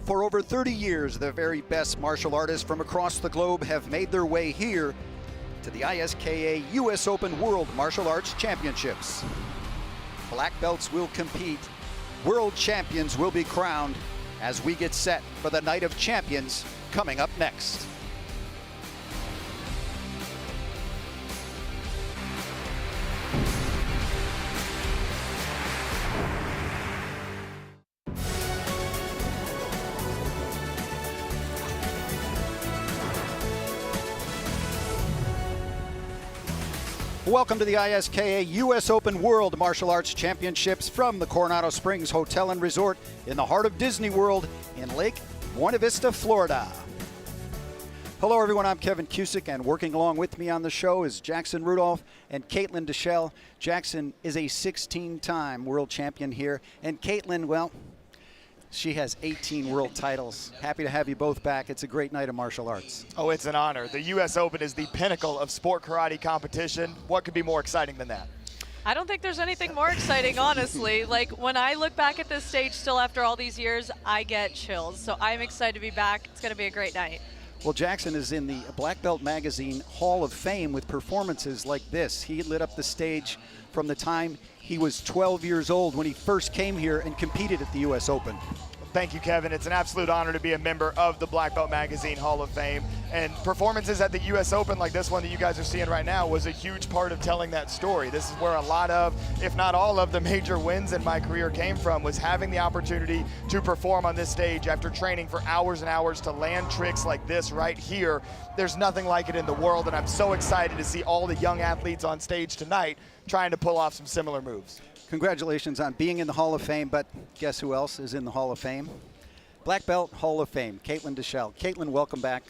For over 30 years, the very best martial artists from across the globe have made their way here to the ISKA US Open World Martial Arts Championships. Black belts will compete, world champions will be crowned as we get set for the Night of Champions coming up next. Welcome to the ISKA US Open World Martial Arts Championships from the Coronado Springs Hotel and Resort in the heart of Disney World in Lake Buena Vista, Florida. Hello everyone, I'm Kevin Cusick, and working along with me on the show is Jackson Rudolph and Caitlyn Dessard. Jackson is a 16-time world champion here, and Caitlyn, well, she has 18 world titles. Happy to have you both back. It's a great night of martial arts. Oh, it's an honor. The U.S. Open is the pinnacle of sport karate competition. What could be more exciting than that? I don't think there's anything more exciting, honestly. Like, when I look back at this stage still after all these years, I get chills. So I'm excited to be back. It's going to be a great night. Well, Jackson is in the Black Belt Magazine Hall of Fame with performances like this. He lit up the stage from the time he was 12 years old when he first came here and competed at the U.S. Open. Thank you, Kevin. It's an absolute honor to be a member of the Black Belt Magazine Hall of Fame. And performances at the U.S. Open like this one that you guys are seeing right now was a huge part of telling that story. This is where a lot of, if not all of, the major wins in my career came from, was having the opportunity to perform on this stage after training for hours and hours to land tricks like this right here. There's nothing like it in the world, and I'm so excited to see all the young athletes on stage tonight trying to pull off some similar moves. Congratulations on being in the Hall of Fame, but guess who else is in the Hall of Fame? Black Belt Hall of Fame, Caitlyn Dessard. Caitlyn, welcome back.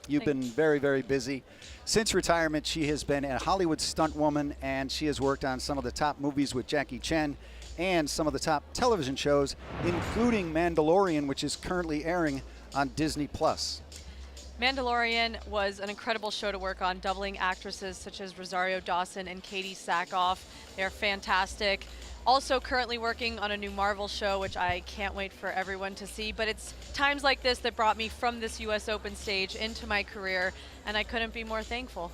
You've been very, very busy. Since retirement, she has been a Hollywood stunt woman, and she has worked on some of the top movies with Jackie Chan and some of the top television shows, including Mandalorian, which is currently airing on Disney+. Mandalorian was an incredible show to work on, doubling actresses such as Rosario Dawson and Katie Sackhoff. They're fantastic. Also currently working on a new Marvel show, which I can't wait for everyone to see. But it's times like this that brought me from this U.S. Open stage into my career, and I couldn't be more thankful.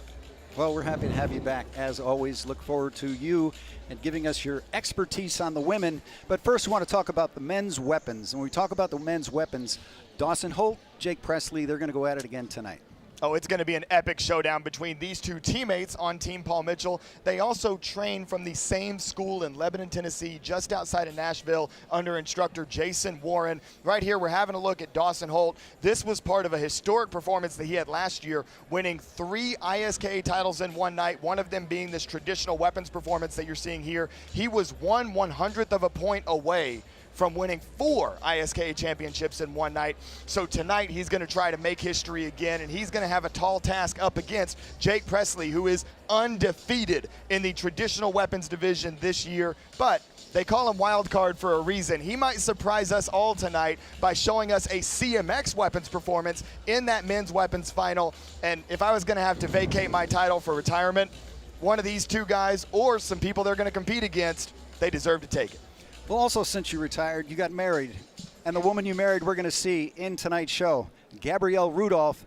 Well, we're happy to have you back. As always, look forward to you and giving us your expertise on the women. But first, we want to talk about the men's weapons. And when we talk about the men's weapons, Dawson Holt, Jake Presley, they're going to go at it again tonight. Oh, it's going to be an epic showdown between these two teammates on Team Paul Mitchell. They also train from the same school in Lebanon, Tennessee, just outside of Nashville, under instructor Jason Warren. Right here, we're having a look at Dawson Holt. This was part of a historic performance that he had last year, winning 3 ISKA titles in one night, one of them being this traditional weapons performance that you're seeing here. He was 1/100th of a point away from winning 4 ISKA championships in one night. So tonight he's going to try to make history again, and he's going to have a tall task up against Jake Presley, who is undefeated in the traditional weapons division this year. But they call him wild card for a reason. He might surprise us all tonight by showing us a CMX weapons performance in that men's weapons final. And if I was going to have to vacate my title for retirement, one of these two guys or some people they're going to compete against, they deserve to take it. Well, also, since you retired, you got married. And the woman you married, we're going to see in tonight's show, Gabrielle Rudolph.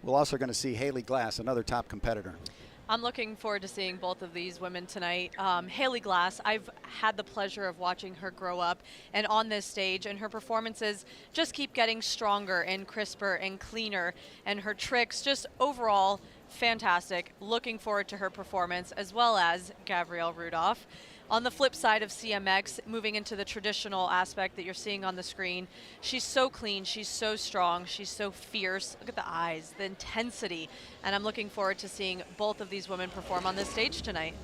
We're also going to see Haley Glass, another top competitor. I'm looking forward to seeing both of these women tonight. Haley Glass, I've had the pleasure of watching her grow up and on this stage, and her performances just keep getting stronger and crisper and cleaner, and her tricks just overall fantastic. Looking forward to her performance, as well as Gabrielle Rudolph. On the flip side of CMX, moving into the traditional aspect that you're seeing on the screen, she's so clean, she's so strong, she's so fierce. Look at the eyes, the intensity, and I'm looking forward to seeing both of these women perform on this stage tonight.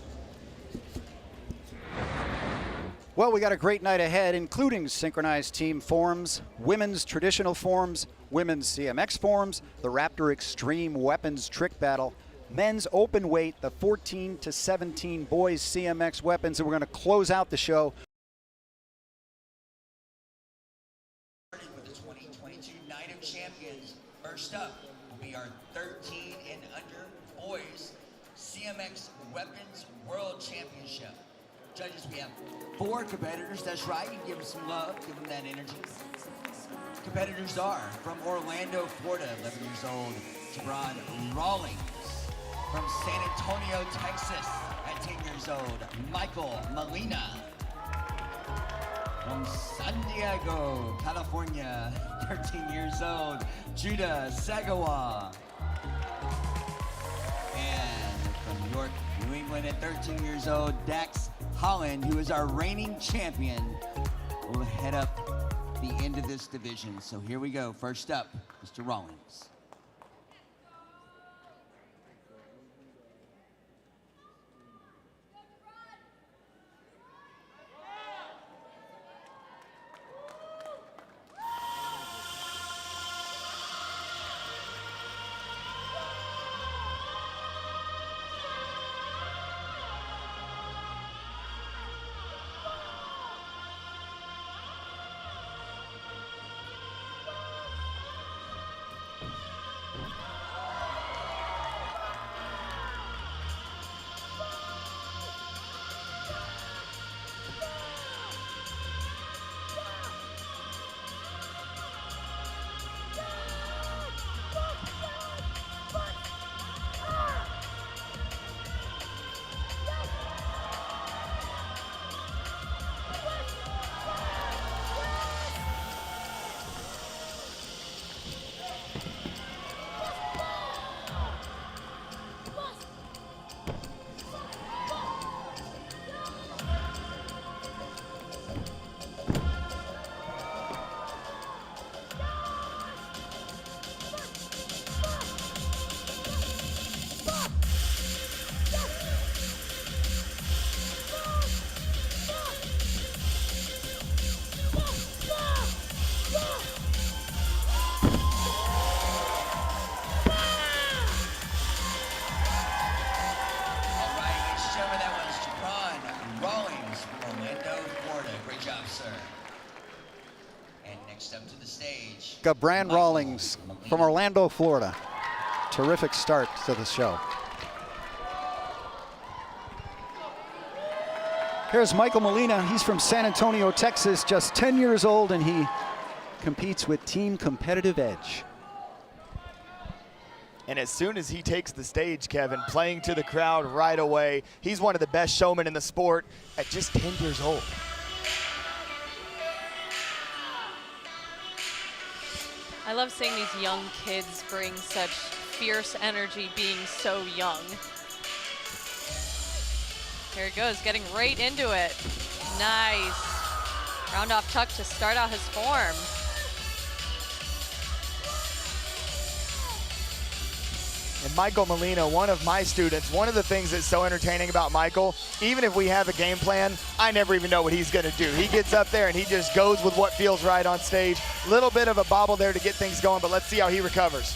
Well, we got a great night ahead, including synchronized team forms, women's traditional forms, women's CMX forms, the Raptor Extreme Weapons Trick Battle, men's open weight, the 14 to 17 boys CMX weapons, and we're going to close out the show with the 2022 Night of Champions. First up will be our 13 and under boys CMX Weapons World Championship. Judges, we have 4 competitors. That's right. You give them some love, give them that energy. competitors are from Orlando, Florida, 11 years old, Jabron Rawlings. From San Antonio, Texas, at 10 years old, Michael Molina. From San Diego, California, 13 years old, Judah Segawa. And from York, New England, at 13 years old, Dax Howland, who is our reigning champion, will head up the end of this division. So here we go. First up, Mr. Rawlings. Bran Rawlings from Orlando, Florida. Terrific start to the show. Here's Michael Molina. He's from San Antonio, Texas, just 10 years old, and he competes with Team Competitive Edge. And as soon as he takes the stage, Kevin, playing to the crowd right away, he's one of the best showmen in the sport at just 10 years old. I love seeing these young kids bring such fierce energy being so young. Here he goes, getting right into it. Nice. Round off tuck to start out his form. And Michael Molina, one of my students, one of the things that's so entertaining about Michael, even if we have a game plan, I never even know what he's going to do. He gets up there and he just goes with what feels right on stage. Little bit of a bobble there to get things going, but let's see how he recovers.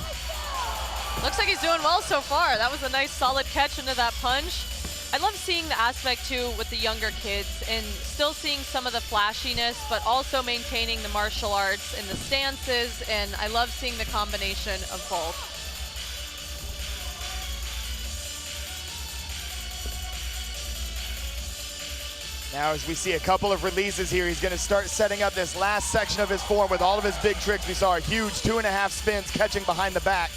Looks like he's doing well so far. That was a nice solid catch into that punch. I love seeing the aspect too with the younger kids and still seeing some of the flashiness, but also maintaining the martial arts and the stances, and I love seeing the combination of both. Now as we see a couple of releases here, he's going to start setting up this last section of his form with all of his big tricks. We saw a huge 2.5 spins catching behind the back.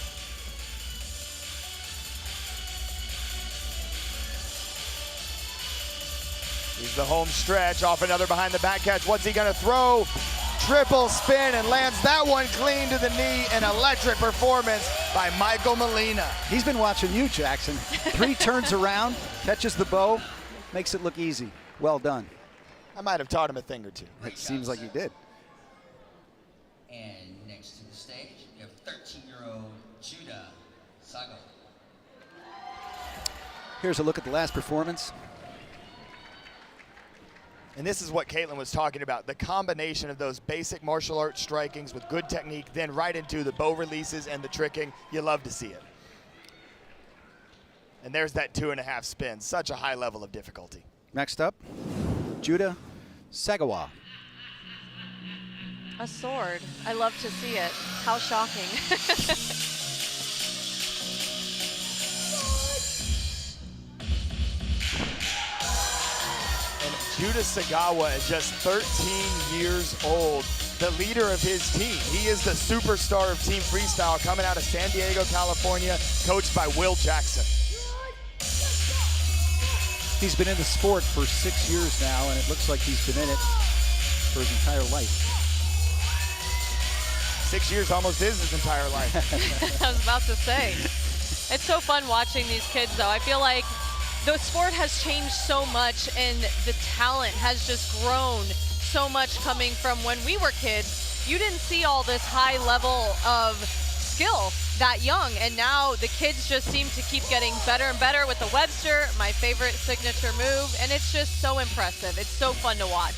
Here's the home stretch off another behind the back catch. What's he going to throw? Triple spin and lands that one clean to the knee. An electric performance by Michael Molina. He's been watching you, Jackson. 3 turns around, catches the bow, makes it look easy. Well done. I might have taught him a thing or two. It seems like you did. And next to the stage, we have 13-year-old Judah Segawa. Here's a look at the last performance. And this is what Caitlyn was talking about, the combination of those basic martial arts strikings with good technique, then right into the bow releases and the tricking. You love to see it. And there's that 2.5 spin, such a high level of difficulty. Next up, Judah Segawa. A sword. I love to see it. How shocking. And Judah Segawa is just 13 years old. the leader of his team. He is the superstar of Team Freestyle, coming out of San Diego, California, coached by Will Jackson. He's been in the sport for 6 years now, and it looks like he's been in it for his entire life. 6 years almost is his entire life. I was about to say. It's so fun watching these kids, though. I feel like the sport has changed so much, and the talent has just grown so much coming from when we were kids. You didn't see all this high level of skill that young, and now the kids just seem to keep getting better and better with the Webster, my favorite signature move, and it's just so impressive. It's so fun to watch.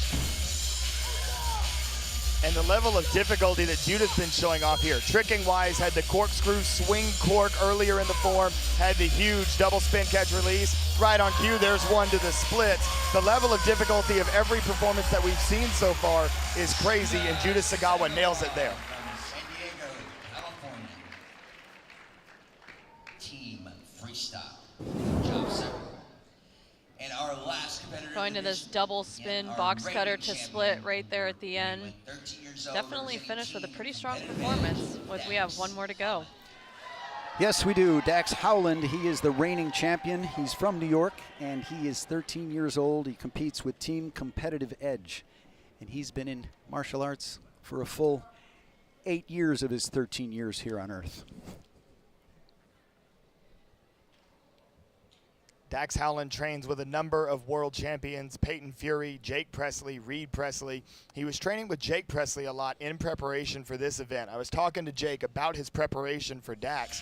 And the level of difficulty that Judah's been showing off here. Tricking wise, had the corkscrew swing cork earlier in the form, had the huge double spin catch release. Right on cue, there's one to the splits. The level of difficulty of every performance that we've seen so far is crazy, and Judah Segawa nails it there. San Diego, California. Team Freestyle. Job second. And our last competitor Going to this double spin box cutter to split right there at the end. Definitely finished with a pretty strong performance. We have one more to go. Yes, we do. Dax Howland, he is the reigning champion. He's from New York, and he is 13 years old. He competes with Team Competitive Edge, and he's been in martial arts for a full 8 years of his 13 years here on Earth. Dax Howland trains with a number of world champions, Peyton Fury, Jake Presley, Reed Presley. He was training with Jake Presley a lot in preparation for this event. I was talking to Jake about his preparation for Dax.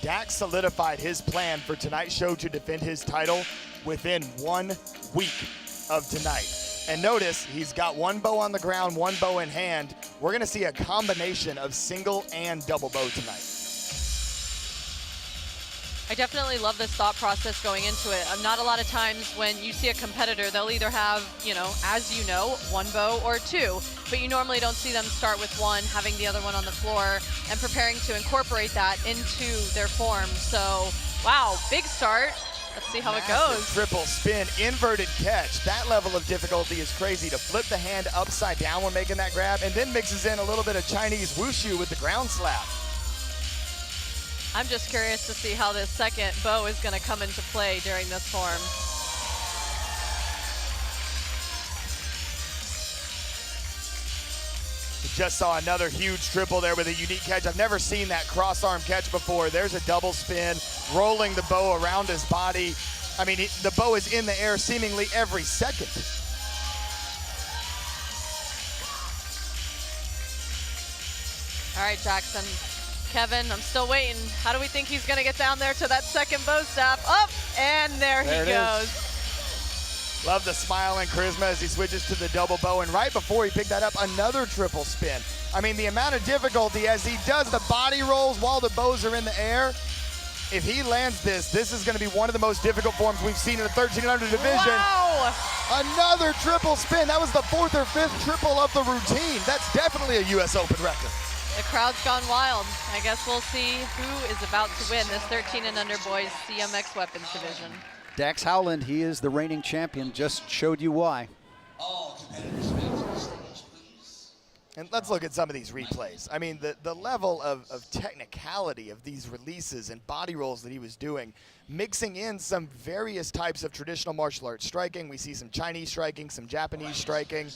Dax solidified his plan for tonight's show to defend his title within 1 week of tonight. And notice, he's got one bow on the ground, one bow in hand. We're gonna see a combination of single and double bow tonight. I definitely love this thought process going into it. Not a lot of times when you see a competitor, they'll either have, as you know, one bow or two, but you normally don't see them start with one, having the other one on the floor, and preparing to incorporate that into their form. So, wow, big start. Let's see how it goes. Triple spin, inverted catch. That level of difficulty is crazy. To flip the hand upside down when making that grab, and then mixes in a little bit of Chinese wushu with the ground slap. I'm just curious to see how this second bow is going to come into play during this form. We just saw another huge triple there with a unique catch. I've never seen that cross arm catch before. There's a double spin, rolling the bow around his body. I mean, the bow is in the air seemingly every second. All right, Jackson. Kevin, I'm still waiting. How do we think he's going to get down there to that second bow staff? Up, and there he goes. Love the smile and charisma as he switches to the double bow, and right before he picked that up, another triple spin. I mean, the amount of difficulty as he does the body rolls while the bows are in the air. If he lands this is going to be one of the most difficult forms we've seen in the 1300 division. Wow! Another triple spin. That was the 4th or 5th triple of the routine. That's definitely a U.S. Open record. The crowd's gone wild. I guess we'll see who is about to win this 13 and under boys CMX weapons division. Dax Howland, he is the reigning champion, just showed you why. All competitors back to the stage, please. And let's look at some of these replays. I mean, the level of technicality of these releases and body rolls that he was doing, mixing in some various types of traditional martial arts striking. We see some Chinese striking, some Japanese striking.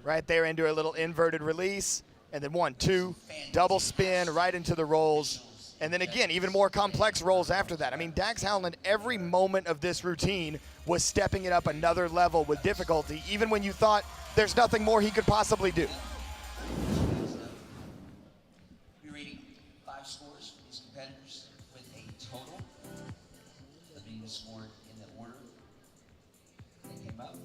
Right there into a little inverted release. And then 1, 2, double spin right into the rolls. And then again, even more complex rolls after that. I mean, Dax Howland, every moment of this routine was stepping it up another level with difficulty, even when you thought there's nothing more he could possibly do. We're reading 5 scores for these competitors with a total being scored in the order they came up.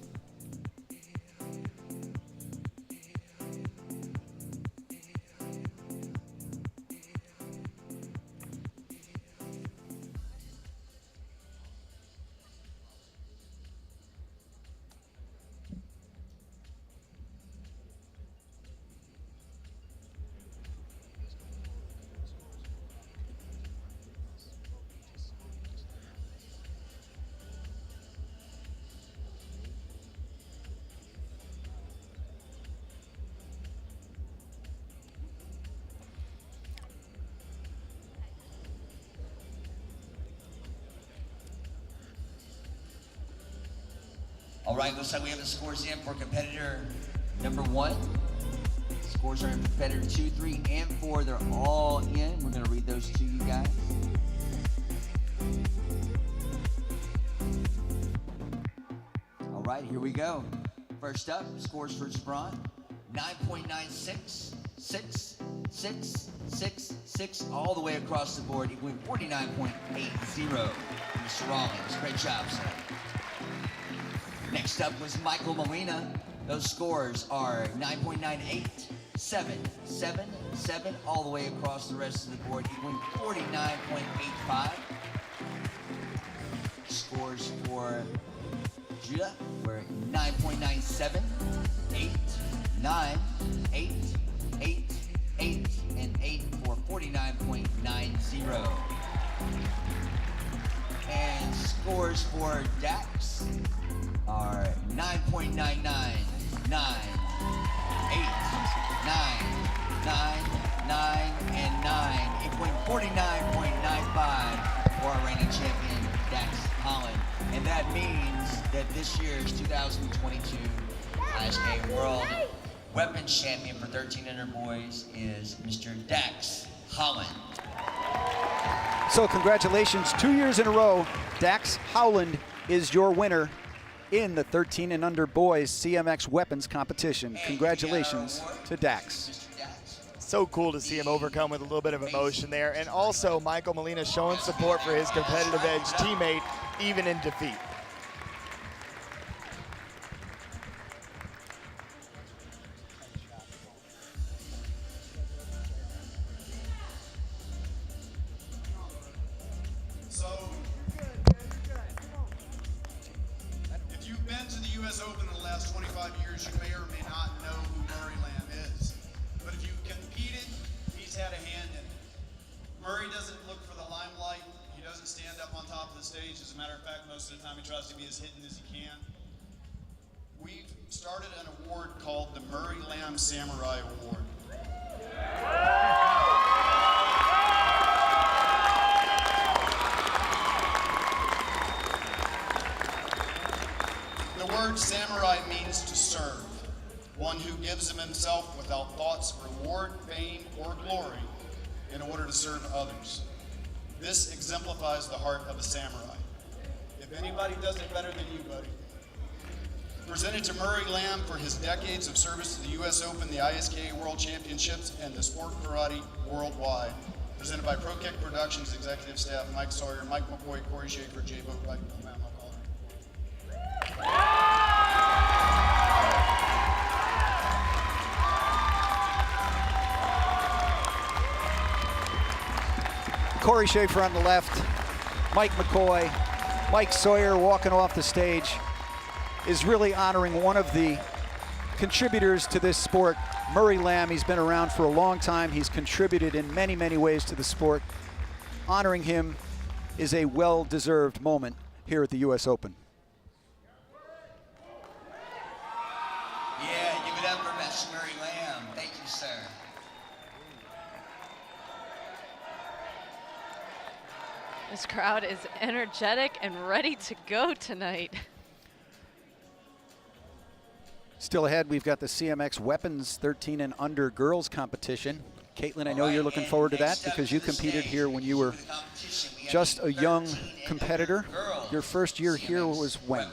All right, looks like we have the scores in for competitor number 1. Scores are in competitor 2, 3, and 4. They're all in. We're gonna read those to you guys. All right, here we go. First up, scores for Spront, 9.96, 6, 6, 6, 6, all the way across the board, equaling 49.80. Mr. Rawlings, great job, sir. Next up was Michael Molina. Those scores are 9.98, 7, 7, 7, all the way across the rest of the board, equaling 49.85. Scores for Judah were 9.97, 8, 9, 8, 8, 8, and 8 for 49.90. And scores for Dax are 9.99, 9, 8, 9, 9, and 9, equaling 49.95 for our reigning champion, Dax Howland. And that means that this year's 2022 ISKA World Weapons Champion for 13 under boys is Mr. Dax Howland. So congratulations, 2 years in a row, Dax Howland is your winner in the 13 and under boys CMX weapons competition. Congratulations to Dax. So cool to see him overcome with a little bit of emotion there. And also Michael Molina showing support for his competitive edge teammate, even in defeat. So, if you've been to the U.S. Open in the last 25 years, you may or may not know who Murray Lamb is. But if you've competed, he's had a hand in it. Murray doesn't look for the limelight. He doesn't stand up on top of the stage. As a matter of fact, most of the time he tries to be as hidden as he can. We've started an award called the Murray Lamb Samurai Award. The word samurai means to serve, one who gives of himself without thoughts of reward, fame, or glory in order to serve others. This exemplifies the heart of a samurai. If anybody does it better than you, buddy. Presented to Murray Lamb for his decades of service to the U.S. Open, the ISKA World Championships, and the sport karate worldwide. Presented by Pro Kick Productions executive staff, Mike Sawyer, Mike McCoy, Corey Schaefer, Jay Boatwright, and Matt McCall. Corey Schaefer on the left, Mike McCoy, Mike Sawyer walking off the stage is really honoring one of the contributors to this sport, Murray Lamb. He's been around for a long time. He's contributed in many, many ways to the sport. Honoring him is a well-deserved moment here at the U.S. Open. Yeah, give it up for Mr. Murray Lamb. Thank you, sir. This crowd is energetic and ready to go tonight. Still ahead, we've got the CMX Weapons 13 and under girls competition. Caitlyn, I know you're looking forward to that because you competed here when you were just a young competitor. Your first year here was when?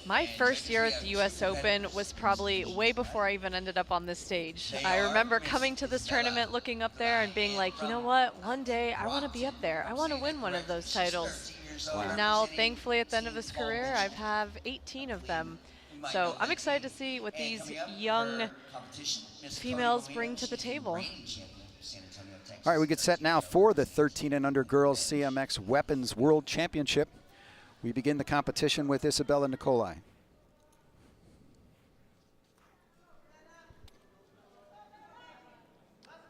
My first year at the U.S. Open was probably way before I even ended up on this stage. I remember coming to this tournament, looking up there and being like, you know what, one day I want to be up there. I want to win one of those titles. And now, thankfully, at the end of his career, I have 18 of them. So I'm excited to see what these young females bring to the table. All right, we get set now for the 13 and under girls CMX Weapons World Championship. We begin the competition with Isabella Nicolai.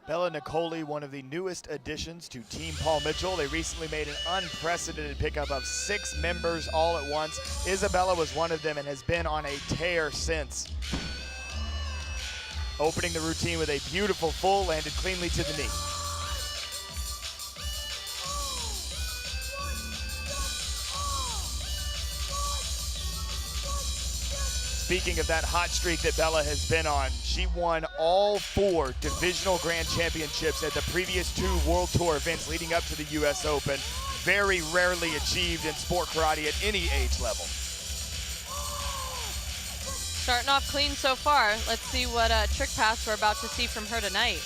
Bella Nicolai, one of the newest additions to Team Paul Mitchell. They recently made an unprecedented pickup of 6 members all at once. Isabella was one of them and has been on a tear since. Opening the routine with a beautiful full, landed cleanly to the knee. speaking of that hot streak that Bella has been on, she won all 4 divisional grand championships at the previous 2 World Tour events leading up to the US Open. Very rarely achieved in sport karate at any age level. Starting off clean so far. Let's see what trick paths we're about to see from her tonight.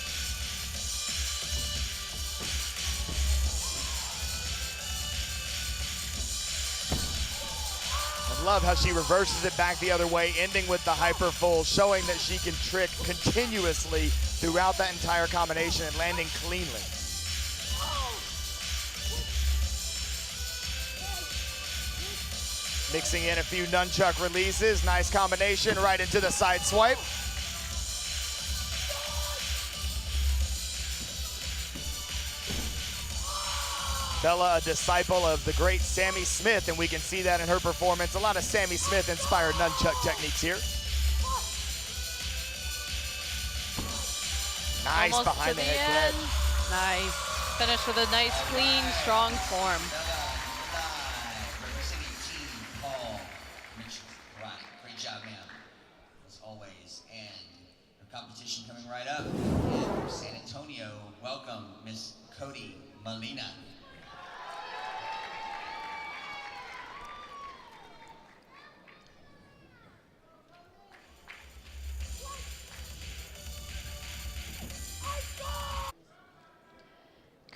I love how she reverses it back the other way, ending with the hyper full, showing that she can trick continuously throughout that entire combination and landing cleanly. Mixing in a few nunchuck releases. Nice combination right into the side swipe. Bella, a disciple of the great Sammy Smith, and we can see that in her performance. A lot of Sammy Smith inspired nunchuck techniques here. Nice almost behind to the head end. kick. Nice. Finish with a nice, clean, strong form. Representing Team Paul Mitchell. Right, great job, ma'am, as always. And her competition coming right up. And from San Antonio, welcome Miss Cody Molina.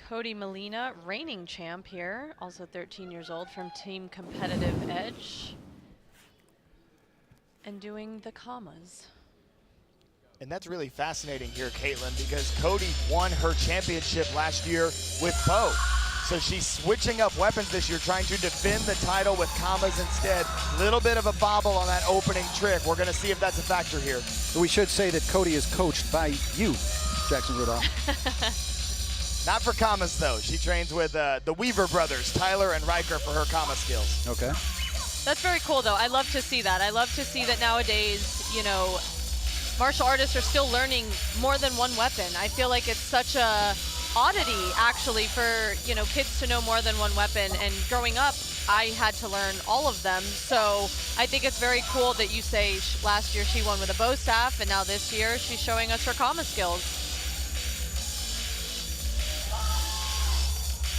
Cody Molina, reigning champ here, also 13 years old, from Team Competitive Edge, and doing the commas. And that's really fascinating here, Caitlyn, because Cody won her championship last year with Bo. So she's switching up weapons this year, trying to defend the title with commas instead. Little bit of a bobble on that opening trick. We're gonna see if that's a factor here. We should say that Cody is coached by you, Jackson Rudolph. Not for commas, though. She trains with the Weaver brothers, Tyler and Riker, for her comma skills. Okay. That's very cool, though. I love to see that. I love to see that nowadays, you know, martial artists are still learning more than one weapon. I feel like it's such a oddity, actually, for, you know, kids to know more than one weapon. And growing up, I had to learn all of them. So I think it's very cool that you say last year she won with a bow staff, and now this year she's showing us her comma skills.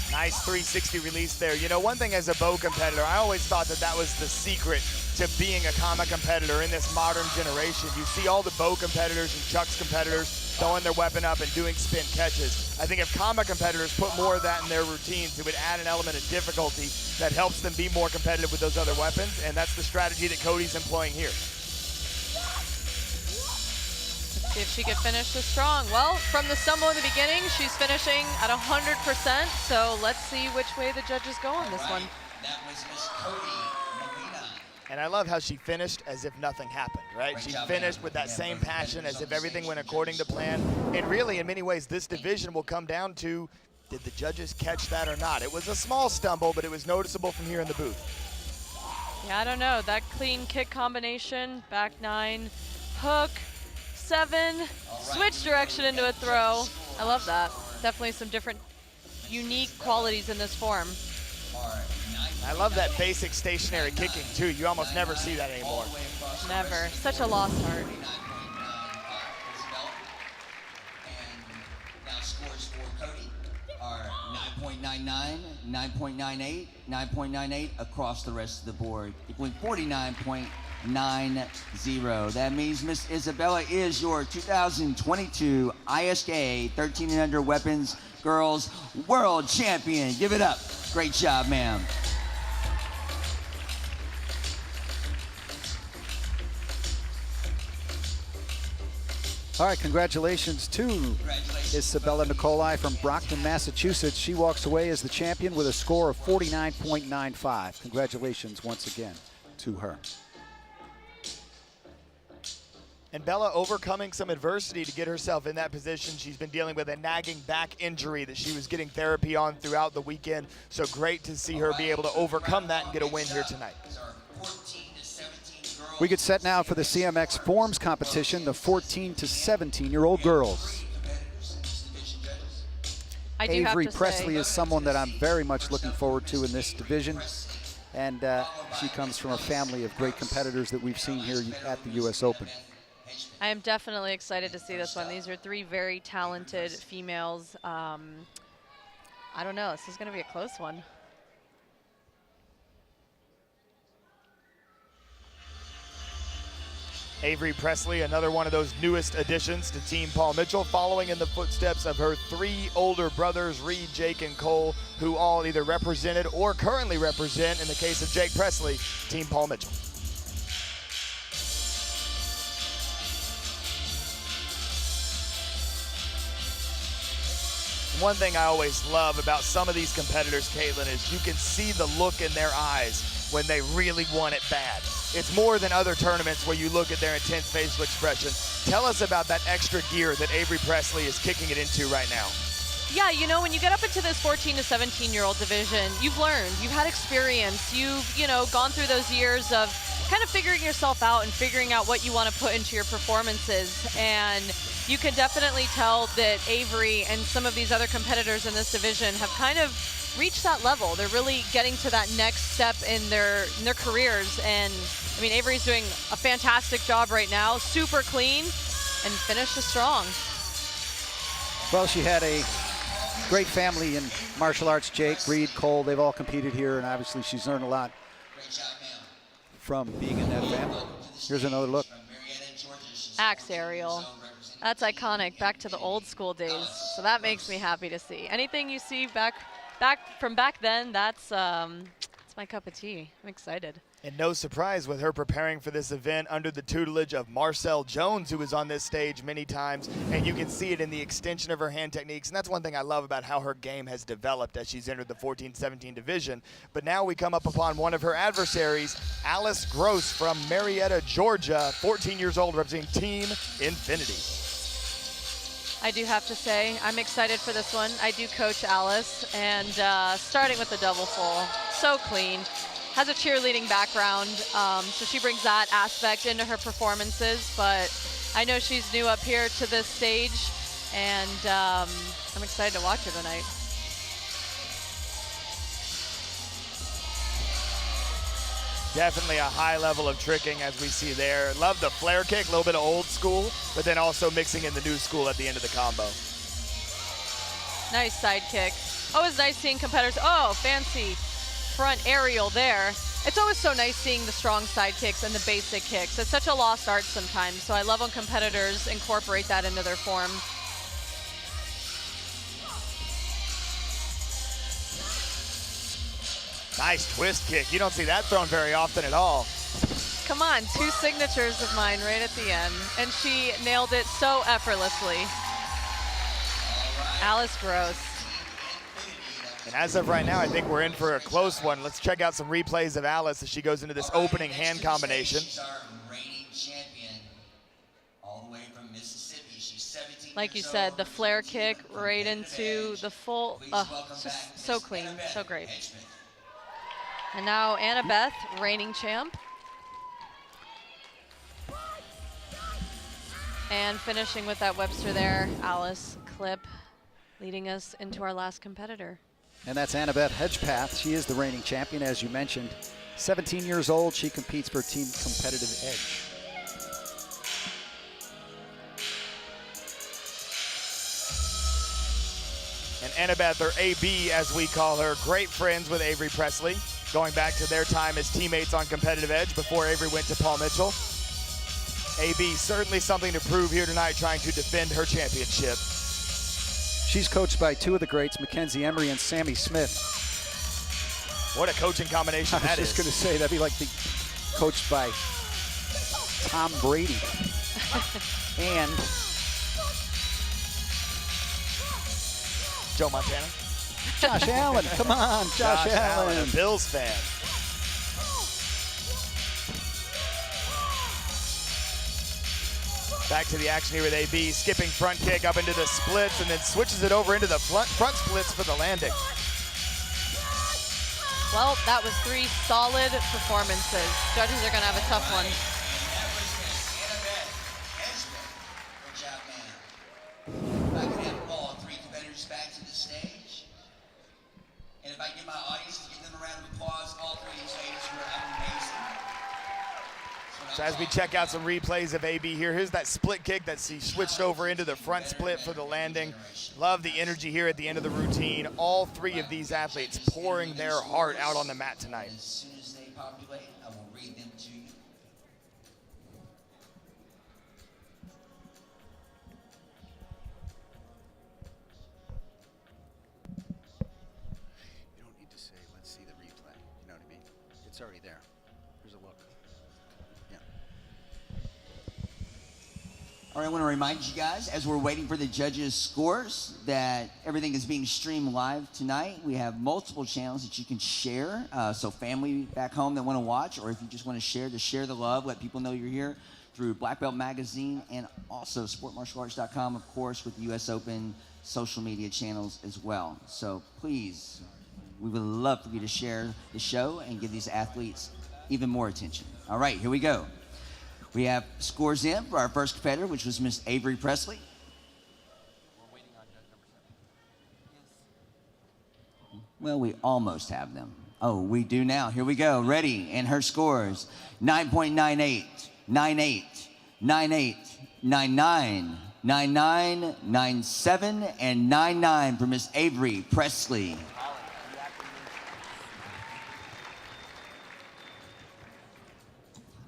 Nice 360 release there. You know, one thing as a bow competitor, I always thought that that was the secret to being a comma competitor in this modern generation. You see all the bow competitors and Chuck's competitors throwing their weapon up and doing spin catches. I think if comma competitors put more of that in their routines, it would add an element of difficulty that helps them be more competitive with those other weapons, and that's the strategy that Cody's employing here. See if she could finish this strong. Well, from the stumble in the beginning, she's finishing at 100%. So let's see which way the judges go on this one. That was Miss Cody Molina. And I love how she finished as if nothing happened, right? Great She job, finished ma'am. with that Yeah, same both passion competitors as on if the everything stage. went according to plan. And really, in many ways, this division will come down to, did the judges catch that or not? It was a small stumble, but it was noticeable from here in the booth. Yeah, I don't know. That clean kick combination, back 9, hook, 7, switch direction into a throw. I love that. Definitely some different unique qualities in this form. I love that basic stationary kicking too. You almost never see that anymore. Never. Such a lost art. 49.95 Isabella. And now scores for Cody are 9.99, 9.98, 9.98 across the rest of the board, equaling 49.90. That means Miss Isabella is your 2022 ISKA 13 and under weapons girls world champion. Give it up. Great job, ma'am. All right, congratulations to Isabella Nicolai from Brockton, Massachusetts. She walks away as the champion with a score of 49.95. Congratulations once again to her. And Bella overcoming some adversity to get herself in that position. She's been dealing with a nagging back injury that she was getting therapy on throughout the weekend. So great to see her be able to overcome that and get a win here tonight. We get set now for the CMX Forms competition, the 14 to 17-year-old girls. I do Avery have to Presley say, is someone that I'm very much looking forward to in this division. And she comes from a family of great competitors that we've seen here at the U.S. Open. I am definitely excited to see this one. These are three very talented females. I don't know. This is going to be a close one. Avery Presley, another one of those newest additions to Team Paul Mitchell, following in the footsteps of her three older brothers, Reed, Jake, and Cole, who all either represented or currently represent, in the case of Jake Presley, Team Paul Mitchell. One thing I always love about some of these competitors, Caitlyn, is you can see the look in their eyes when they really want it bad. It's more than other tournaments where you look at their intense facial expression. Tell us about that extra gear that Avery Presley is kicking it into right now. Yeah, you know, when you get up into this 14 to 17-year-old division, you've learned, you've had experience, you've, gone through those years of kind of figuring yourself out and figuring out what you want to put into your performances. And you can definitely tell that Avery and some of these other competitors in this division have kind of reached that level. They're really getting to that next step in their careers. And I mean, Avery's doing a fantastic job right now, super clean, and finished strong. Well, she had a great family in martial arts. Jake, Reed, Cole, they've all competed here, and obviously she's learned a lot from being in that family. Here's another look. Axe aerial. That's iconic, back to the old school days. So that makes me happy to see. Anything you see back from back then, that's my cup of tea. I'm excited. And no surprise with her preparing for this event under the tutelage of Marcel Jones, who was on this stage many times, and you can see it in the extension of her hand techniques. And that's one thing I love about how her game has developed as she's entered the 14-17 division. But now we come up upon one of her adversaries, Alice Gross from Marietta, Georgia, 14 years old, representing Team Infinity. I do have to say, I'm excited for this one. I do coach Alice, and starting with the double full, so clean. Has a cheerleading background, so she brings that aspect into her performances, but I know she's new up here to this stage, and I'm excited to watch her tonight. Definitely a high level of tricking as we see there. Love the flare kick, a little bit of old school, but then also mixing in the new school at the end of the combo. Nice side kick. Always nice seeing competitors. Oh, fancy front aerial there. It's always so nice seeing the strong side kicks and the basic kicks. It's such a lost art sometimes, so I love when competitors incorporate that into their form. Nice twist kick. You don't see that thrown very often at all. Come on, two signatures of mine right at the end, and she nailed it so effortlessly. Alice Gross. And as of right now, I think we're in for a close one. Let's check out some replays of Alice as she goes into this opening hand combination. Like you said, the flare kick right into the full, it's just so clean, so great. And now Annabeth, reigning champ. And finishing with that Webster there, Alice clip, leading us into our last competitor. And that's Annabeth Hedgepath. She is the reigning champion, as you mentioned. 17 years old, she competes for Team Competitive Edge. And Annabeth, or AB as we call her, great friends with Avery Presley, going back to their time as teammates on Competitive Edge before Avery went to Paul Mitchell. AB certainly something to prove here tonight, trying to defend her championship. She's coached by two of the greats, Mackenzie Emery and Sammy Smith. What a coaching combination that is. I was just going to say, that'd be like coached by Tom Brady. And Joe Montana. Josh Allen, come on, Josh Allen. A Bills fan. Back to the action here with AB, skipping front kick up into the splits and then switches it over into the front splits for the landing. Well, that was three solid performances. Judges are going to have a tough one. Good job, man. If I could have all three competitors back to the stage, and if I get my audience to give them a round of applause, all three of these So as we check out some replays of AB here, here's that split kick that she switched over into the front split for the landing. Love the energy here at the end of the routine. All three of these athletes pouring their heart out on the mat tonight. As soon as they populate, I will read them to you. You don't need to say, let's see the replay. You know what I mean? It's already there. Here's a look. Yeah. All right, I want to remind you guys, as we're waiting for the judges' scores, that everything is being streamed live tonight. We have multiple channels that you can share. So family back home that want to watch, or if you just want to share the love, let people know you're here through Black Belt Magazine and also sportmartialarts.com, of course, with US Open social media channels as well. So please, we would love for you to share the show and give these athletes even more attention. All right, here we go. We have scores in for our first competitor, which was Miss Avery Presley. We're waiting on judge number 7. Well, we almost have them. Oh, we do now. Here we go. Ready. And her scores: 9.98, 98, 98, 99, 99, 97, and 99 for Miss Avery Presley.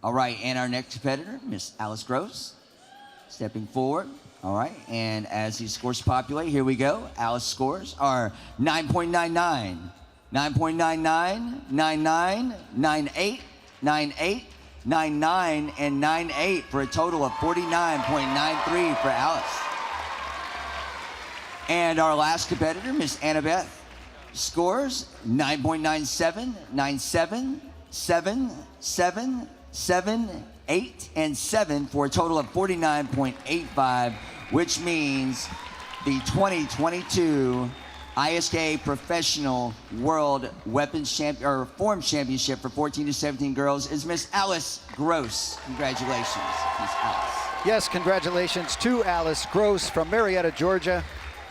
All right, and our next competitor, Miss Alice Gross, stepping forward. All right, and as these scores populate, here we go. Alice scores are 9.99, 9.99, 99, 98, 98, 99, and 98 for a total of 49.93 for Alice. And our last competitor, Miss Annabeth, scores 9.97, 97, 7, 7, 7, 8, and 7 for a total of 49.85, which means the 2022 ISKA Professional World Weapons Champion or Form Championship for 14 to 17 girls is Miss Alice Gross. Congratulations, Miss Alice. Yes, congratulations to Alice Gross from Marietta, Georgia.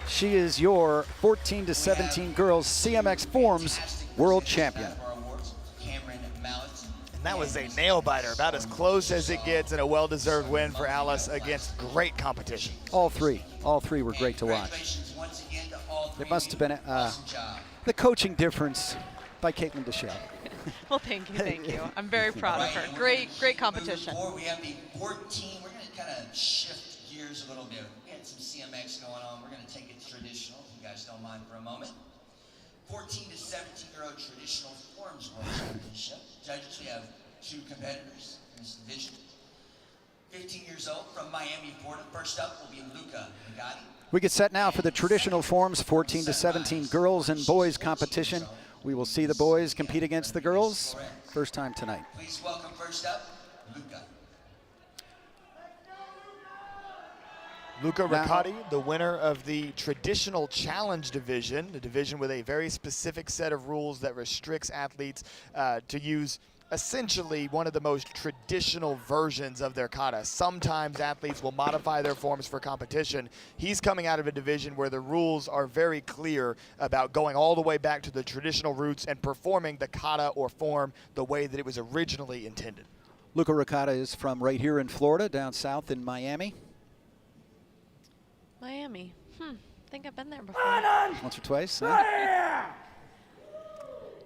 She is your 14 to 17 girls CMX Forms World Champion. And that was a nail biter, about as close as it gets, and a well-deserved win for Alice against great competition. All three were great to watch. It must have been the coaching difference by Caitlyn Dessard. Well, thank you. I'm very proud of her. Great competition. We have the 14. We're going to kind of shift gears a little bit. We had some CMX going on. We're going to take it traditional, if you guys don't mind for a moment. 14 to 17-year-old traditional forms world championship. Judges, we have 2 competitors in this division. 15 years old from Miami, Florida. First up will be Luca Ricotta. We get set now for the traditional forms 14 to 17 girls and boys competition. We will see the boys compete against the girls. First time tonight. Please welcome first up, Luca. Luca Ricotta, the winner of the traditional challenge division, the division with a very specific set of rules that restricts athletes to use essentially one of the most traditional versions of their kata. Sometimes athletes will modify their forms for competition. He's coming out of a division where the rules are very clear about going all the way back to the traditional roots and performing the kata or form the way that it was originally intended. Luca Ricotta is from right here in Florida, down south in Miami. Miami. I think I've been there before. Once or twice.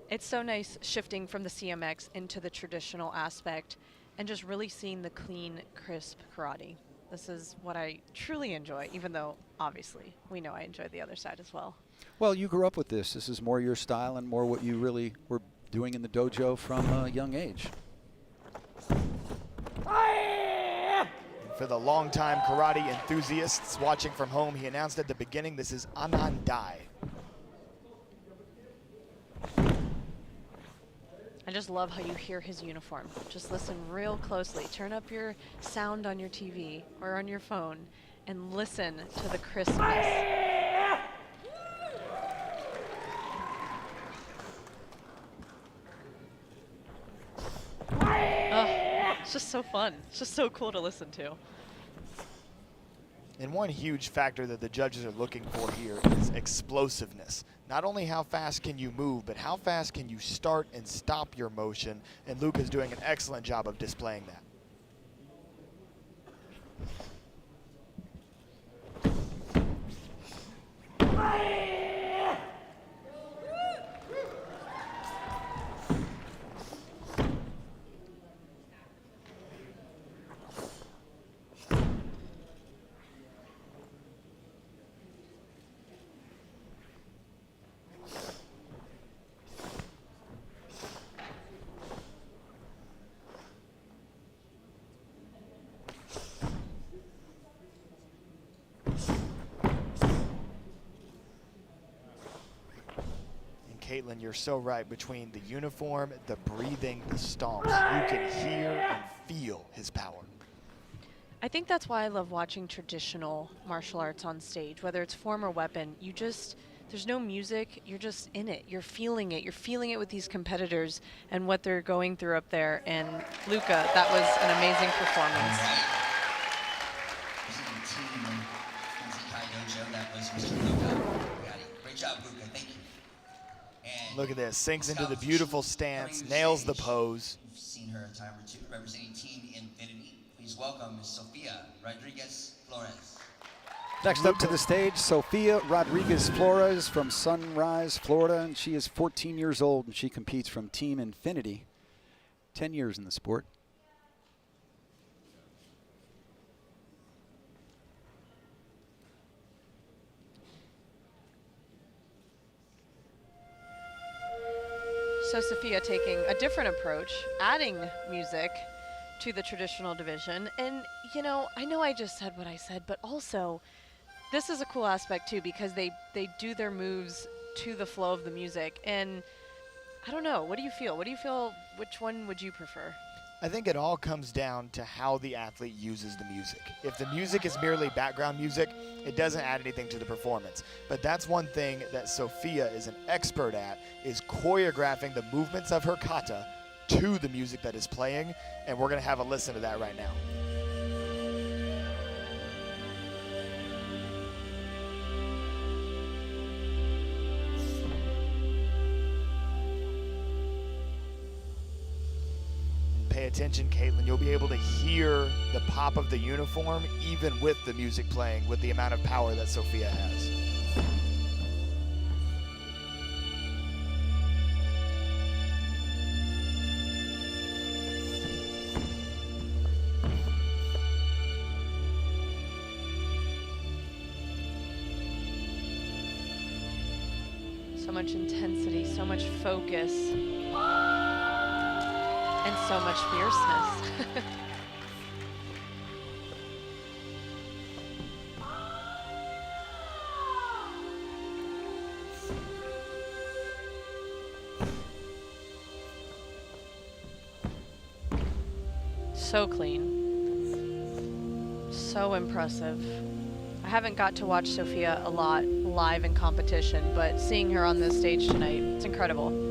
It's so nice shifting from the CMX into the traditional aspect and just really seeing the clean, crisp karate. This is what I truly enjoy, even though obviously we know I enjoy the other side as well. Well, you grew up with this. This is more your style and more what you really were doing in the dojo from a young age. For the longtime karate enthusiasts watching from home, he announced at the beginning, this is Anandai. I just love how you hear his uniform. Just listen real closely. Turn up your sound on your TV or on your phone and listen to the crispness. It's just so fun. It's just so cool to listen to. And one huge factor that the judges are looking for here is explosiveness. Not only how fast can you move, but how fast can you start and stop your motion, and Luca's doing an excellent job of displaying that. Caitlyn, you're so right. Between the uniform, the breathing, the stomps, you can hear and feel his power. I think that's why I love watching traditional martial arts on stage, whether it's form or weapon. There's no music, you're just in it. You're feeling it. You're feeling it with these competitors and what they're going through up there. And Luca, that was an amazing performance. That was Mr. Luca. Great job, Luca. Thank you. And look at this, sinks into the beautiful stance, nails the pose. You've seen her a time or two, representing Team Infinity. Please welcome Ms. Sophia Rodriguez Flores. Next up to the stage, Sophia Rodriguez Flores from Sunrise, Florida, and she is 14 years old, and she competes from Team Infinity. 10 years in the sport. So Sophia taking a different approach, adding music to the traditional division. And, you know I just said what I said, but also this is a cool aspect too, because they do their moves to the flow of the music. And I don't know, what do you feel? Which one would you prefer? I think it all comes down to how the athlete uses the music. If the music is merely background music, it doesn't add anything to the performance. But that's one thing that Sophia is an expert at, is choreographing the movements of her kata to the music that is playing, and we're gonna have a listen to that right now. Pay attention, Caitlyn. You'll be able to hear the pop of the uniform even with the music playing, with the amount of power that Sophia has. So much intensity, so much focus. And so much fierceness. So clean. So impressive. I haven't got to watch Sophia a lot live in competition, but seeing her on this stage tonight, it's incredible.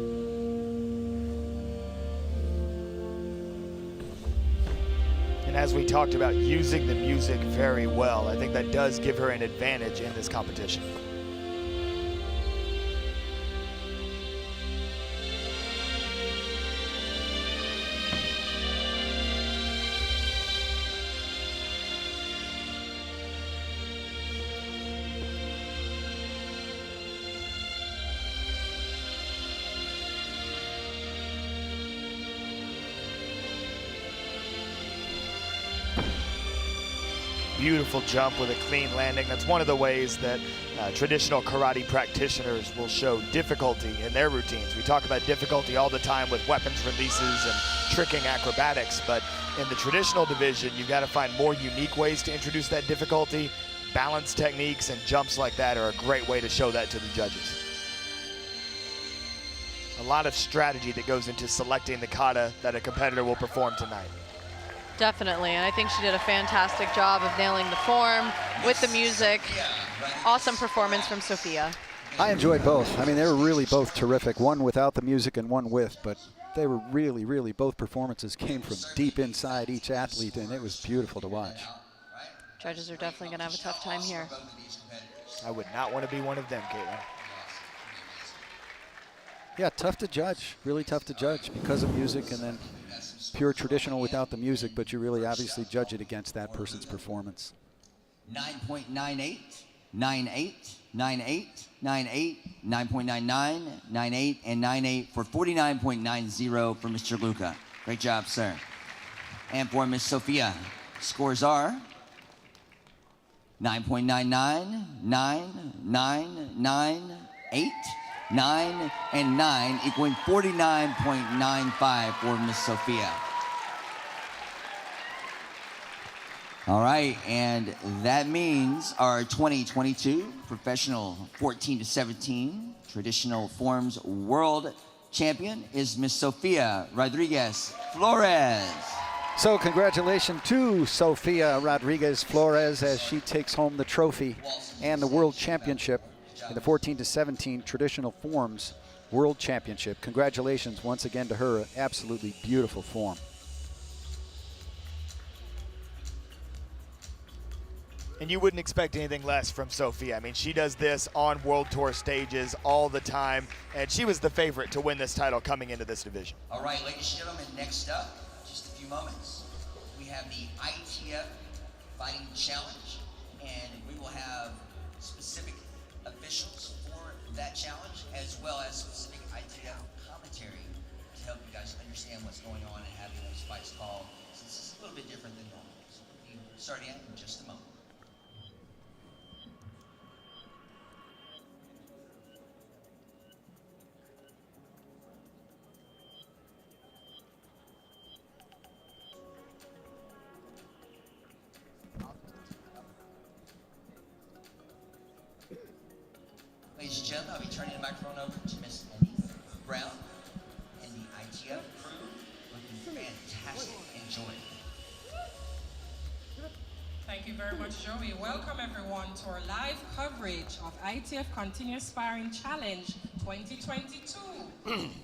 And as we talked about, using the music very well, I think that does give her an advantage in this competition. Beautiful jump with a clean landing. That's one of the ways that traditional karate practitioners will show difficulty in their routines. We talk about difficulty all the time with weapons releases and tricking acrobatics, but in the traditional division, you've got to find more unique ways to introduce that difficulty. Balance techniques and jumps like that are a great way to show that to the judges. A lot of strategy that goes into selecting the kata that a competitor will perform tonight. Definitely, and I think she did a fantastic job of nailing the form with the music. Awesome performance from Sophia. I enjoyed both. I mean, they were really both terrific, one without the music and one with, but they were really, both performances came from deep inside each athlete, and it was beautiful to watch. Judges are definitely going to have a tough time here. I would not want to be one of them, Caitlyn. Yeah, tough to judge, really tough to judge because of music and then pure traditional without the music, but you really obviously judge it against that person's performance. 9.98, 98, 98, 98, 9.99, 98, and 98 for 49.90 for Mr. Luca. Great job, sir. And for Miss Sophia, scores are 9.99, 9, 9, 9, 8, 9, and 9, equaling 49.95 for Miss Sophia. All right, and that means our 2022 professional 14 to 17 traditional forms world champion is Miss Sophia Rodriguez Flores. So congratulations to Sophia Rodriguez Flores as she takes home the trophy and the world championship in the 14 to 17 traditional forms world championship. Congratulations once again to her. Absolutely beautiful form. And you wouldn't expect anything less from Sophia. I mean, she does this on World Tour stages all the time, and she was the favorite to win this title coming into this division. All right, ladies and gentlemen, next up, just a few moments, we have the ITF Fighting Challenge, and we will have specific officials for that challenge, as well as specific ITF commentary to help you guys understand what's going on and having those fights called, since it's a little bit different than normal. So we'll be starting in just a moment. Ladies and gentlemen, I'll be turning the microphone over to Miss Annabeth Brown and the ITF crew. Looking fantastic. Enjoy. Thank you very much, Joey. Welcome everyone to our live coverage of ITF Continuous Sparring Challenge 2022.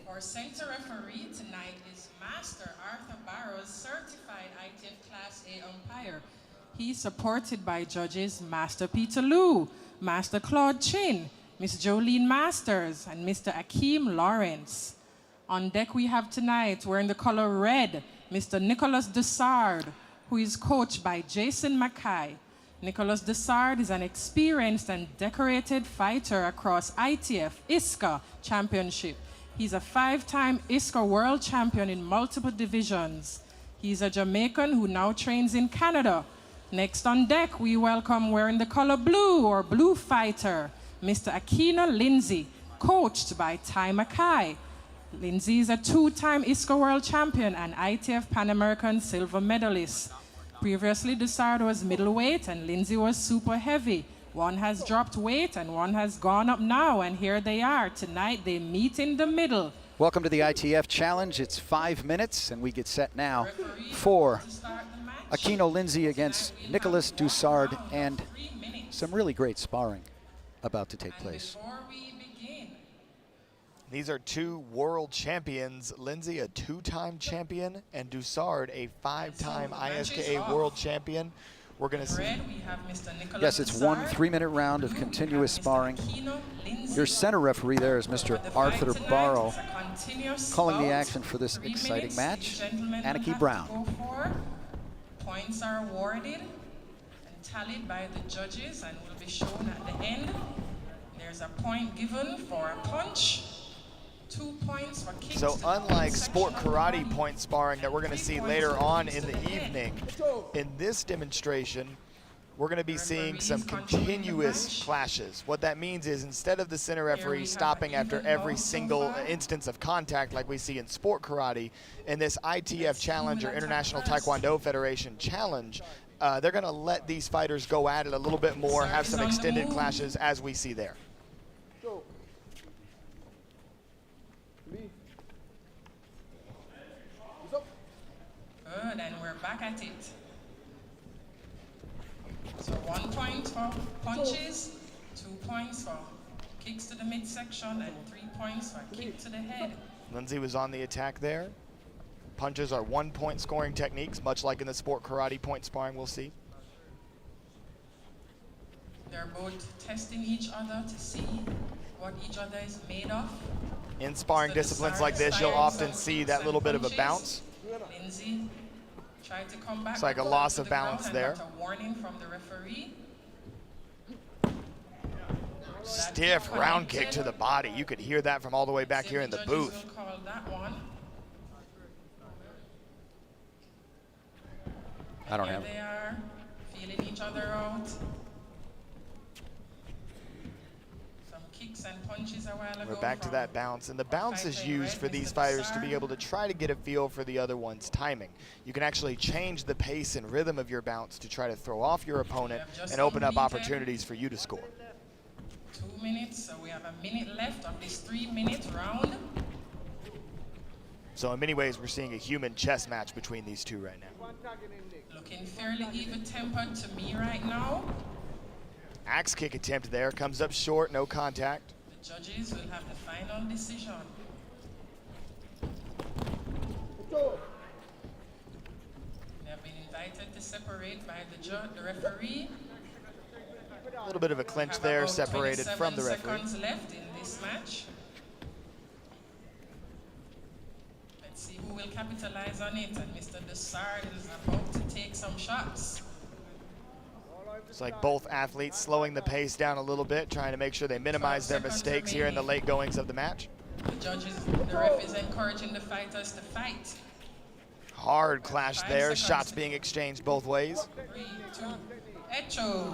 Our center referee tonight is Master Arthur Barrows, certified ITF Class A umpire. He's supported by judges Master Peter Liu, Master Claude Chin, Miss Jolene Masters, and Mr. Akeem Lawrence. On deck we have tonight, wearing the color red, Mr. Nicolas Dessard, who is coached by Jason Mackay. Nicolas Dessard is an experienced and decorated fighter across ITF, ISKA championship. He's a 5-time ISKA world champion in multiple divisions. He's a Jamaican who now trains in Canada. Next on deck, we welcome, wearing the color blue or blue fighter, Mr. Akina Lindsay, coached by Ty Mackay. Lindsay is a 2-time ISKA world champion and ITF Pan American silver medalist. Previously, Dessard was middleweight and Lindsay was super heavy. One has dropped weight and one has gone up now, and here they are. Tonight, they meet in the middle. Welcome to the ITF Challenge. It's 5 minutes, and we get set now for Aquino Lindsay against Nicolas Dessard, and some really great sparring about to take place. These are two world champions. Lindsay, a 2-time champion, and Dessard, a 5-time ISKA world champion. We're going to see. Yes, it's one 3-minute round of continuous sparring. Your center referee there is Mr. Arthur Barrow, calling the action for this exciting match. Aniki Brown. Points are awarded and tallied by the judges and will be shown at the end. There's a point given for a punch, 2 points for kicks. So unlike sport karate point sparring that we're going to see later on in the evening, in this demonstration, we're going to be seeing some continuous clashes. What that means is, instead of the center referee stopping after every single instance of contact like we see in sport karate, in this ITF Challenge or International Taekwondo Federation Challenge, they're going to let these fighters go at it a little bit more, have some extended clashes as we see there. Good, and we're back at it. So 1 point for punches, 2 points for kicks to the midsection, and 3 points for kick to the head. Lindsay was on the attack there. Punches are 1-point scoring techniques, much like in the sport karate point sparring we'll see. They're both testing each other to see what each other is made of. In sparring disciplines like this, you'll often see that little bit of a bounce. Lindsay tried to come back. It's like a loss of balance there. Got a warning from the referee. Stiff round kick to the body. You could hear that from all the way back here in the booth. Will call that one. I don't have They are feeling each other out. Some kicks and punches a while ago. We're back to that bounce, and the bounce is used for these fighters to be able to try to get a feel for the other one's timing. You can actually change the pace and rhythm of your bounce to try to throw off your opponent and open up opportunities for you to score. 2 minutes, so we have a minute left of this 3-minute round. So in many ways, we're seeing a human chess match between these two right now. Looking fairly even-tempered to me right now. Axe kick attempt there, comes up short, no contact. The judges will have the final decision. They have been invited to separate by the referee. A little bit of a clinch there, separated from the referee. 27 seconds left in this match. Let's see who will capitalize on it, and Mr. Dessard is about to take some shots. It's like both athletes slowing the pace down a little bit, trying to make sure they minimize their mistakes here in the late goings of the match. The judges, the ref is encouraging the fighters to fight. Hard clash there, shots being exchanged both ways. 3, 2, Echo.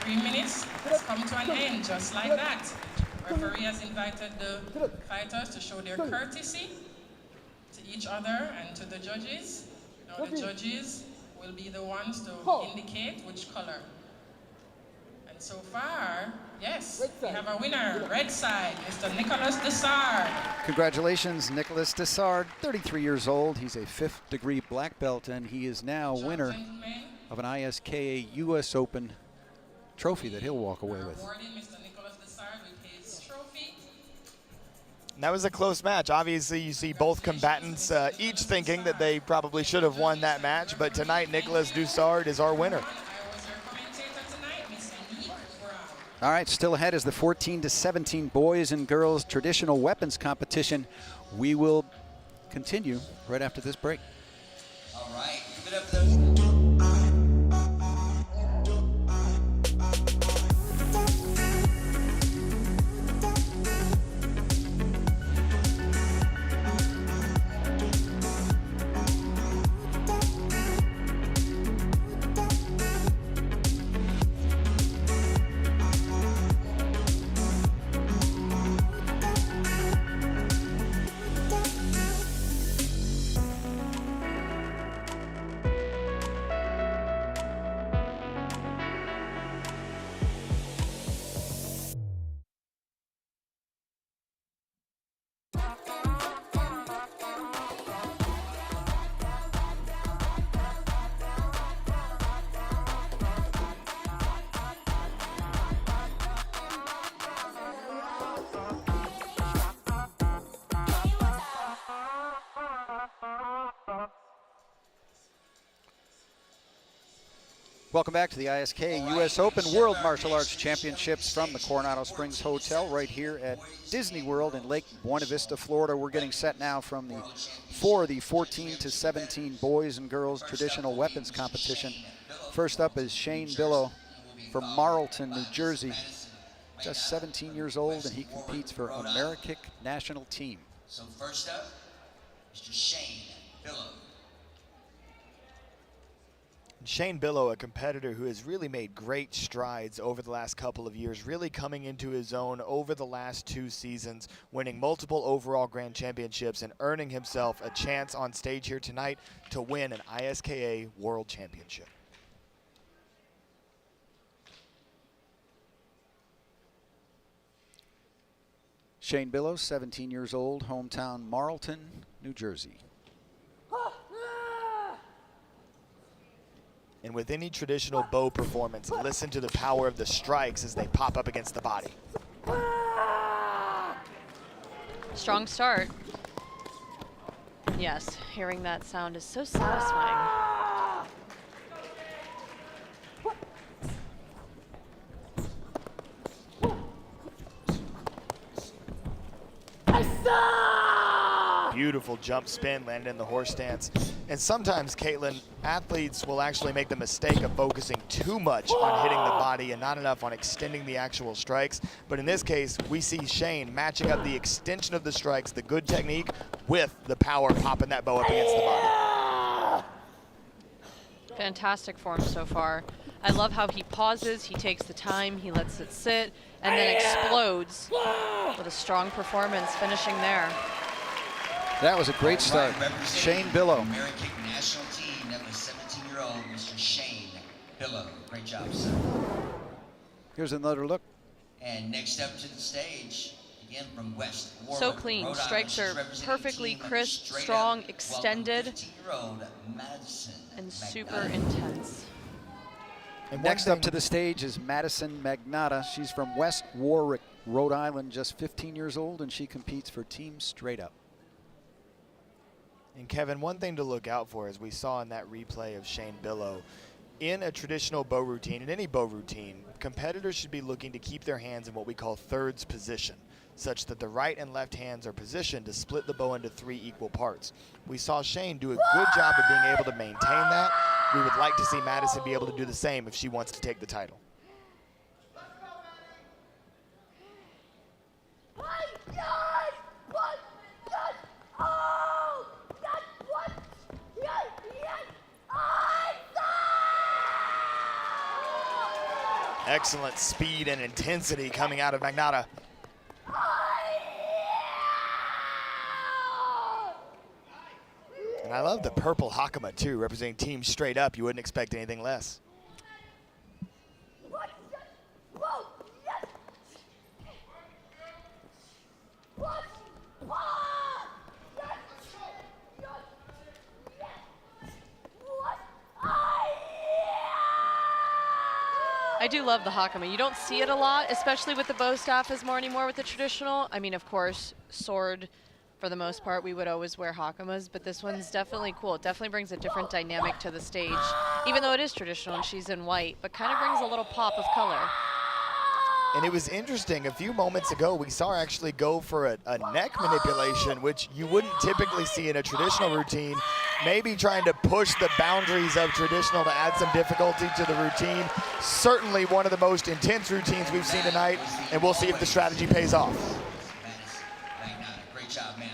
3 minutes has come to an end, just like that. Referee has invited the fighters to show their courtesy to each other and to the judges. Now the judges will be the ones to indicate which color. And so far, yes, we have a winner, red side, Mr. Nicolas Dessard. Congratulations, Nicolas Dessard, 33 years old. He's a 5th degree black belt, and he is now winner of an ISKA US Open trophy that he'll walk away with. Awarding Mr. Nicolas Dessard with his trophy. That was a close match. Obviously, you see both combatants each thinking that they probably should have won that match, but tonight, Nicolas Dessard is our winner. All right, still ahead is the 14 to 17 boys and girls traditional weapons competition. We will continue right after this break. All right, give it up for those. Welcome back to the ISKA US Open World Martial Arts Championships from the Coronado Springs Hotel right here at Disney World in Lake Buena Vista, Florida. We're getting set now for the 14 to 17 boys and girls traditional weapons competition. First up is Shane Billow from Marlton, New Jersey. Just 17 years old, and he competes for American national team. So first up, Mr. Shane Billow. Shane Billow, a competitor who has really made great strides over the last couple of years, really coming into his own over the last 2 seasons, winning multiple overall grand championships and earning himself a chance on stage here tonight to win an ISKA World Championship. Shane Billow, 17 years old, hometown Marlton, New Jersey. And with any traditional bow performance, listen to the power of the strikes as they pop up against the body. Strong start. Yes, hearing that sound is so satisfying. beautiful jump spin landed in the horse stance. And sometimes, Caitlyn, athletes will actually make the mistake of focusing too much on hitting the body and not enough on extending the actual strikes. But in this case, we see Shane matching up the extension of the strikes, the good technique, with the power popping that bow up against the body. Fantastic form so far. I love how he pauses, he takes the time, he lets it sit, and then explodes with a strong performance finishing there. That was a great start. Shane Billow. American national team, that was 17-year-old Mr. Shane Billow. Great job, sir. Here's another look. And next up to the stage, again from West Warwick, So clean. Rhode Strikes Island. are She's representing perfectly Team crisp, Straight strong, Up. extended, Welcome 15-year-old Madison and Magnata. super intense. And next up to the stage is Madison Magnata. She's from West Warwick, Rhode Island, just 15 years old, and she competes for Team Straight Up. And Kevin, one thing to look out for, as we saw in that replay of Shane Billow, in a traditional bow routine, in any bow routine, competitors should be looking to keep their hands in what we call thirds position, such that the right and left hands are positioned to split the bow into 3 equal parts. We saw Shane do a good job of being able to maintain that. We would like to see Madison be able to do the same if she wants to take the title. Excellent speed and intensity coming out of Magnata. And I love the purple Hakama too, representing Team Straight Up. You wouldn't expect anything less. I do love the Hakama. You don't see it a lot, especially with the bow staff as more anymore with the traditional. I mean, of course, sword, for the most part, we would always wear Hakamas, but this one's definitely cool. It definitely brings a different dynamic to the stage, even though it is traditional and she's in white, but kind of brings a little pop of color. And it was interesting, a few moments ago, we saw her actually go for a neck manipulation, which you wouldn't typically see in a traditional routine. Maybe trying to push the boundaries of traditional to add some difficulty to the routine. Certainly one of the most intense routines we've seen tonight, and we'll see if the strategy pays off. Great job, ma'am.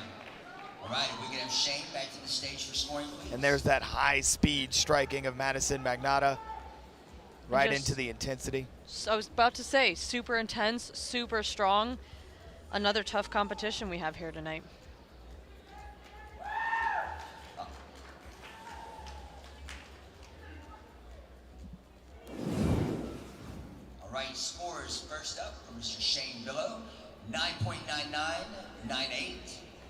All right, we can have Shane back to the stage for scoring, please. And there's that high-speed striking of Madison Magnata, right just, into the intensity. I was about to say, super intense, super strong. Another tough competition we have here tonight. All right, scores first up from Mr. Shane Billow, 9.99, 9.8,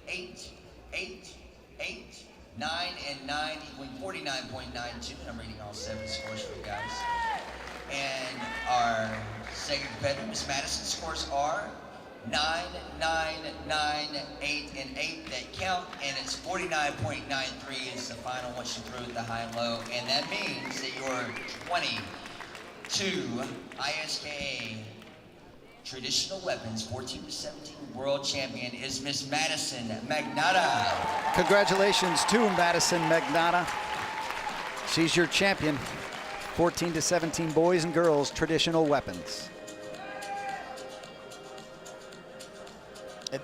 8, 8, 8, 9, and 9, equaling 49.92. And I'm reading all 7 scores for you guys. And our second competitor, Miss Madison, scores are 9, 9, 9, 8, and 8 that count, and it's 49.93 is the final once you throw the high and low, and that means that your 22 ISKA traditional weapons 14 to 17 world champion is Miss Madison Magnata. Congratulations to Madison Magnata. She's your champion. 14 to 17 boys and girls traditional weapons.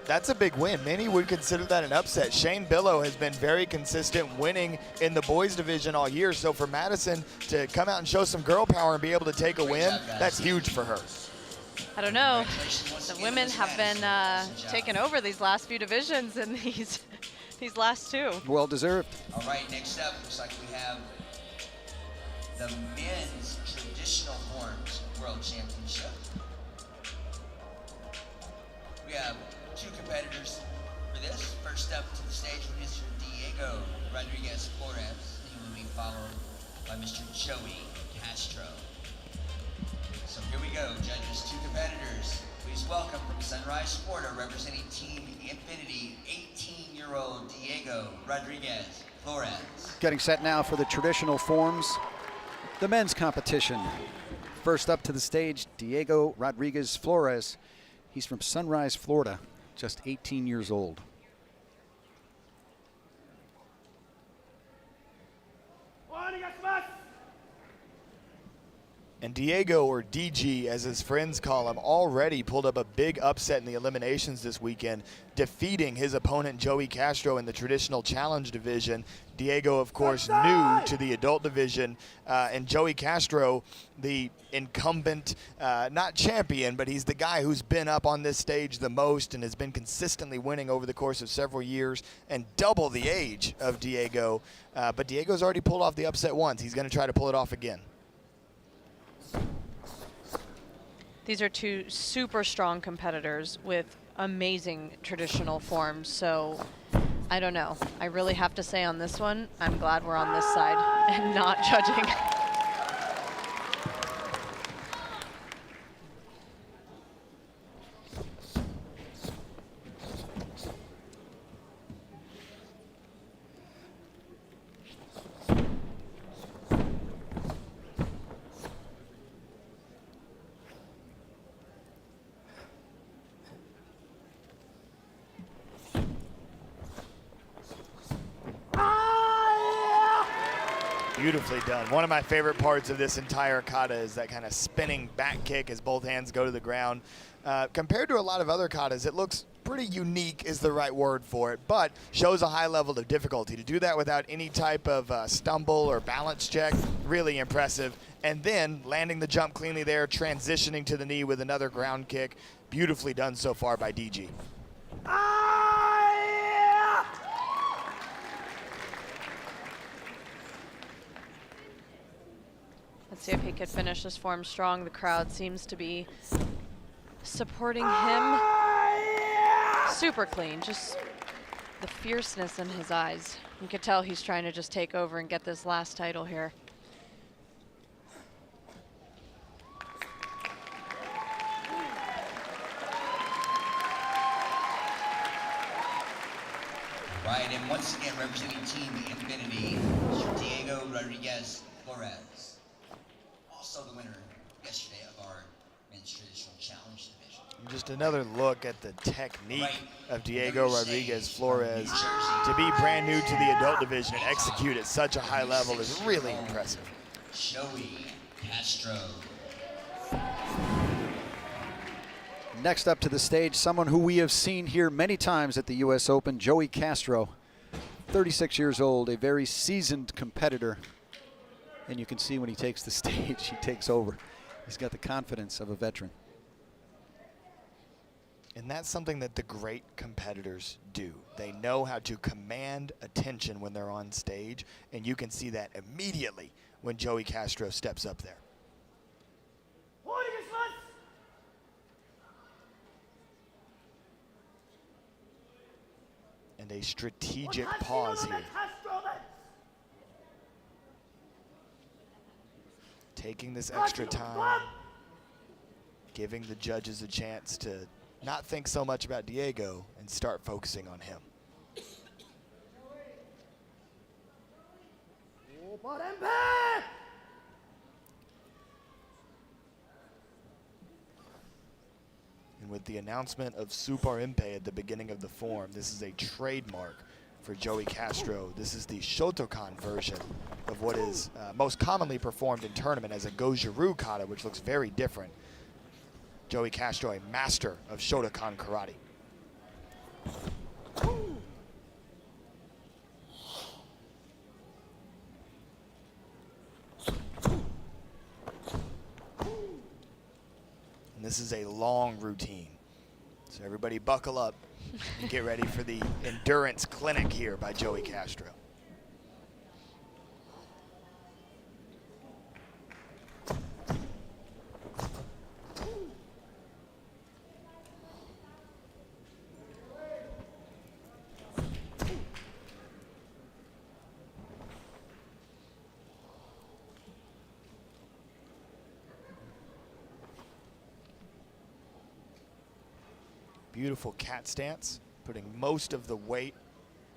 That's a big win. Many would consider that an upset. Shane Billow has been very consistent winning in the boys division all year. So for Madison to come out and show some girl power and be able to take a win, that's huge for her. I don't know. The women have been taking over these last few divisions in these last 2. Well deserved. All right, next up, looks like we have the men's traditional forms world championship. We have 2 competitors for this. First up to the stage is Mr. Diego Rodriguez Flores. He will be followed by Mr. Joey Castro. So here we go, judges, 2 competitors. Please welcome from Sunrise Florida, representing Team Infinity, 18-year-old Diego Rodriguez Flores. Getting set now for the traditional forms, the men's competition. First up to the stage, Diego Rodriguez Flores. He's from Sunrise, Florida, just 18 years old. And Diego, or DG as his friends call him, already pulled up a big upset in the eliminations this weekend, defeating his opponent Joey Castro in the traditional challenge division. Diego, of course, new to the adult division, and Joey Castro, the incumbent, not champion, but he's the guy who's been up on this stage the most and has been consistently winning over the course of several years, and double the age of Diego. But Diego's already pulled off the upset once. He's going to try to pull it off again. These are two super strong competitors with amazing traditional forms, so I don't know. I really have to say on this one, I'm glad we're on this side and not judging. Beautifully done. One of my favorite parts of this entire kata is that kind of spinning back kick as both hands go to the ground. Compared to a lot of other katas, it looks pretty unique is the right word for it, but shows a high level of difficulty. To do that without any type of stumble or balance check, really impressive. And then landing the jump cleanly there, transitioning to the knee with another ground kick. Beautifully done so far by DG. Let's see if he could finish this form strong. The crowd seems to be supporting him. Super clean, just the fierceness in his eyes. You could tell he's trying to just take over and get this last title here. Right, and once again representing Team Infinity, Mr. Diego Rodriguez Flores. Also the winner yesterday of our men's traditional challenge division. Just another look at the technique of Diego Rodriguez Flores. To be brand new to the adult division and execute at such a high level is really impressive. Joey Castro. Next up to the stage, someone who we have seen here many times at the U.S. Open, Joey Castro, 36 years old, a very seasoned competitor. And you can see when he takes the stage, he takes over. He's got the confidence of a veteran. And that's something that the great competitors do. They know how to command attention when they're on stage, and you can see that immediately when Joey Castro steps up there. And a strategic pause here. Taking this extra time, giving the judges a chance to not think so much about Diego and start focusing on him. And with the announcement of Super Impe at the beginning of the form, this is a trademark for Joey Castro. This is the Shotokan version of what is most commonly performed in tournament as a Goju-Ryu kata, which looks very different. Joey Castro, a master of Shotokan karate. And this is a long routine. So everybody buckle up and get ready for the endurance clinic here by Joey Castro. Beautiful cat stance, putting most of the weight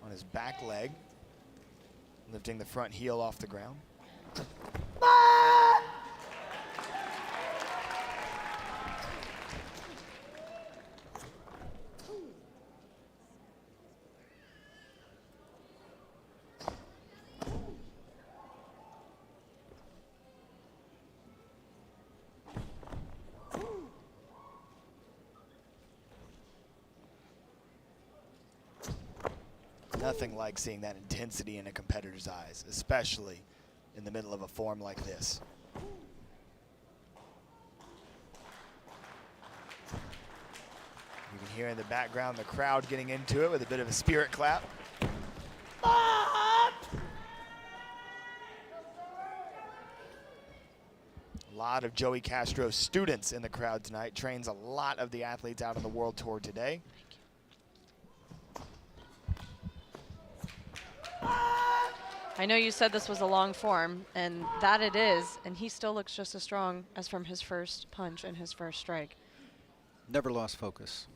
on his back leg, lifting the front heel off the ground. Nothing like seeing that intensity in a competitor's eyes, especially in the middle of a form like this. You can hear in the background the crowd getting into it with a bit of a spirit clap. A lot of Joey Castro's students in the crowd tonight. Trains a lot of the athletes out on the World Tour today. I know you said this was a long form, and that it is, and he still looks just as strong as from his first punch and his first strike. Never lost focus.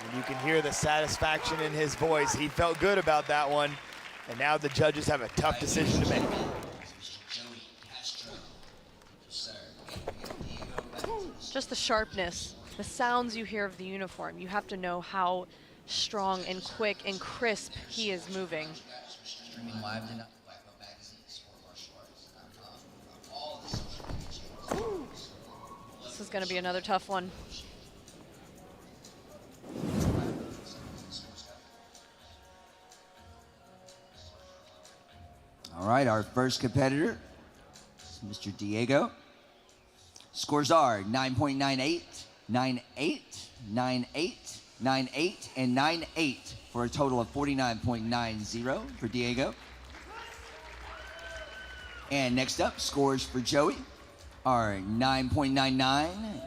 And you can hear the satisfaction in his voice. He felt good about that one, and now the judges have a tough decision to make. Just the sharpness, the sounds you hear of the uniform. You have to know how strong and quick and crisp he is moving. This is going to be another tough one. All right, our first competitor is Mr. Diego. Scores are 9.98, 9.8, 9.8, 9.8, and 9.8 for a total of 49.90 for Diego. And next up, scores for Joey are 9.99,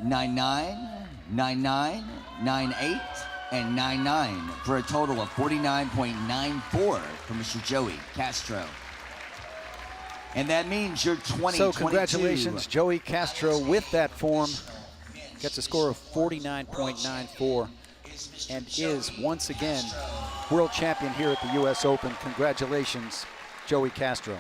9.9, 9.9, 9.8, and 9.9 for a total of 49.94 for Mr. Joey Castro. And that means your 2022. So congratulations, Joey Castro, with that form. Gets a score of 49.94 and is once again world champion here at the U.S. Open. Congratulations, Joey Castro.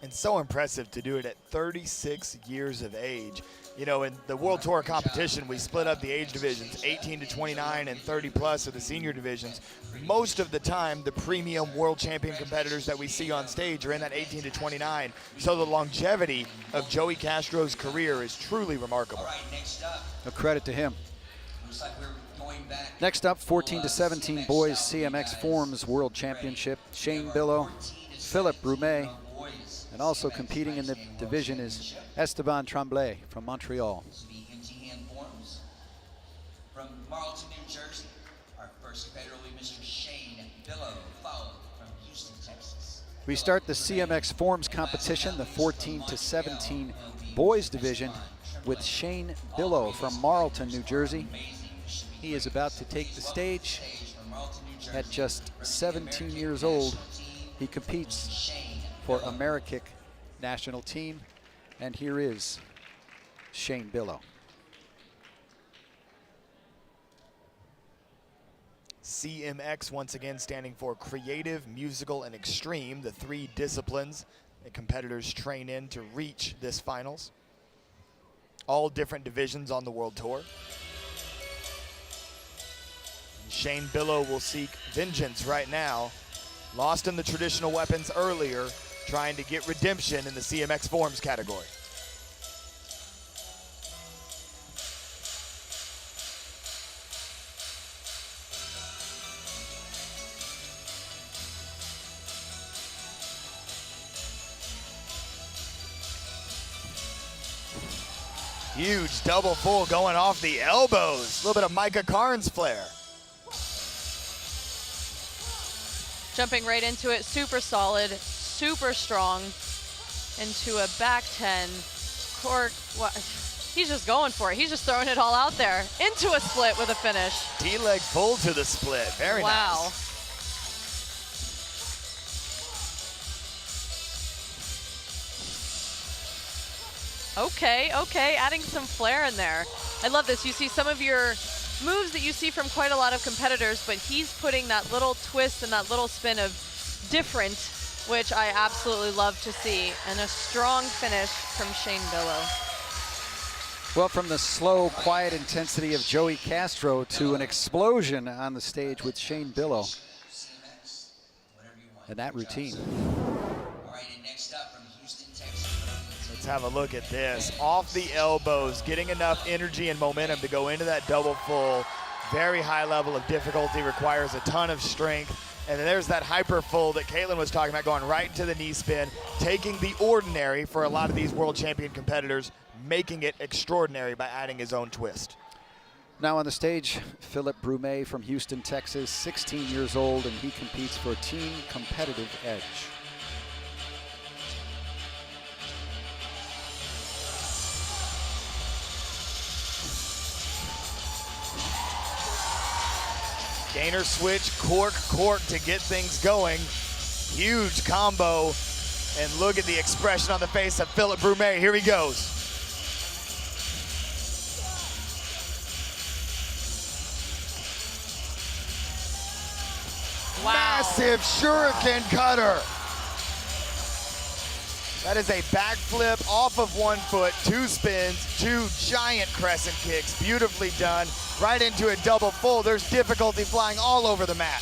And so impressive to do it at 36 years of age. You know, in the World Tour competition, we split up the age divisions, 18 to 29 and 30 plus of the senior divisions. Most of the time, the premium world champion competitors that we see on stage are in that 18 to 29. So the longevity of Joey Castro's career is truly remarkable. A credit to him. Next up, 14 to 17 boys CMX Forms World Championship. Shane Billow, Philip Brume, and also competing in the division is Esteban Tremblay from Montreal. From Marlton, New Jersey, our first competitor will be Mr. Shane Billow, followed from Houston, Texas. We start the CMX Forms competition, the 14 to 17 boys division, with Shane Billow from Marlton, New Jersey. He is about to take the stage. At just 17 years old, he competes for Amerikick national team, and here is Shane Billow. CMX once again standing for creative, musical, and extreme, the three disciplines that competitors train in to reach this finals. All different divisions on the World Tour. Shane Billow will seek vengeance right now. Lost in the traditional weapons earlier, trying to get redemption in the CMX Forms category. Huge double full going off the elbows. A little bit of Micah Carnes flair. Jumping right into it, super solid, super strong, into a back 10. Cork, what? He's just going for it. He's just throwing it all out there. Into a split with a finish. D-leg full to the split, very wow. nice. Okay, okay, adding some flair in there. I love this. You see some of your moves that you see from quite a lot of competitors, but he's putting that little twist and that little spin of different, which I absolutely love to see. And a strong finish from Shane Billow. Well, from the slow, quiet intensity of Joey Castro to an explosion on the stage with Shane Billow. in that routine. All right, and next up from Houston, Texas. Let's have a look at this. Off the elbows, getting enough energy and momentum to go into that double full. Very high level of difficulty, requires a ton of strength. And then there's that hyper full that Caitlyn was talking about, going right into the knee spin, taking the ordinary for a lot of these world champion competitors, making it extraordinary by adding his own twist. Now on the stage, Philip Brume from Houston, Texas, 16 years old, and he competes for Team Competitive Edge. Gainer switch, cork, cork to get things going. Huge combo. And look at the expression on the face of Philip Brume. Here he goes. Wow. Massive shuriken cutter. That is a backflip off of 1 foot, 2 spins, 2 giant crescent kicks, beautifully done, right into a double full. There's difficulty flying all over the mat.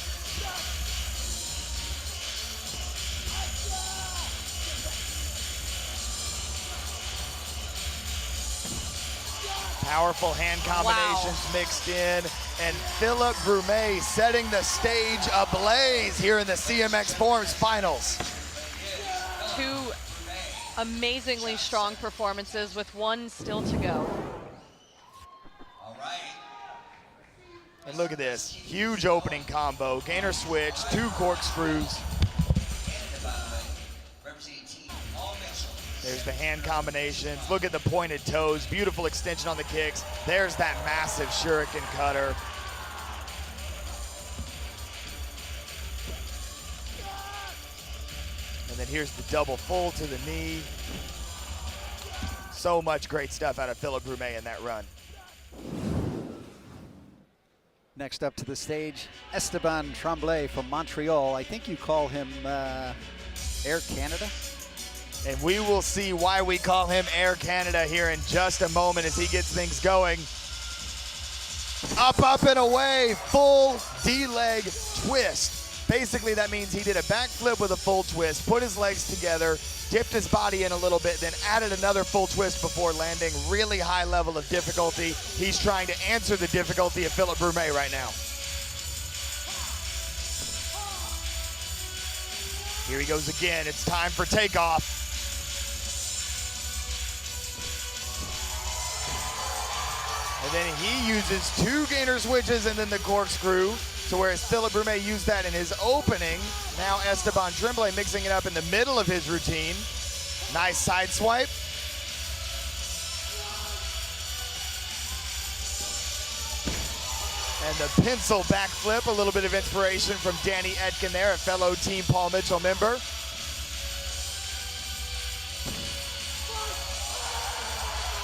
Powerful hand combinations mixed in, and Philip Brume setting the stage ablaze here in the CMX Forums Finals. 2 amazingly strong performances with 1 still to go. All right. And look at this, huge opening combo, gainer switch, 2 corkscrews. There's the hand combinations. Look at the pointed toes, beautiful extension on the kicks. There's that massive shuriken cutter. And then here's the double full to the knee. So much great stuff out of Philip Brume in that run. Next up to the stage, Esteban Tremblay from Montreal. I think you call him Air Canada? And we will see why we call him Air Canada here in just a moment as he gets things going. Up, up, and away, full D-leg twist. Basically, that means he did a backflip with a full twist, put his legs together, dipped his body in a little bit, then added another full twist before landing. Really high level of difficulty. He's trying to answer the difficulty of Philip Brume right now. Here he goes again. It's time for takeoff. And then he uses 2 gainer switches and then the corkscrew. So whereas Philip Brume used that in his opening, now Esteban Tremblay mixing it up in the middle of his routine. Nice side swipe. And the pencil backflip, a little bit of inspiration from Danny Etkin there, a fellow Team Paul Mitchell member.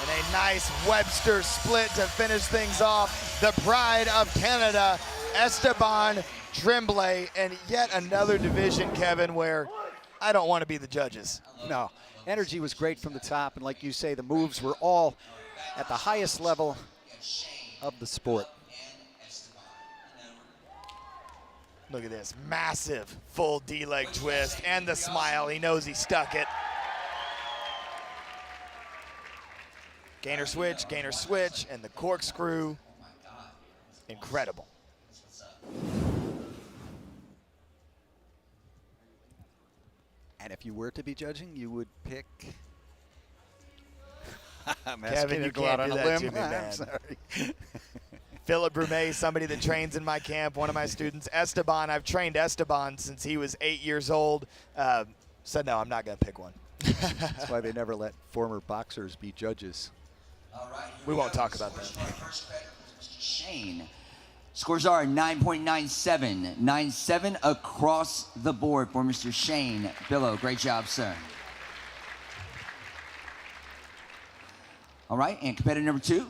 And a nice Webster split to finish things off. The pride of Canada, Esteban Tremblay, and yet another division, Kevin, where I don't want to be the judges. No, energy was great from the top, and like you say, the moves were all at the highest level of the sport. Look at this, massive full D-leg twist and the smile. He knows he stuck it. Gainer switch, and the corkscrew. Incredible. And if you were to be judging, you would pick. I'm Kevin, you to go out can't on do a that limb. to me, man. I'm sorry. Philip Brume, somebody that trains in my camp, one of my students. Esteban, I've trained Esteban since he was 8 years old. So no, I'm not going to pick one. That's why they never let former boxers be judges. All right, We won't talk about that. First credit was Mr. Shane. Scores are 9.97. 9-7 across the board for Mr. Shane Billow. Great job, sir. All right, and competitor number 2.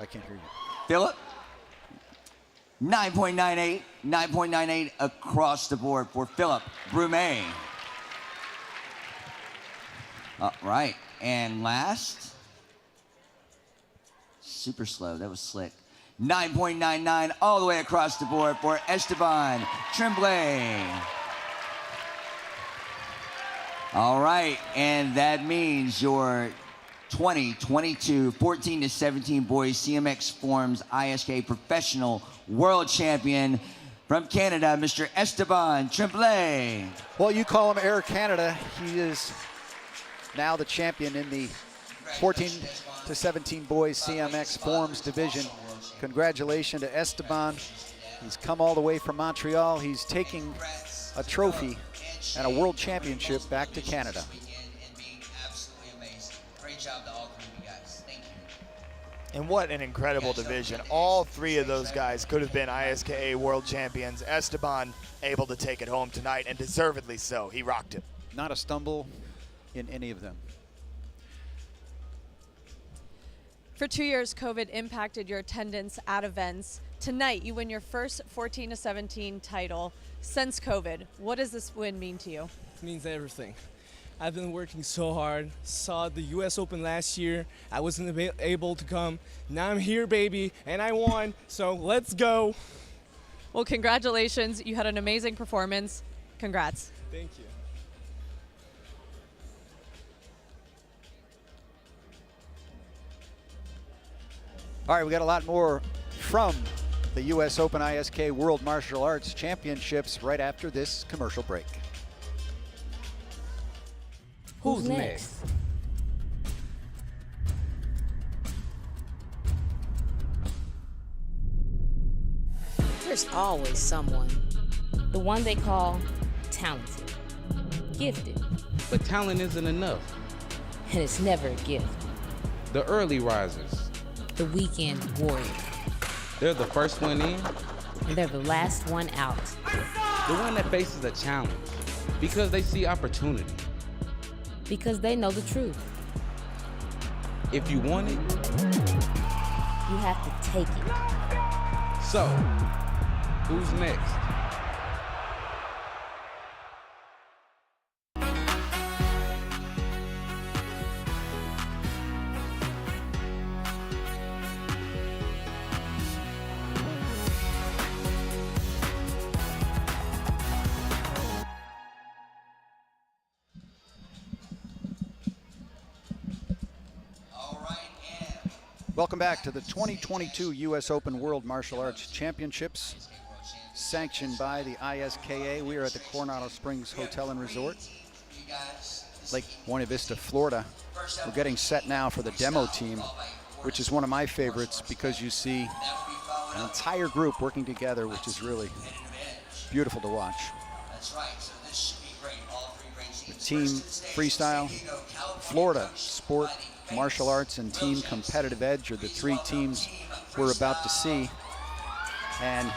I can't hear you. Philip. 9.98. 9.98 across the board for Philip Brume. All right, and last. Super slow, that was slick. 9.99 all the way across the board for Esteban Tremblay. All right, and that means your 2022 14-17 boys CMX Forms ISKA Professional World Champion from Canada, Mr. Esteban Tremblay. Well, you call him Air Canada. He is now the champion in the 14-17 boys CMX Forms division. Congratulations to Esteban. He's come all the way from Montreal. He's taking a trophy and a world championship back to Canada. And what an incredible division. All three of those guys could have been ISKA world champions. Esteban able to take it home tonight, and deservedly so. He rocked it. Not a stumble in any of them. For 2 years, COVID impacted your attendance at events. Tonight, you win your first 14-17 title since COVID. What does this win mean to you? It means everything. I've been working so hard. Saw the US Open last year. I wasn't able to come. Now I'm here, baby, and I won, so let's go. Well, congratulations. You had an amazing performance. Congrats. Thank you. All right, we got a lot more from the US Open ISK World Martial Arts Championships right after this commercial break. Who's next? There's always someone. The one they call talented, gifted. But talent isn't enough. And it's never a gift. The early risers. The weekend warrior. They're the first one in. And they're the last one out. The one that faces a challenge. Because they see opportunity. Because they know the truth. If you want it, you have to take it. So, who's next? Welcome back to the 2022 US Open World Martial Arts Championships, sanctioned by the ISKA. We are at the Coronado Springs Hotel and Resort, Lake Buena Vista, Florida. We're getting set now for the demo team, which is one of my favorites because you see an entire group working together, which is really beautiful to watch. The team freestyle, Florida sport, martial arts, and team competitive edge are the three teams we're about to see. And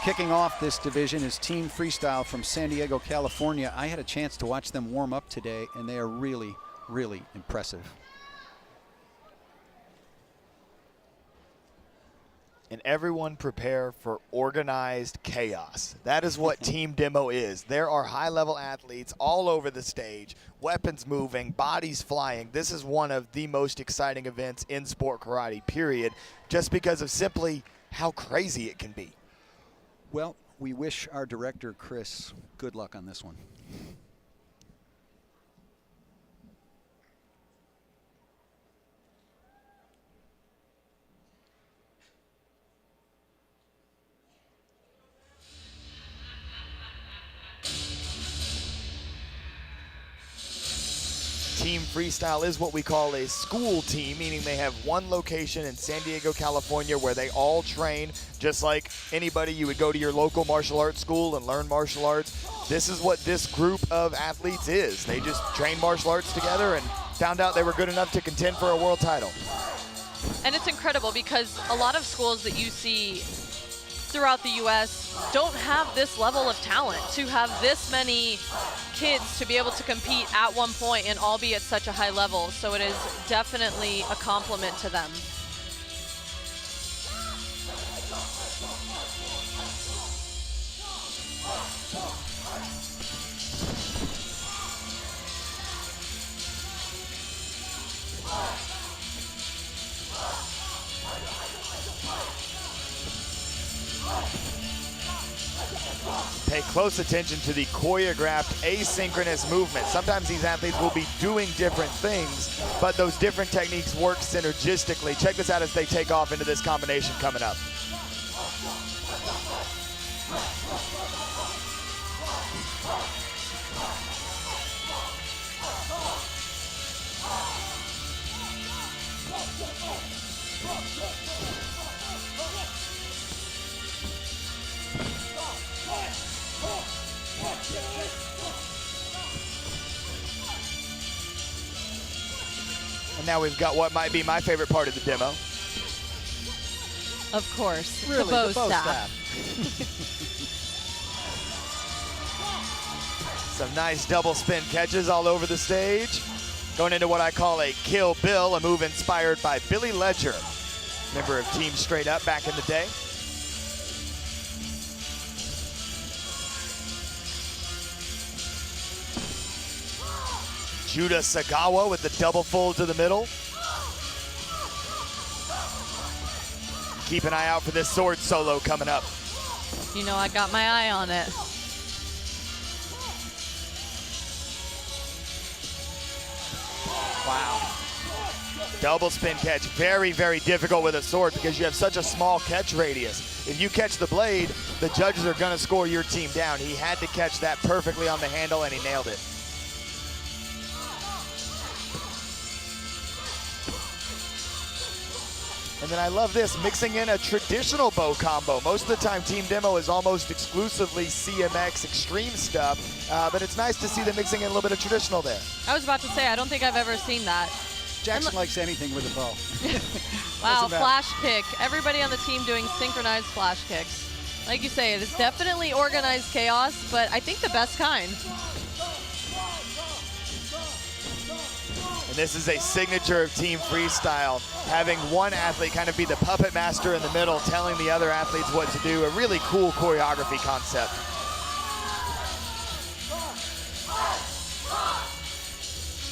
kicking off this division is team freestyle from San Diego, California. I had a chance to watch them warm up today, and they are really, really impressive. And everyone prepare for organized chaos. That is what Team Demo is. There are high-level athletes all over the stage, weapons moving, bodies flying. This is one of the most exciting events in sport karate, period, just because of simply how crazy it can be. Well, we wish our director, Chris, good luck on this one. Team Freestyle is what we call a school team, meaning they have one location in San Diego, California, where they all train just like anybody. You would go to your local martial arts school and learn martial arts. This is what this group of athletes is. They just train martial arts together and found out they were good enough to contend for a world title. And it's incredible because a lot of schools that you see throughout the U.S. don't have this level of talent. To have this many kids to be able to compete at one point and all be at such a high level, so it is definitely a compliment to them. Pay close attention to the choreographed asynchronous movement. Sometimes these athletes will be doing different things, but those different techniques work synergistically. Check this out as they take off into this combination coming up. And now we've got what might be my favorite part of the demo. Of course, Really, the bow the bow staff. Some nice double spin catches all over the stage. Going into what I call a Kill Bill, a move inspired by Billy Ledger, member of Team Straight Up back in the day. Judah Segawa with the double fold to the middle. Keep an eye out for this sword solo coming up. You know, I got my eye on it. Wow. Double spin catch, very, very difficult with a sword because you have such a small catch radius. If you catch the blade, the judges are gonna score your team down. He had to catch that perfectly on the handle and he nailed it. And then I love this, mixing in a traditional bow combo. Most of the time, Team Demo is almost exclusively CMX extreme stuff, but it's nice to see them mixing in a little bit of traditional there. I was about to say, I don't think I've ever seen that. Jackson likes anything with a bow. Wow, Doesn't matter. flash kick. Everybody on the team doing synchronized flash kicks. Like you say, it is definitely organized chaos, but I think the best kind. And this is a signature of Team Freestyle, having one athlete kind of be the puppet master in the middle, telling the other athletes what to do. A really cool choreography concept.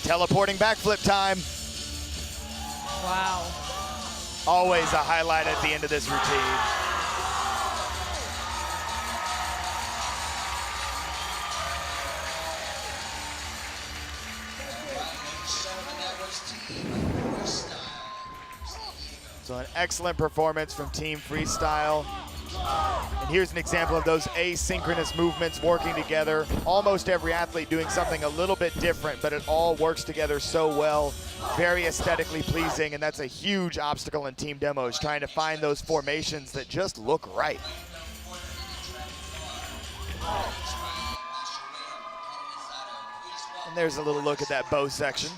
Teleporting backflip time. Wow. Always a highlight at the end of this routine. So an excellent performance from Team Freestyle. And here's an example of those asynchronous movements working together. Almost every athlete doing something a little bit different, but it all works together so well. Very aesthetically pleasing, and that's a huge obstacle in team demos, trying to find those formations that just look right. And there's a little look at that bow section.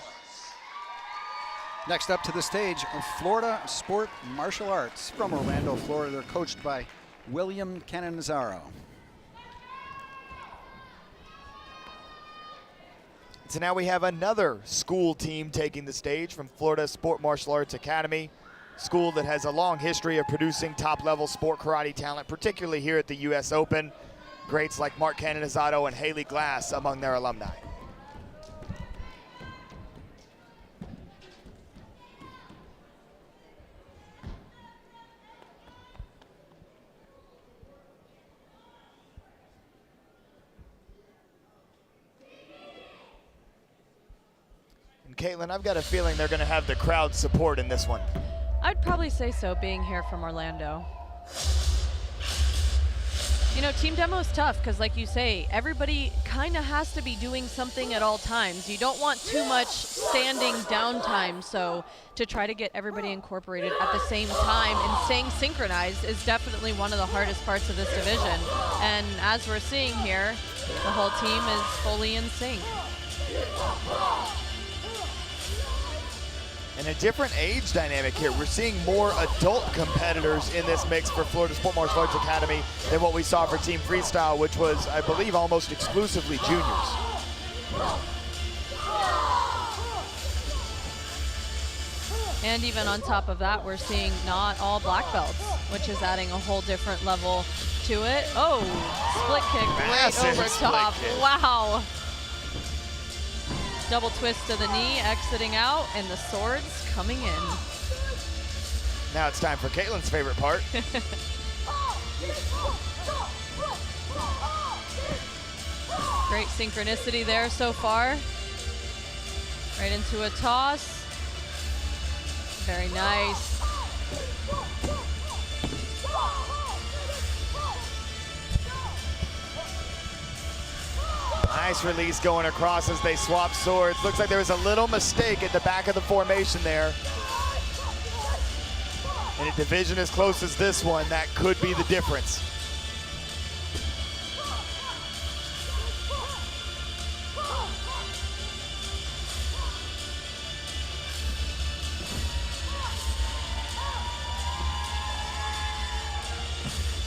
Next up to the stage, Florida Sport Martial Arts from Orlando, Florida. They're coached by William Cannizzaro. So now we have another school team taking the stage from Florida Sport Martial Arts Academy, school that has a long history of producing top-level sport karate talent, particularly here at the U.S. Open. Greats like Mark Cannizzaro and Haley Glass among their alumni. Caitlyn, I've got a feeling they're going to have the crowd support in this one. I'd probably say so, being here from Orlando. You know, team demo is tough because, like you say, everybody kind of has to be doing something at all times. You don't want too much standing downtime, so to try to get everybody incorporated at the same time and staying synchronized is definitely one of the hardest parts of this division. And as we're seeing here, the whole team is fully in sync. And a different age dynamic here. We're seeing more adult competitors in this mix for Florida Sport Martial Arts Academy than what we saw for Team Freestyle, which was, I believe, almost exclusively juniors. And even on top of that, we're seeing not all black belts, which is adding a whole different level to it. Oh, split kick right over top. Wow. Double twist to the knee, exiting out, and the swords coming in. Now it's time for Caitlyn's favorite part. Great synchronicity there so far. Right into a toss. Very nice. Nice release going across as they swap swords. Looks like there was a little mistake at the back of the formation there. In a division as close as this one, that could be the difference.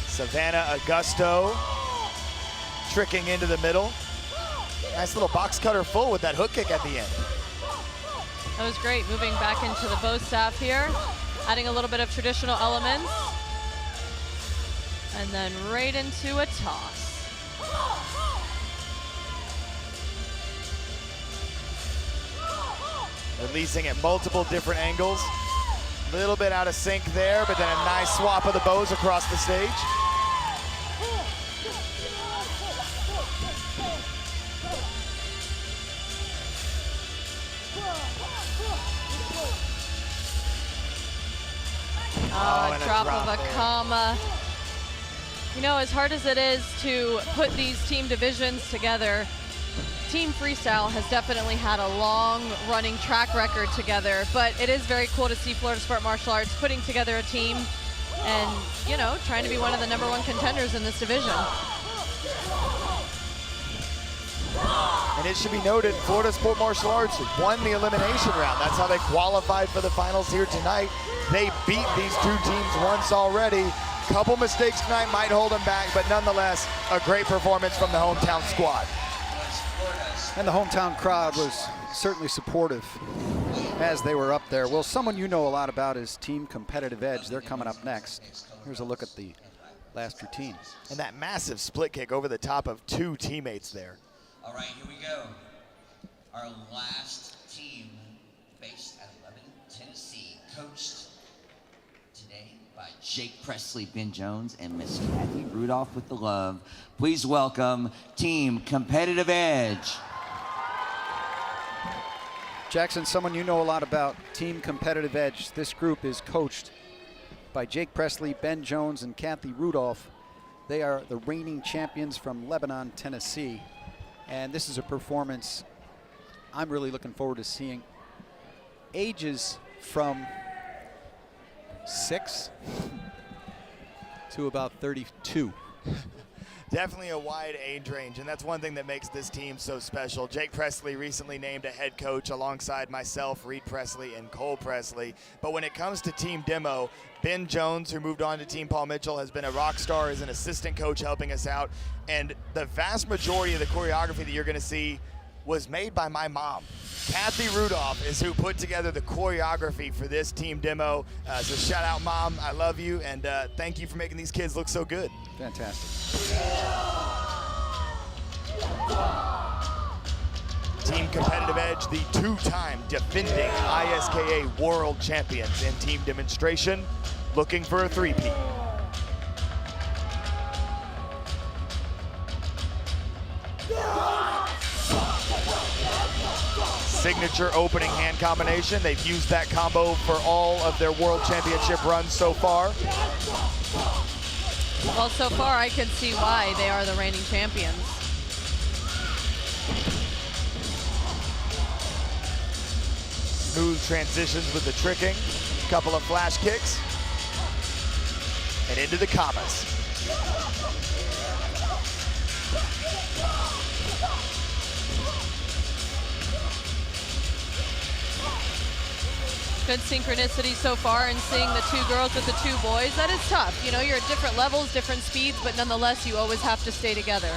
Savannah Augusto tricking into the middle. Nice little box cutter full with that hook kick at the end. That was great, moving back into the bow staff here, adding a little bit of traditional elements. And then right into a toss. Releasing at multiple different angles. A little bit out of sync there, but then a nice swap of the bows across the stage. Drop of a comma. You know, as hard as it is to put these team divisions together, Team Freestyle has definitely had a long running track record together, but it is very cool to see Florida Sport Martial Arts putting together a team and, you know, trying to be one of the #1 contenders in this division. And it should be noted, Florida Sport Martial Arts won the elimination round. That's how they qualified for the finals here tonight. They beat these two teams once already. Couple mistakes tonight might hold them back, but nonetheless, a great performance from the hometown squad. And the hometown crowd was certainly supportive as they were up there. Well, someone you know a lot about is Team Competitive Edge. They're coming up next. Here's a look at the last routine. And that massive split kick over the top of two teammates there. All right, here we go. Our last team based at Lebanon, Tennessee, coached today by Jake Presley, Ben Jones, and Miss Avery Rudolph with the love. Please welcome Team Competitive Edge. Jackson, someone you know a lot about, Team Competitive Edge. This group is coached by Jake Presley, Ben Jones, and Kathy Rudolph. They are the reigning champions from Lebanon, Tennessee. And this is a performance I'm really looking forward to seeing. Ages from 6 to about 32. Definitely a wide age range, and that's one thing that makes this team so special. Jake Presley recently named a head coach alongside myself, Reed Presley, and Cole Presley. But when it comes to Team Demo, Ben Jones, who moved on to Team Paul Mitchell, has been a rock star as an assistant coach helping us out. And the vast majority of the choreography that you're going to see was made by my mom. Kathy Rudolph is who put together the choreography for this Team Demo. So shout out, Mom, I love you, and thank you for making these kids look so good. Fantastic. Team Competitive Edge, the two-time defending ISKA World Champions in team demonstration, looking for a three-peat. Signature opening hand combination. They've used that combo for all of their World Championship runs so far. Well, so far I can see why they are the reigning champions. Smooth transitions with the tricking. Couple of flash kicks. And into the commas. Good synchronicity so far, and seeing the two girls with the two boys, that is tough. You know, you're at different levels, different speeds, but nonetheless, you always have to stay together.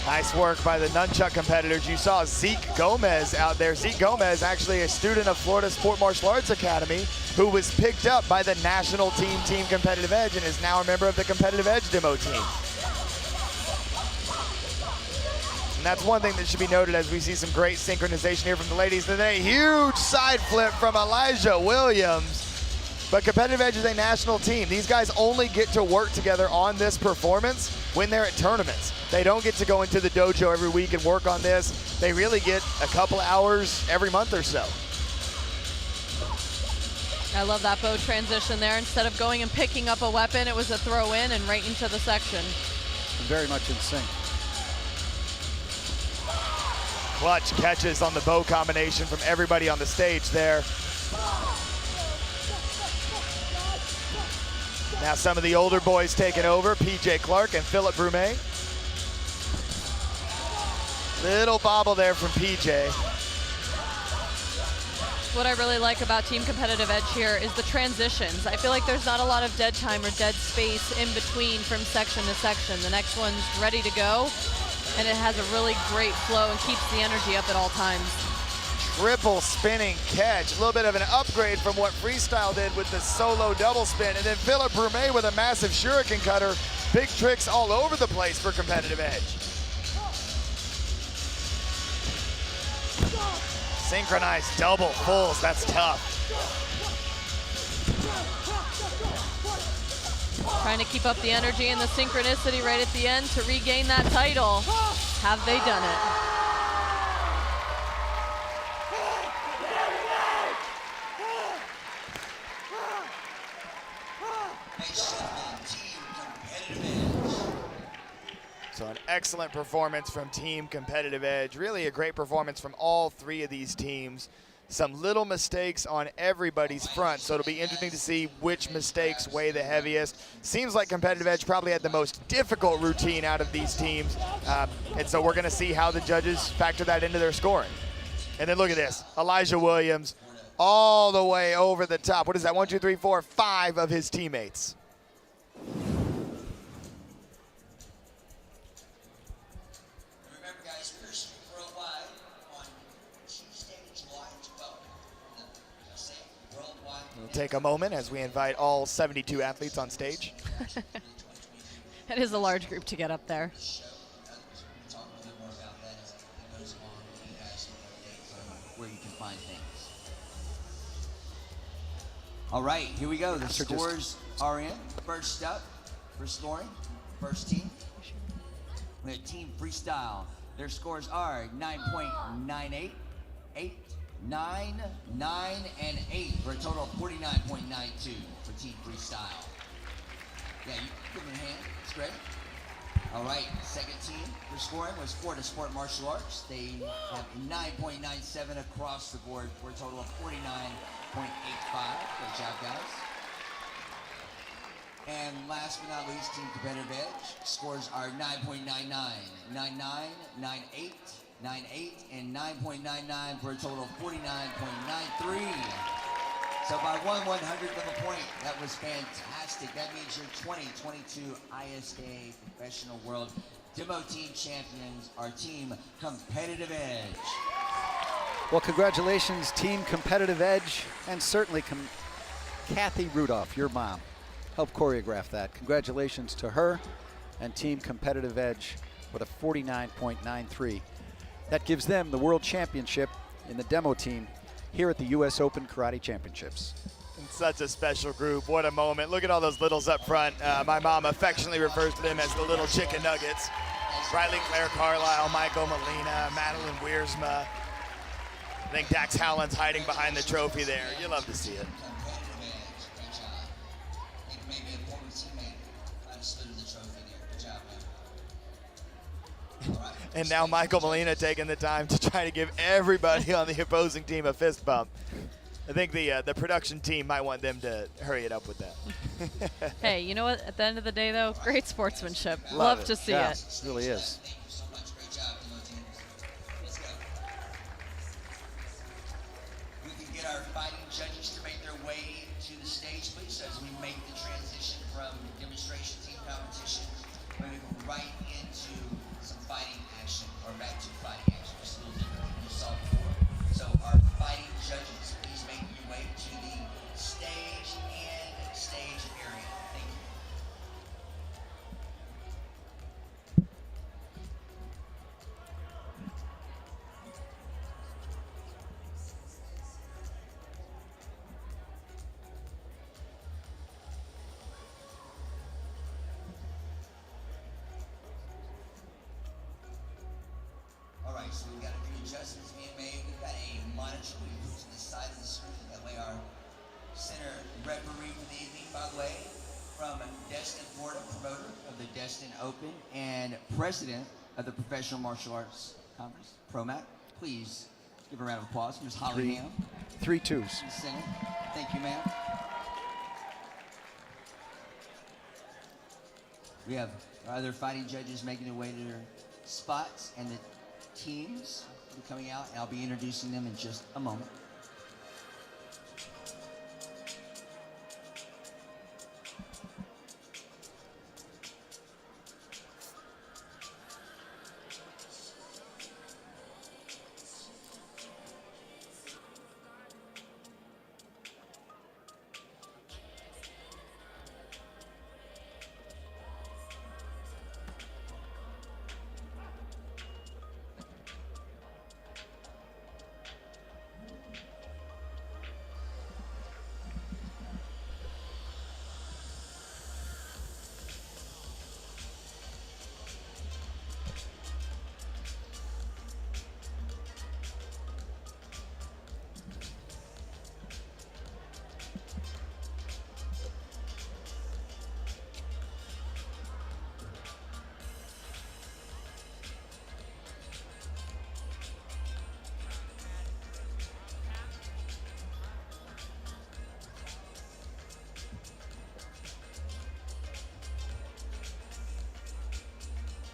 Nice work by the nunchuck competitors. You saw Zeke Gomez out there. Zeke Gomez, actually a student of Florida Sport Martial Arts Academy, who was picked up by the national team, Team Competitive Edge, and is now a member of the Competitive Edge demo team. that's one thing that should be noted as we see some great synchronization here from the ladies today. Huge side flip from Elijah Williams. But Competitive Edge is a national team. These guys only get to work together on this performance when they're at tournaments. They don't get to go into the dojo every week and work on this. They really get a couple hours every month or so. I love that bow transition there. Instead of going and picking up a weapon, it was a throw in and right into the section. Very much in sync. Clutch catches on the bow combination from everybody on the stage there. Now some of the older boys taking over, PJ Clark and Philip Brume. Little bobble there from PJ. What I really like about Team Competitive Edge here is the transitions. I feel like there's not a lot of dead time or dead space in between from section to section. The next one's ready to go, and it has a really great flow and keeps the energy up at all times. Triple spinning catch, a little bit of an upgrade from what Freestyle did with the solo double spin. And then Philip Brume with a massive shuriken cutter. Big tricks all over the place for Competitive Edge. Synchronized double pulls, that's tough. Trying to keep up the energy and the synchronicity right at the end to regain that title. Have they done it? So an excellent performance from Team Competitive Edge. Really a great performance from all three of these teams. Some little mistakes on everybody's front, so it'll be interesting to see which mistakes weigh the heaviest. Seems like Competitive Edge probably had the most difficult routine out of these teams, and so we're gonna see how the judges factor that into their scoring. And then look at this, Elijah Williams all the way over the top. What is that, 1, 2, 3, 4, 5 of his teammates. We'll take a moment as we invite all 72 athletes on stage. It is a large group to get up there. Where you can find things. All right, here we go. The scores are in. First up, for scoring, first team. We have Team Freestyle. Their scores are 9.98, 8, 9, 9, and 8 for a total of 49.92 for Team Freestyle. Yeah, you give them a hand. It's great. All right, second team for scoring was Florida Sport Martial Arts. They have 9.97 across the board for a total of 49.85. Good job, guys. And last but not least, Team Competitive Edge. Scores are 9.99, 9.9, 9.8, 9.8, and 9.99 for a total of 49.93. So by 1/100th of a point, that was fantastic. That means your 2022 ISKA Professional World Demo Team Champions are Team Competitive Edge. Well, congratulations, Team Competitive Edge, and certainly Kathy Rudolph, your mom, helped choreograph that. Congratulations to her and Team Competitive Edge with a 49.93. That gives them the World Championship in the demo team here at the U.S. Open Karate Championships. And such a special group. What a moment. Look at all those littles up front. My mom affectionately refers to them as the little chicken nuggets. Riley Claire Carlisle, Michael Molina, Madeline Wiersma. I think Dax Howland's hiding behind the trophy there. You love to see it. And now Michael Molina taking the time to try to give everybody on the opposing team a fist bump. I think the production team might want them to hurry it up with that. Hey, you know what? At the end of the day, though, great sportsmanship. Love to see it. It really is. We can get our fighting judges to make their way to the stage, please, as we make the transition from demonstration team competition, moving right into some fighting action, or back to fighting action, just a little different than you saw before. So our fighting judges, please make your way to the stage and stage area. Thank you. adjustments being made. We've got a monitor we put to the side of the screen. That way our center referee for the evening, by the way, from Destin, Florida, promoter Of the Destin Open and president of the Professional Martial Arts Conference, ProMac. Please give a round of applause. Ms. Holly Ham. 3 twos. Senate. Thank you, ma'am. We have our other fighting judges making their way to their spots, and the teams will be coming out, and I'll be introducing them in just a moment.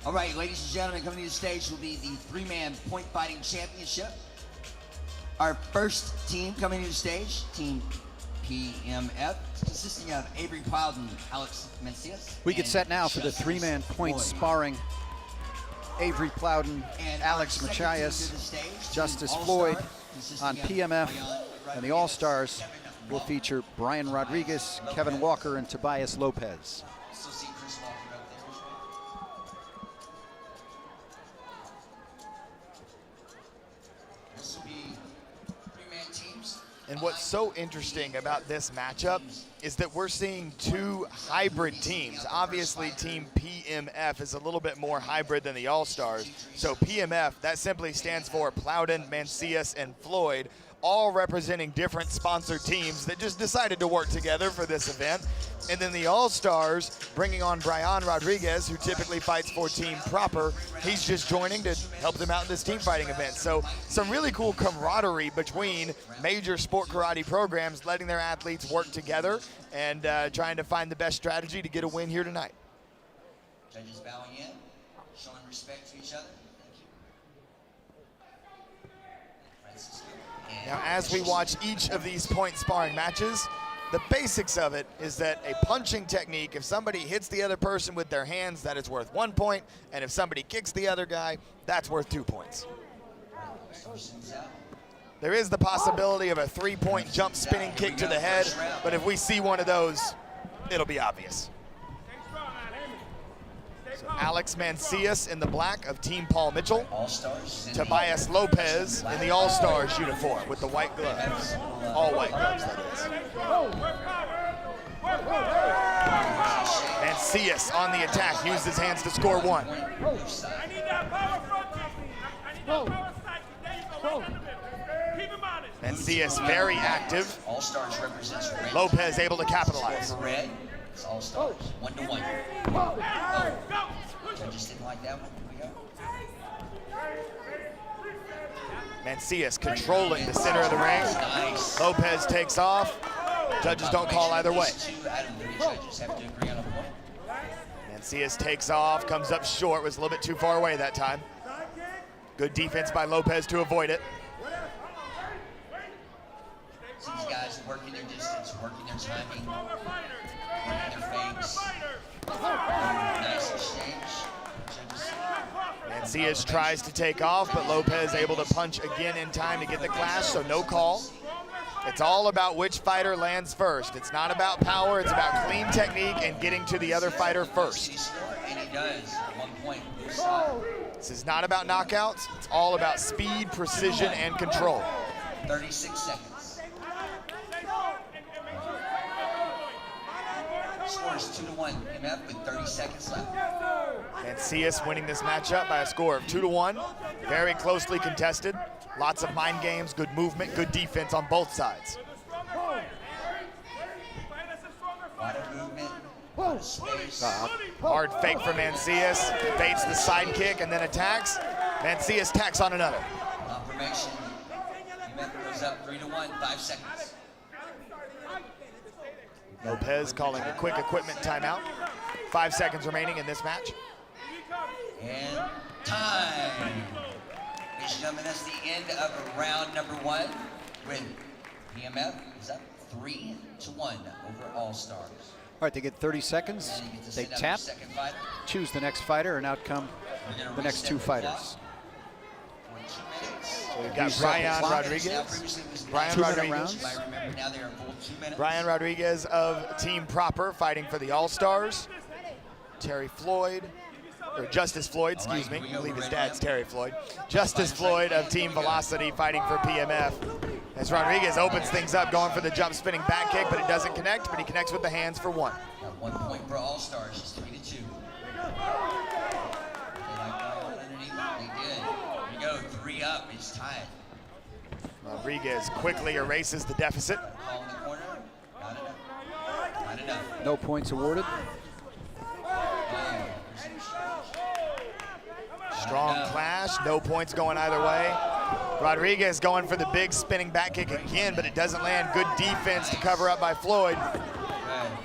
All right, ladies and gentlemen, coming to the stage will be the 3-man point fighting championship. Our first team coming to the stage, Team PMF, consisting of Avery Plowden, Alex Mencius. We get set now for the 3-man point sparring. Avery Plowden, And Alex our second team to Machias, the stage, Justice Team Floyd All-Star, consisting on of PMF, Brian and the All-Stars will feature Brian Rodriguez, Kevin Walker, and Tobias Lopez. Still see Chris Walker up there. This will be 3-man teams. And what's so interesting about this matchup is that we're seeing 2 hybrid teams. Obviously, Team PMF is a little bit more hybrid than the All-Stars. So PMF, that simply stands for Plowden, Mancias, and Floyd, all representing different sponsored teams that just decided to work together for this event. And then the All-Stars bringing on Brian Rodriguez, who typically fights for Team Proper. He's just joining to help them out in this team fighting event. So some really cool camaraderie between major sport karate programs, letting their athletes work together and trying to find the best strategy to get a win here tonight. Judges bowing in, showing respect to each other. Now, as we watch each of these point sparring matches, the basics of it is that a punching technique, if somebody hits the other person with their hands, that is worth 1 point, and if somebody kicks the other guy, that's worth 2 points. There is the possibility of a 3-point jump spinning kick to the head, but if we see one of those, it'll be obvious. So Alex Mancias in the black of Team Paul Mitchell. Tobias Lopez in the All-Stars uniform with the white gloves. All white gloves, that is. Mancias on the attack, used his hands to score 1. Mancias very active. All-Stars represents red. Lopez able to capitalize. Red. It's All-Stars. 1-1. Judges didn't like that one. Here we go. Mancias controlling the center of the ring. Nice. Lopez takes off. Judges don't call either way. 2 out of 3 judges have to agree on a point. Mancias takes off, comes up short, was a little bit too far away that time. Good defense by Lopez to avoid it. These guys working their distance, working their timing, working their fakes. Nice exchange. Mancias tries to take off, but Lopez able to punch again in time to get the clash, so no call. It's all about which fighter lands first. It's not about power, it's about clean technique and getting to the other fighter first. And he does. 1 point. This is not about knockouts, it's all about speed, precision, and control. 36 seconds. Score is 2-1 MF with 30 seconds left. Mancias winning this matchup by a score of 2-1. Very closely contested. Lots of mind games, good movement, good defense on both sides. Lot of movement, lot of space. Hard fake for Mancias, baits the side kick and then attacks. Mancias tacks on another. Confirmation. EMF goes up 3-1, 5 seconds. Lopez calling a quick equipment timeout. 5 seconds remaining in this match. And time. Ladies and gentlemen, that's the end of round number 1 with EMF is up 3-1 over All Stars. All right, they get 30 seconds. They tap, choose the next fighter, and out come the next 2 fighters. So we've got Brian Rodriguez. Brian Rodriguez of Team Proper fighting for the All-Stars. Terry Floyd, or Justice Floyd, excuse me. I believe his dad's Terry Floyd. Justice Floyd of Team Velocity fighting for PMF. As Rodriguez opens things up, going for the jump spinning back kick, but it doesn't connect, but he connects with the hands for 1. Got 1 point for All-Stars, it's 3-2. They did. Here we go, 3 up, it's tied. Rodriguez quickly erases the deficit. Call in the corner, not enough. Not enough. No points awarded. Strong clash, no points going either way. Rodriguez going for the big spinning back kick again, but it doesn't land. Good defense to cover up by Floyd. We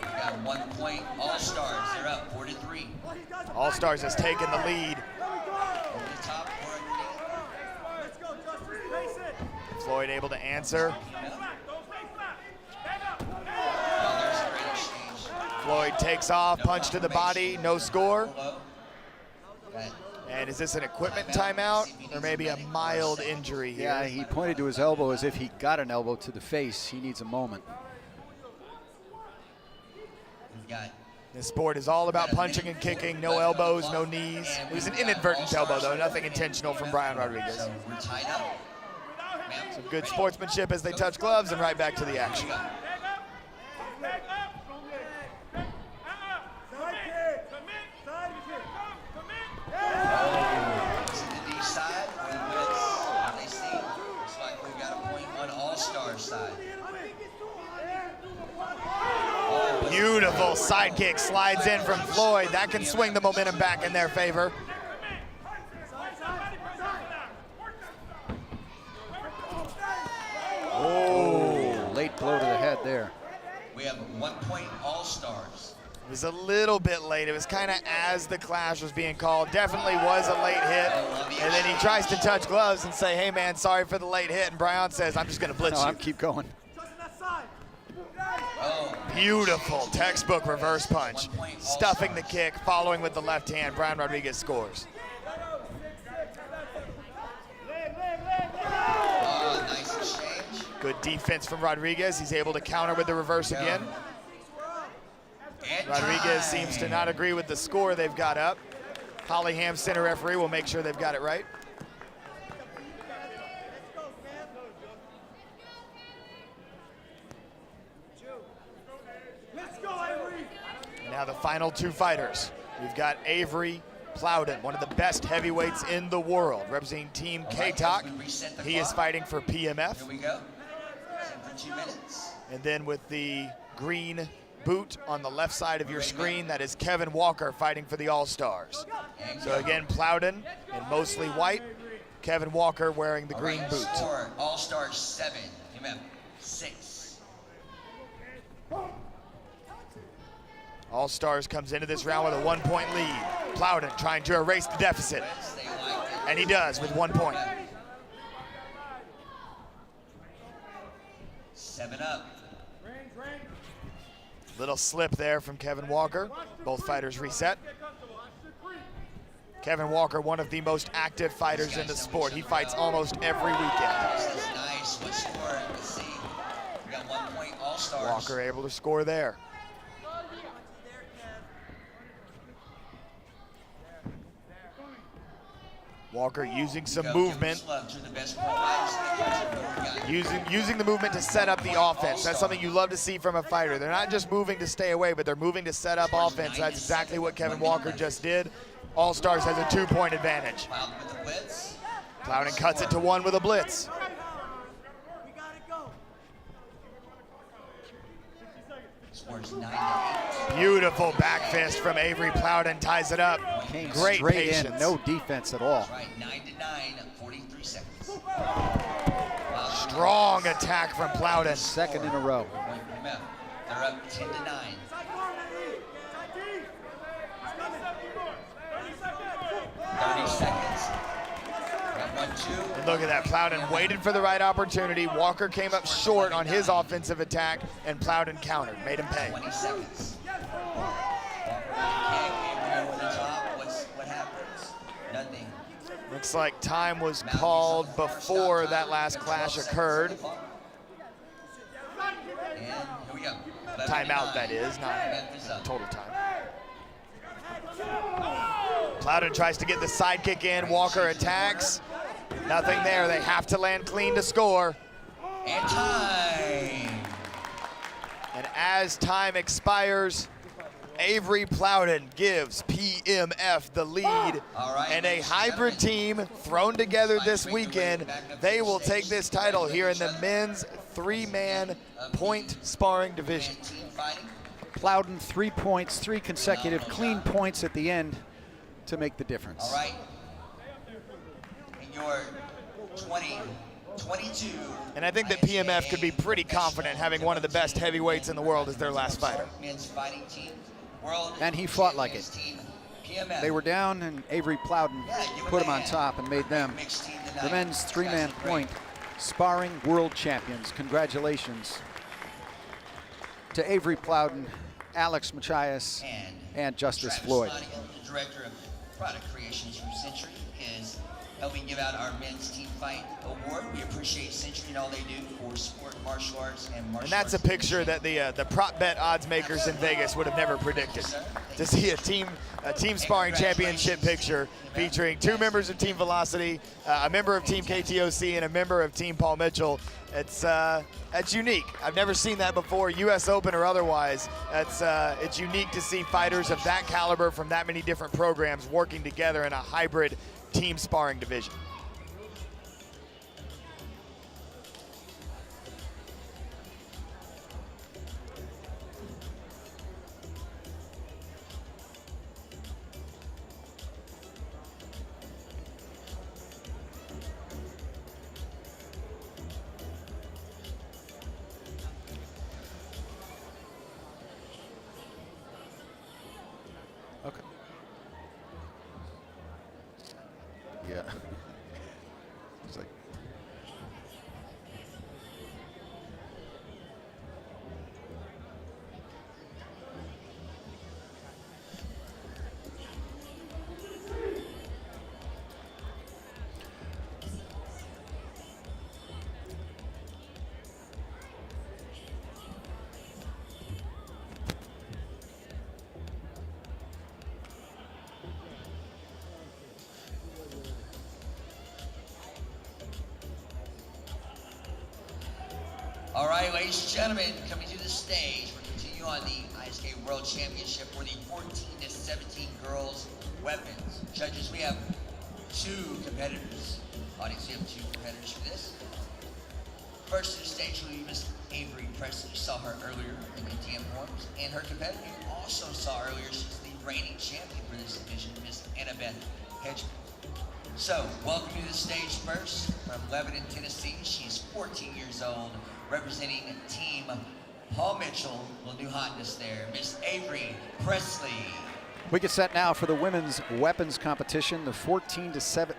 got 1 point, All-Stars, they're up 4-3. All-Stars has taken the lead. Over the top, 4 Floyd able to answer. there's a great exchange. Floyd takes off, punch to the body, no score. Got And is this an equipment timeout or maybe a mild injury here? Yeah, he pointed to his elbow as if he got an elbow to the face. He needs a moment. We've got This sport is all about punching and kicking, no elbows, no knees. It was an inadvertent elbow though, nothing intentional from Brian Rodriguez. So we're tied up. Some good sportsmanship as they touch gloves and right back to the action. To the D side, what they see. Looks like we've got a point on All-Stars side. Beautiful sidekick slides in from Floyd. That can swing the momentum back in their favor. Oh, late blow to the head there. We have 1 point All-Stars. It was a little bit late. It was kind of as the clash was being called. Definitely was a late hit. And then he tries to touch gloves and say, hey man, sorry for the late hit. And Brian says, I'm just gonna blitz you. Keep going. Beautiful textbook reverse punch. Stuffing the kick, following with the left hand. Brian Rodriguez scores. Nice exchange. Good defense from Rodriguez. He's able to counter with the reverse again. And Rodriguez time. seems to not agree with the score they've got up. Hollyham, center referee, will make sure they've got it right. Now the final 2 fighters. We've got Avery Plowden, one of the best heavyweights in the world, representing Team K-Talk. He is fighting for PMF. Here we go. Set for 2 minutes. And then with the green boot on the left side of your screen, that is Kevin Walker fighting for the All-Stars. So again, Plowden in mostly white, Kevin Walker wearing the green boot. Score, All-Stars 7, EMF 6. All-Stars comes into this round with a 1 point lead. Plowden trying to erase the deficit. And he does with 1 point. 7 up. Little slip there from Kevin Walker. Both fighters reset. Kevin Walker, one of the most active fighters in the sport. He fights almost every weekend. This is nice. What score? Let's see. We got 1 point All-Stars. Walker able to score there. Walker using some movement. Using the movement to set up the offense. That's something you love to see from a fighter. They're not just moving to stay away, but they're moving to set up offense. That's exactly what Kevin Walker just did. All-Stars has a 2 point advantage. Plowden cuts it to one with a blitz. Scores 9-8. Beautiful back fist from Avery Plowden, ties it up. Came Great straight patience. in, no defense at all. That's right, 9-9, 43 seconds. Strong attack from Plowden. Second in a row. Point for Meth. They're up 10-9. 30 seconds. Got 1-2. And look at that, Plowden waited for the right opportunity. Walker came up short on his offensive attack, and Plowden countered, made him pay. 20 seconds. Avery over the top. What happens? Nothing. Looks like time was called before that last clash occurred. And here we go. Timeout, that is, not total time. Plowden tries to get the sidekick in. Walker attacks. Nothing there. They have to land clean to score. And time. And as time expires, Avery Plowden gives PMF the lead. And a hybrid team thrown together this weekend, they will take this title here in the men's three-man point sparring division. Plowden 3 points, 3 consecutive clean points at the end to make the difference. All right. And your 2022. And I think that PMF could be pretty confident having one of the best heavyweights in the world as their last fighter. Men's fighting team. World And he fought like it. team, PMF. They were down, and Avery Plowden put him on top and made them Mixed team the tonight. men's Guys three-man look great. point sparring world champions. Congratulations to Avery Plowden, Alex Machias, and Justice Travis Floyd. Flanagan, the director of product creations from Century, is helping give out our men's team fight award. We appreciate Century and all they do for sport, martial arts, and martial And that's a arts picture that the prop bet odds makers in Vegas would have never predicted. To see a team sparring championship picture featuring 2 members of Team Velocity, a member of Team KTOC, and a member of Team Paul Mitchell. That's unique. I've never seen that before, U.S. Open or otherwise. It's unique to see fighters of that caliber from that many different programs working together in a hybrid team sparring division. Okay. Yeah. It's like, All right, ladies and gentlemen, coming to the stage, we're continuing on the ISKA World Championship for the 14-17 girls weapons. Judges, we have 2 competitors. Audience, we have 2 competitors for this. First to the stage will be Miss Avery Presley. You saw her earlier in NTM forms. And her competitor you also saw earlier, she's the reigning champion for this division, Miss Annabeth Hedgepath. So, welcome to the stage first from Lebanon, Tennessee. She's 14 years old, representing Team Paul Mitchell. A little new hotness there. Miss Avery Presley. we get set now for the women's weapons competition, the 14-7.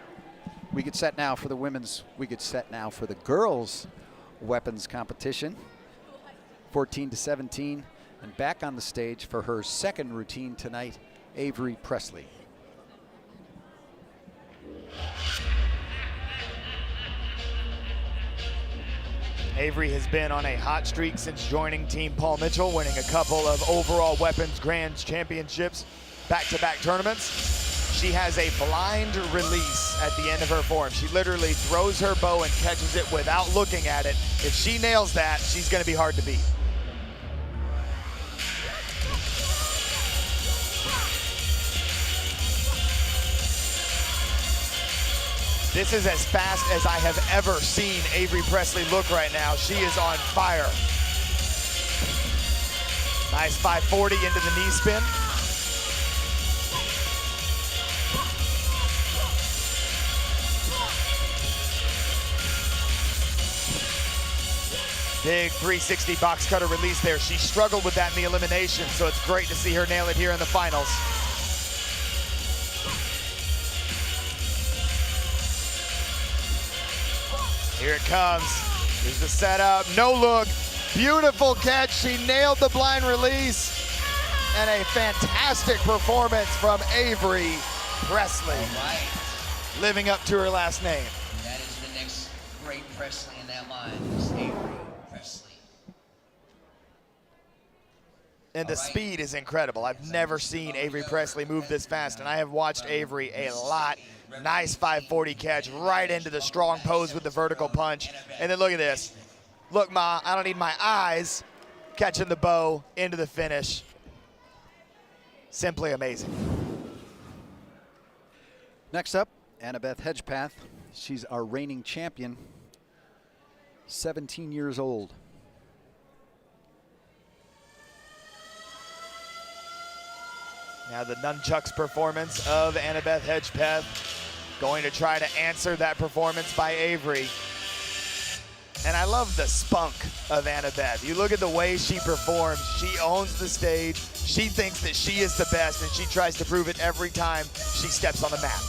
We get set now for the women's. We get set now for the girls' weapons competition, 14-17, and back on the stage for her second routine tonight, Avery Presley. Avery has been on a hot streak since joining Team Paul Mitchell, winning a couple of overall weapons grand championships, back-to-back tournaments. She has a blind release at the end of her form. She literally throws her bow and catches it without looking at it. If she nails that, she's going to be hard to beat. This is as fast as I have ever seen Avery Presley look right now. She is on fire. Nice 540 into the knee spin. Big 360 box cutter release there. She struggled with that in the elimination, so it's great to see her nail it here in the finals. Here it comes. Here's the setup. No look. Beautiful catch. She nailed the blind release. And a fantastic performance from Avery Presley. All right. Living up to her last name. That is the next great Presley in that line, is Avery Presley. And the speed is incredible. I've never seen Avery Presley move this fast, and I have watched Avery a lot. Nice 540 catch right into the strong pose with the vertical punch. And then look at this. Look, Ma, I don't need my eyes. Catching the bow into the finish. Simply amazing. Next up, Annabeth Hedgepath. She's our reigning champion, 17 years old. Now the nunchucks performance of Annabeth Hedgepath, going to try to answer that performance by Avery. And I love the spunk of Annabeth. You look at the way she performs. She owns the stage. She thinks that she is the best, and she tries to prove it every time she steps on the mat.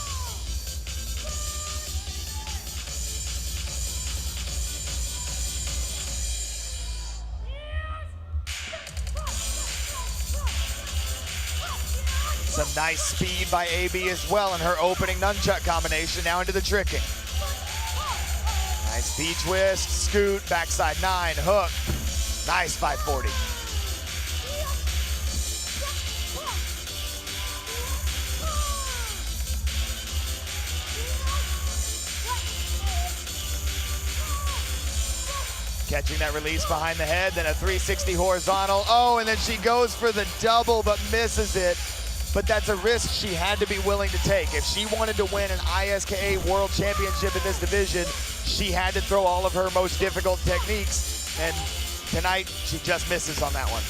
Some nice speed by AB as well in her opening nunchuck combination, now into the tricking. Nice V-twist, scoot, backside 9, hook. Nice 540. Catching that release behind the head, then a 360 horizontal. Oh, and then she goes for the double but misses it. But that's a risk she had to be willing to take. If she wanted to win an ISKA World Championship in this division, she had to throw all of her most difficult techniques. And tonight, she just misses on that one.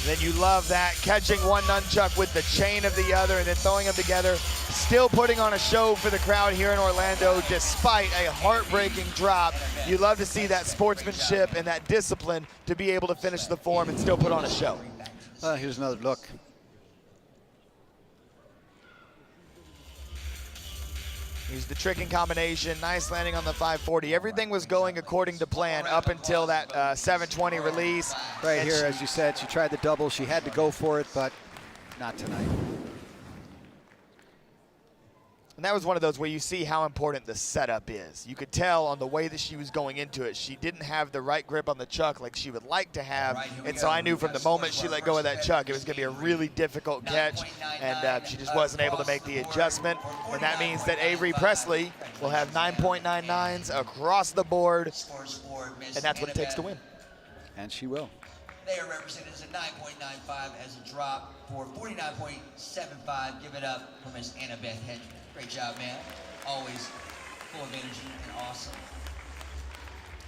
Then you love that, catching one nunchuck with the chain of the other and then throwing them together. Still putting on a show for the crowd here in Orlando despite a heartbreaking drop. You love to see that sportsmanship and that discipline to be able to finish the form and still put on a show. Here's another look. Here's the tricking combination, nice landing on the 540. Everything was going according to plan up until that 720 release. Right here, as you said, she tried the double. She had to go for it, but not tonight. And that was one of those where you see how important the setup is. You could tell on the way that she was going into it, she didn't have the right grip on the chuck like she would like to have. And so I knew from the moment she let go of that chuck, it was going to be a really difficult catch. And she just wasn't able to make the adjustment. And that means that Avery Presley will have 9.99s across the board. And that's what it takes to win. And she will. They are represented as a 9.95 as a drop for 49.75. Give it up for Miss Annabeth Hedgepath. Great job, man. Always full of energy and awesome.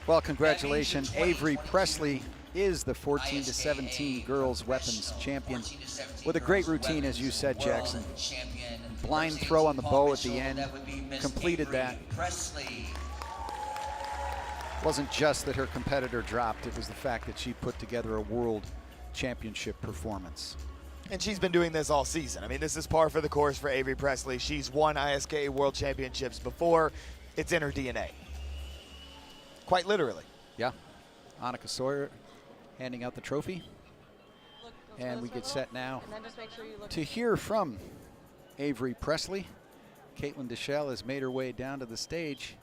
Well, congratulations. Avery Presley is the 14 to 17 girls weapons champion with a great routine, as you said, Jackson. Blind throw on the bow at the end, completed that. Wasn't just that her competitor dropped, it was the fact that she put together a world championship performance. And she's been doing this all season. I mean, this is par for the course for Avery Presley. She's won ISKA World Championships before. It's in her DNA. Quite literally. Yeah. Annika Sawyer handing out the trophy. And we get set now to hear from Avery Presley. Caitlyn Dessard has made her way down to the stage,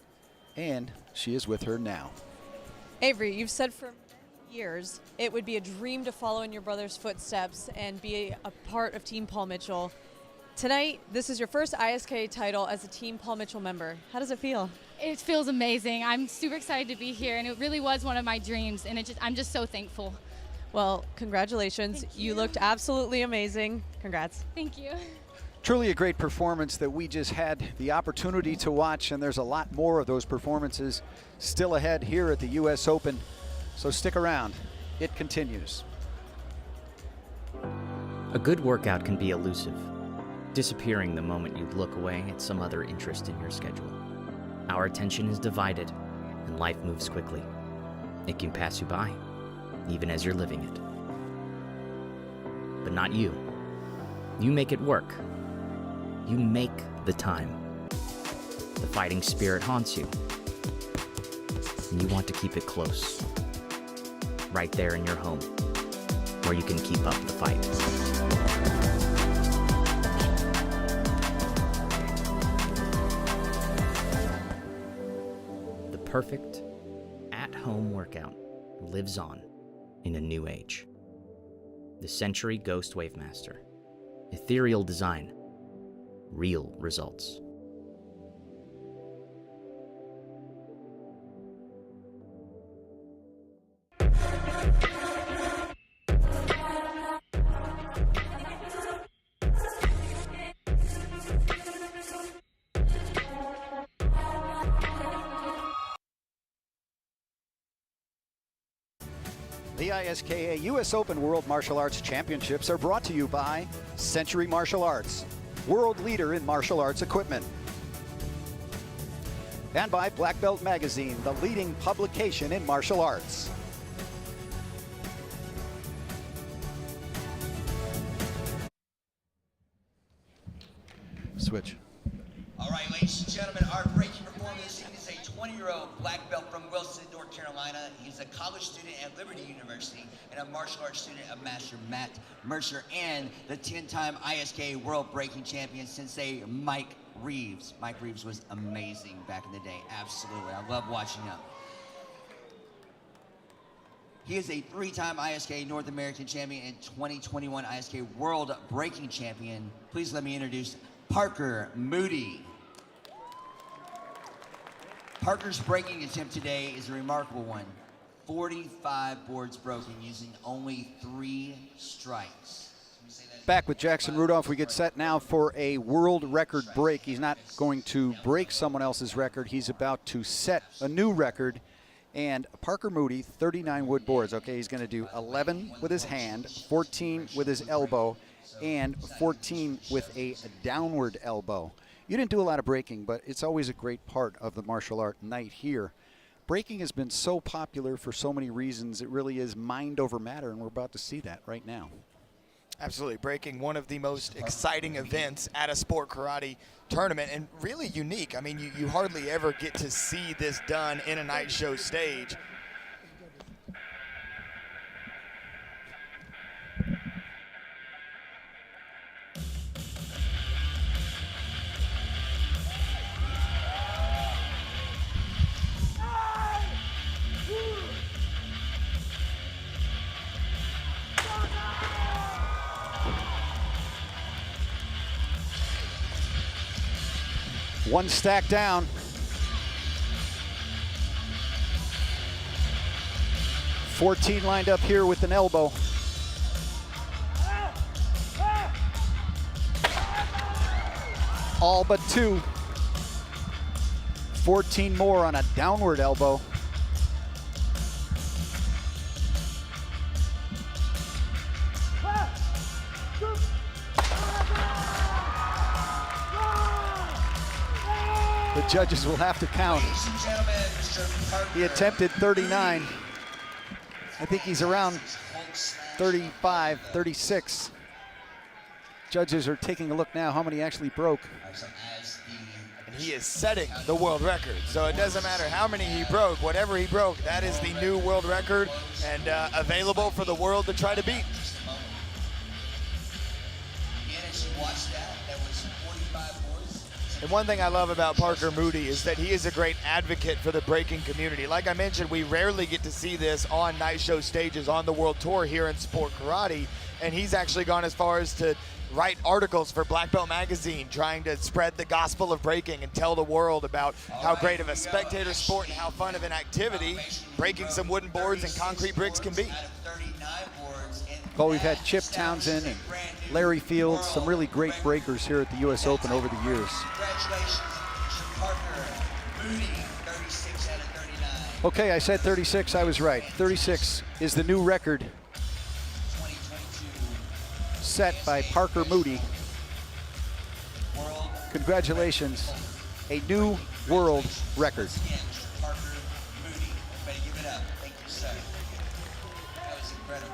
and she is with her now. Avery, you've said for years it would be a dream to follow in your brother's footsteps and be a part of Team Paul Mitchell. Tonight, this is your first ISKA title as a Team Paul Mitchell member. How does it feel? It feels amazing. I'm super excited to be here, and it really was one of my dreams, and I'm just so thankful. Well, congratulations. You looked absolutely amazing. Congrats. Thank you. Truly a great performance that we just had the opportunity to watch, and there's a lot more of those performances still ahead here at the US Open. So stick around. It continues. A good workout can be elusive, disappearing the moment you look away at some other interest in your schedule. Our attention is divided, and life moves quickly. It can pass you by, even as you're living it. But not you. You make it work. You make the time. The fighting spirit haunts you, and you want to keep it close. Right there in your home, where you can keep up the fight. The perfect at-home workout lives on in a new age. The Century Ghost Wavemaster. Ethereal design. Real results. The ISKA US Open World Martial Arts Championships are brought to you by Century Martial Arts, world leader in martial arts equipment. And by Black Belt Magazine, the leading publication in martial arts. Switch. All right, ladies and gentlemen, our breaking performer this evening is a 20-year-old black belt from Wilson, North Carolina. He's a college student at Liberty University and a martial arts student of Master Matt Mercer and the 10-time ISKA World Breaking Champion Sensei Mike Reeves. Mike Reeves was amazing back in the day, absolutely. I love watching him. He is a 3-time ISKA North American Champion and 2021 ISKA World Breaking Champion. Please let me introduce Parker Moody. Parker's breaking attempt today is a remarkable one. 45 boards broken using only 3 strikes. Back with Jackson Rudolph. We get set now for a world record break. He's not going to break someone else's record. He's about to set a new record. And Parker Moody, 39 wood boards. Okay, he's going to do 11 with his hand, 14 with his elbow, and 14 with a downward elbow. You didn't do a lot of breaking, but it's always a great part of the martial art night here. Breaking has been so popular for so many reasons. It really is mind over matter, and we're about to see that right now. Absolutely. Breaking, one of the most exciting events at a sport karate tournament, and really unique. I mean, you hardly ever get to see this done in a night show stage. One stack down. $14 lined up here with an elbow. All but 2. 14 more on a downward elbow. The judges will have to count. He attempted 39. I think he's around 35, 36. Judges are taking a look now how many actually broke. And he is setting the world record. So it doesn't matter how many he broke. Whatever he broke, that is the new world record and available for the world to try to beat. And one thing I love about Parker Moody is that he is a great advocate for the breaking community. Like I mentioned, we rarely get to see this on night show stages on the world tour here in sport karate. And he's actually gone as far as to write articles for Black Belt Magazine trying to spread the gospel of breaking and tell the world about how great of a spectator sport and how fun of an activity breaking some wooden boards and concrete bricks can be. Well, we've had Chip Townsend and Larry Fields, some really great breakers here at the U.S. Open over the years. Congratulations, Mr. Parker. Moody, 36 out of 39. Okay, I said 36, I was right. 36 is the new record set by Parker Moody. Congratulations, a new world record. Parker Moody. Everybody give it up. Thank you, sir. That was incredible.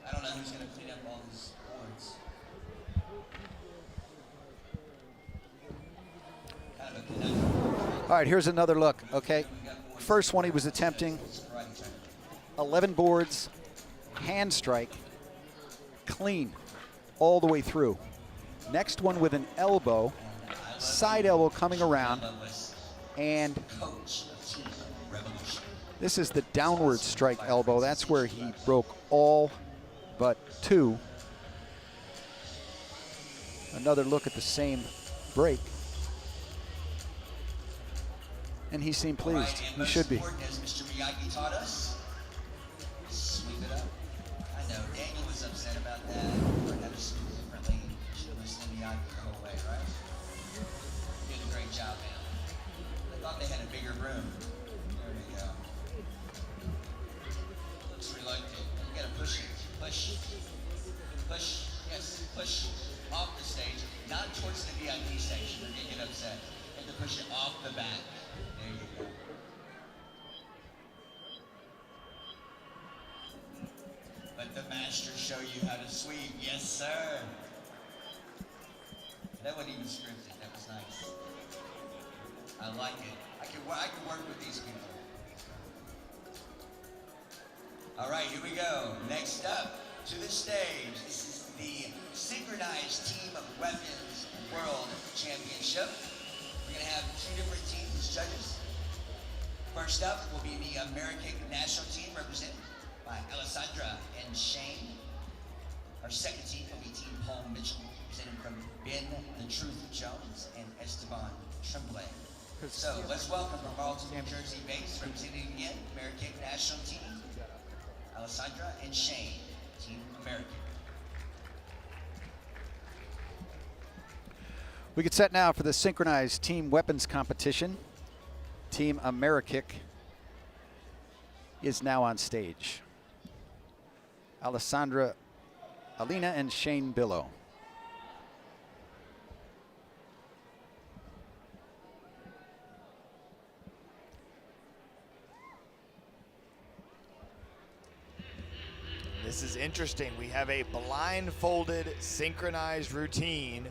I don't know who's going to clean up all these boards. Kind of a conundrum. All right, here's another look, okay? First one he was attempting 11 boards, hand strike, clean all the way through. Next one with an elbow, side elbow coming around, and this is the downward strike elbow. That's where he broke all but two. Another look at the same break. And he seemed pleased. He should be. As Mr. Miyagi taught us, sweep it up. I know Daniel was upset about that. Learned how to sweep differently. Should have listened to Miyagi the whole way, right? You did a great job, man. I thought they had a bigger room. There we go. Looks reluctant. You gotta push it. Push. Push. Yes, push off the stage, not towards the VIP station. They're gonna get upset. You have to push it off the back. There you go. Let the master show you how to sweep. Yes, sir. That wasn't even scripted. That was nice. I like it. I can work with these people. All right, here we go. Next up to the stage. This is the Synchronized Team of Weapons World Championship. We're gonna have two different teams as judges. First up will be the American national team represented by Alessandra and Shane. Our second team will be Team Paul Mitchell, represented from Ben the Truth Jones and Esteban Tremblay. So let's welcome from Marlton, New Jersey base, representing again American national team, Alessandra and Shane, Team American. We get set now for the synchronized team weapons competition. Team Amerikic is now on stage. Alessandra Alina and Shane Billow. This is interesting. We have a blindfolded synchronized routine.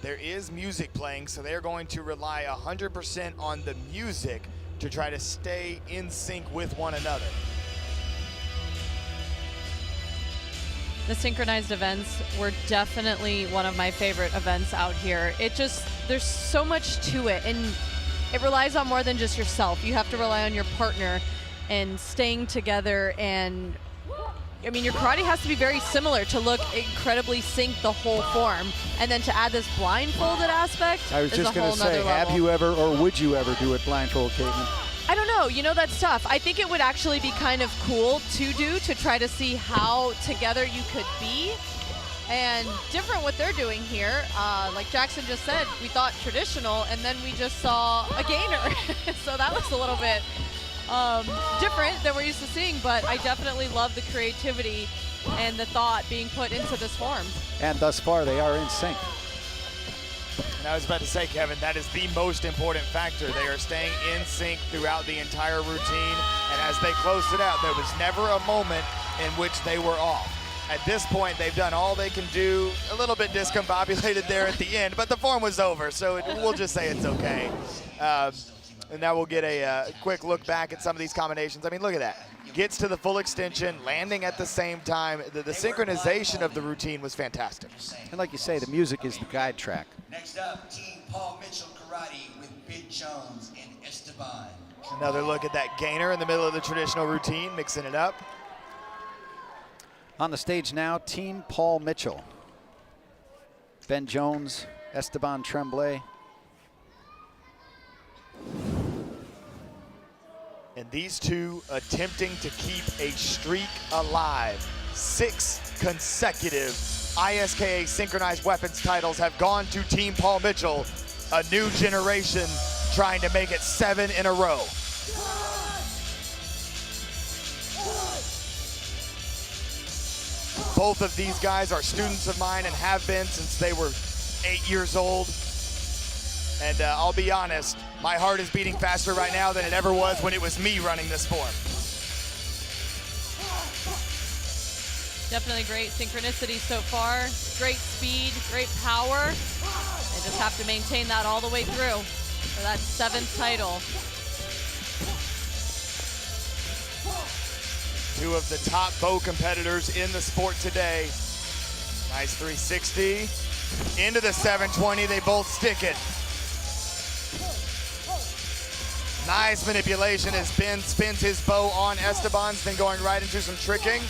There is music playing, so they're going to rely 100% on the music to try to stay in sync with one another. The synchronized events were definitely one of my favorite events out here. There's so much to it, and it relies on more than just yourself. You have to rely on your partner and staying together, and I mean, your karate has to be very similar to look incredibly synced the whole form. And then to add this blindfolded aspect I was is just a going to whole nother say, level. have you ever or would you ever do it blindfold, Caitlyn? I don't know. You know, that's tough. I think it would actually be kind of cool to do, to try to see how together you could be. And different what they're doing here. Like Jackson just said, we thought traditional, and then we just saw a gainer. So that was a little bit different than we're used to seeing, but I definitely love the creativity and the thought being put into this form. And thus far, they are in sync. And I was about to say, Kevin, that is the most important factor. They are staying in sync throughout the entire routine, and as they closed it out, there was never a moment in which they were off. At this point, they've done all they can do, a little bit discombobulated there at the end, but the form was over, so we'll just say it's okay. And now we'll get a quick look back at some of these combinations. I mean, look at that. Gets to the full extension, landing at the same time. The synchronization of the routine was fantastic. And like you say, the music is the guide track. Next up, Team Paul Mitchell Karate with Big Jones and Esteban. Another look at that gainer in the middle of the traditional routine, mixing it up. On the stage now, Team Paul Mitchell. Ben Jones, Esteban Tremblay. And these two attempting to keep a streak alive. 6 consecutive ISKA synchronized weapons titles have gone to Team Paul Mitchell. A new generation trying to make it 7 in a row. Both of these guys are students of mine and have been since they were 8 years old. And I'll be honest, my heart is beating faster right now than it ever was when it was me running this form. Definitely great synchronicity so far. Great speed, great power. They just have to maintain that all the way through for that 7th title. 2 of the top bow competitors in the sport today. Nice 360. Into the 720, they both stick it. Nice manipulation as Ben spins his bow on Esteban's, then going right into some tricking.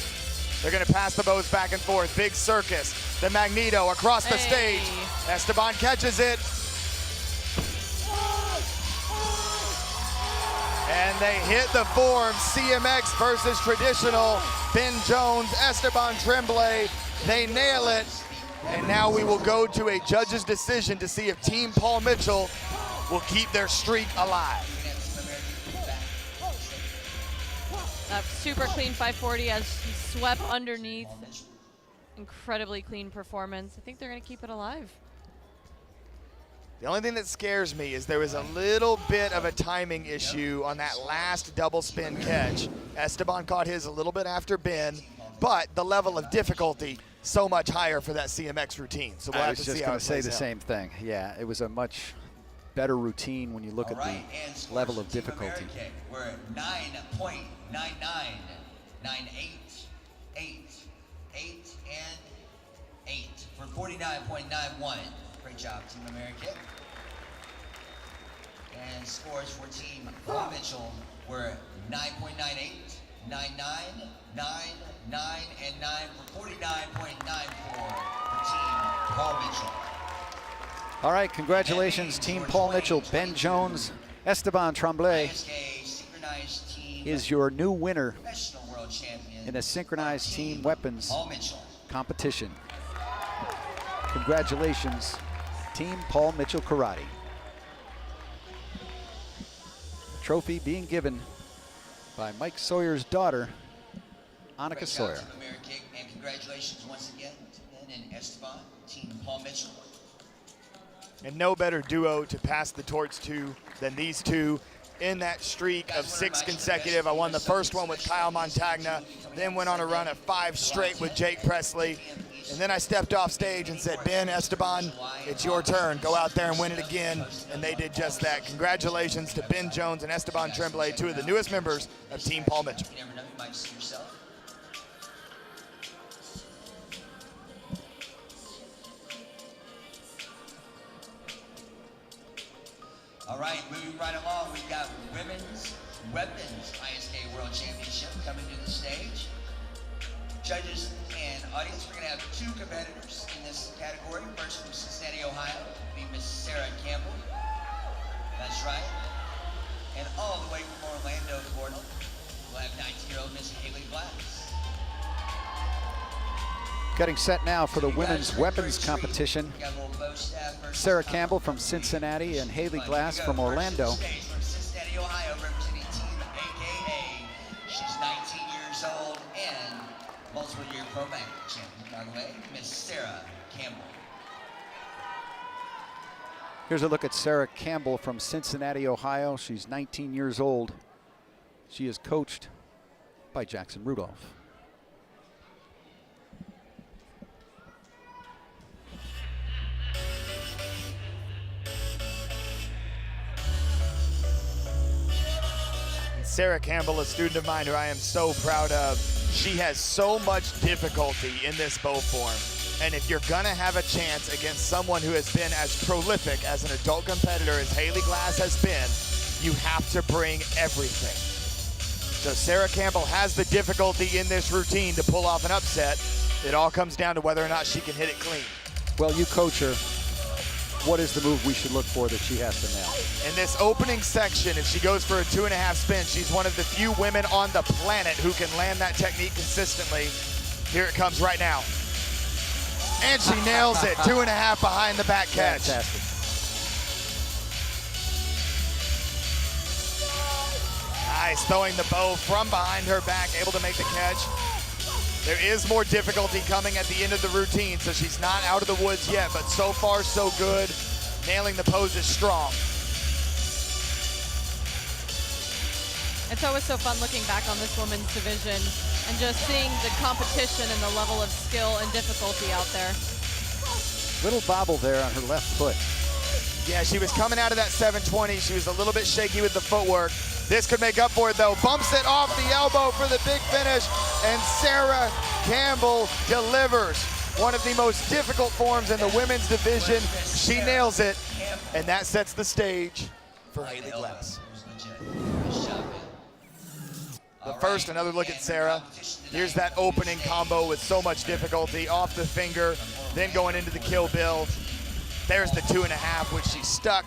They're gonna pass the bows back and forth. Big circus, the Magneto across the stage. Esteban catches it. And they hit the form, CMX versus traditional. Ben Jones, Esteban Tremblay, they nail it. And now we will go to a judge's decision to see if Team Paul Mitchell will keep their streak alive. That super clean 540 as he swept underneath. Incredibly clean performance. I think they're gonna keep it alive. The only thing that scares me is there was a little bit of a timing issue on that last double spin catch. Esteban caught his a little bit after Ben, but the level of difficulty so much higher for that CMX routine. So we'll have to see how it plays out. I was just going to say the same thing. Yeah, it was a much better routine when you look at the level of difficulty. We're at 9.9998, 8, 8, and 8 for 49.91. Great job, Team America. And scores for Team Paul Mitchell were 9.98, 99, 9, 9, and 9 for 49.94 for Team Paul Mitchell. All right, congratulations, Team Paul Mitchell. Ben Jones, Esteban Tremblay is your new winner in the synchronized team weapons competition. Congratulations, Team Paul Mitchell Karate. Trophy being given by Mike Sawyer's daughter, Annika Sawyer. And congratulations once again to Ben and Esteban, Team Paul Mitchell. And no better duo to pass the torch to than these two in that streak of 6 consecutive. I won the first one with Kyle Montagna, then went on a run of 5 straight with Jake Presley. And then I stepped off stage and said, Ben, Esteban, it's your turn. Go out there and win it again. And they did just that. Congratulations to Ben Jones and Esteban Tremblay, 2 of the newest members of Team Paul Mitchell. You never know, you might see yourself. All right, moving right along, we've got Women's Weapons ISKA World Championship coming to the stage. Judges and audience, we're going to have 2 competitors in this category. First from Cincinnati, Ohio, will be Miss Sarah Campbell. That's right. And all the way from Orlando, Florida, we'll have 19-year-old Miss Haley Glass. Getting set now for the women's weapons competition. Sarah Campbell from Cincinnati and Haley Glass from Orlando. From Cincinnati, Ohio, representing Team AKA. She's 19 years old and multiple-year pro bank champion, by the way, Miss Sarah Campbell. Here's a look at Sarah Campbell from Cincinnati, Ohio. She's 19 years old. She is coached by Jackson Rudolph. Sarah Campbell, a student of mine who I am so proud of. She has so much difficulty in this bow form. And if you're gonna have a chance against someone who has been as prolific as an adult competitor as Haley Glass has been, you have to bring everything. So Sarah Campbell has the difficulty in this routine to pull off an upset. It all comes down to whether or not she can hit it clean. Well, you coach her. What is the move we should look for that she has to nail? In this opening section, if she goes for a 2.5 spin, she's one of the few women on the planet who can land that technique consistently. Here it comes right now. And she nails it. 2.5 behind the back catch. Fantastic. Nice, throwing the bow from behind her back, able to make the catch. There is more difficulty coming at the end of the routine, so she's not out of the woods yet, but so far so good. Nailing the pose is strong. It's always so fun looking back on this women's division and just seeing the competition and the level of skill and difficulty out there. Little bobble there on her left foot. Yeah, she was coming out of that 720. She was a little bit shaky with the footwork. This could make up for it though. Bumps it off the elbow for the big finish, and Sarah Campbell delivers. One of the most difficult forms in the women's division. She nails it, and that sets the stage for Hailey Glass. But first, another look at Sarah. Here's that opening combo with so much difficulty, off the finger, then going into the kill bill. There's the 2.5, which she stuck.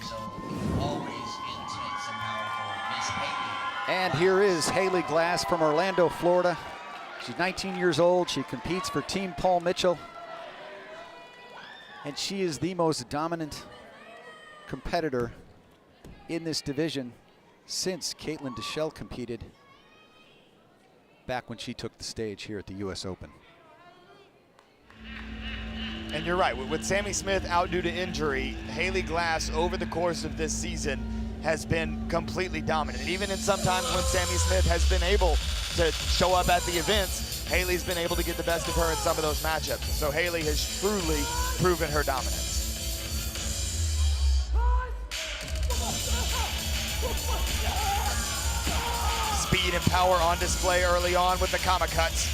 And here is Hailey Glass from Orlando, Florida. She's 19 years old. She competes for Team Paul Mitchell. And she is the most dominant competitor in this division since Caitlyn Dessard competed back when she took the stage here at the US Open. And you're right, with Sammy Smith out due to injury, Hailey Glass over the course of this season has been completely dominant. Even in some times when Sammy Smith has been able to show up at the events, Hailey's been able to get the best of her in some of those matchups. So Hailey has truly proven her dominance. Speed and power on display early on with the comma cuts.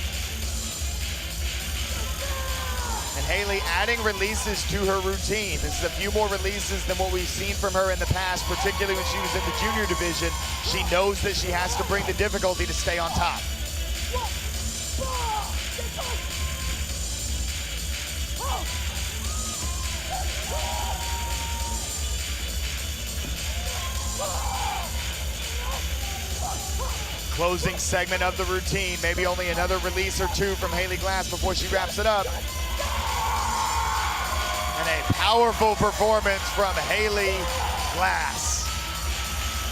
And Hailey adding releases to her routine. This is a few more releases than what we've seen from her in the past, particularly when she was in the junior division. She knows that she has to bring the difficulty to stay on top. Closing segment of the routine. Maybe only another release or two from Hailey Glass before she wraps it up. And a powerful performance from Hailey Glass.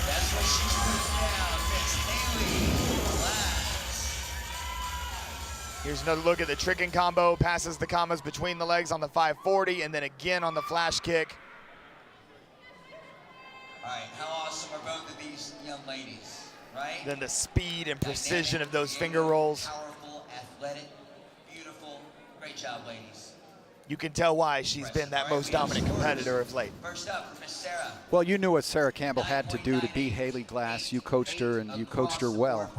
That's what she's putting down, Miss Hailey Glass. Here's another look at the tricking combo. Passes the commas between the legs on the 540 and then again on the flash kick. All right, how awesome are both of these young ladies, right? Then the speed and precision of those finger rolls. Powerful, athletic, beautiful. Great job, ladies. You can tell why she's been that most dominant competitor of late. First up, Miss Sarah. Well, you knew what Sarah Campbell had to do to beat Hailey Glass. You coached her, and you coached her well.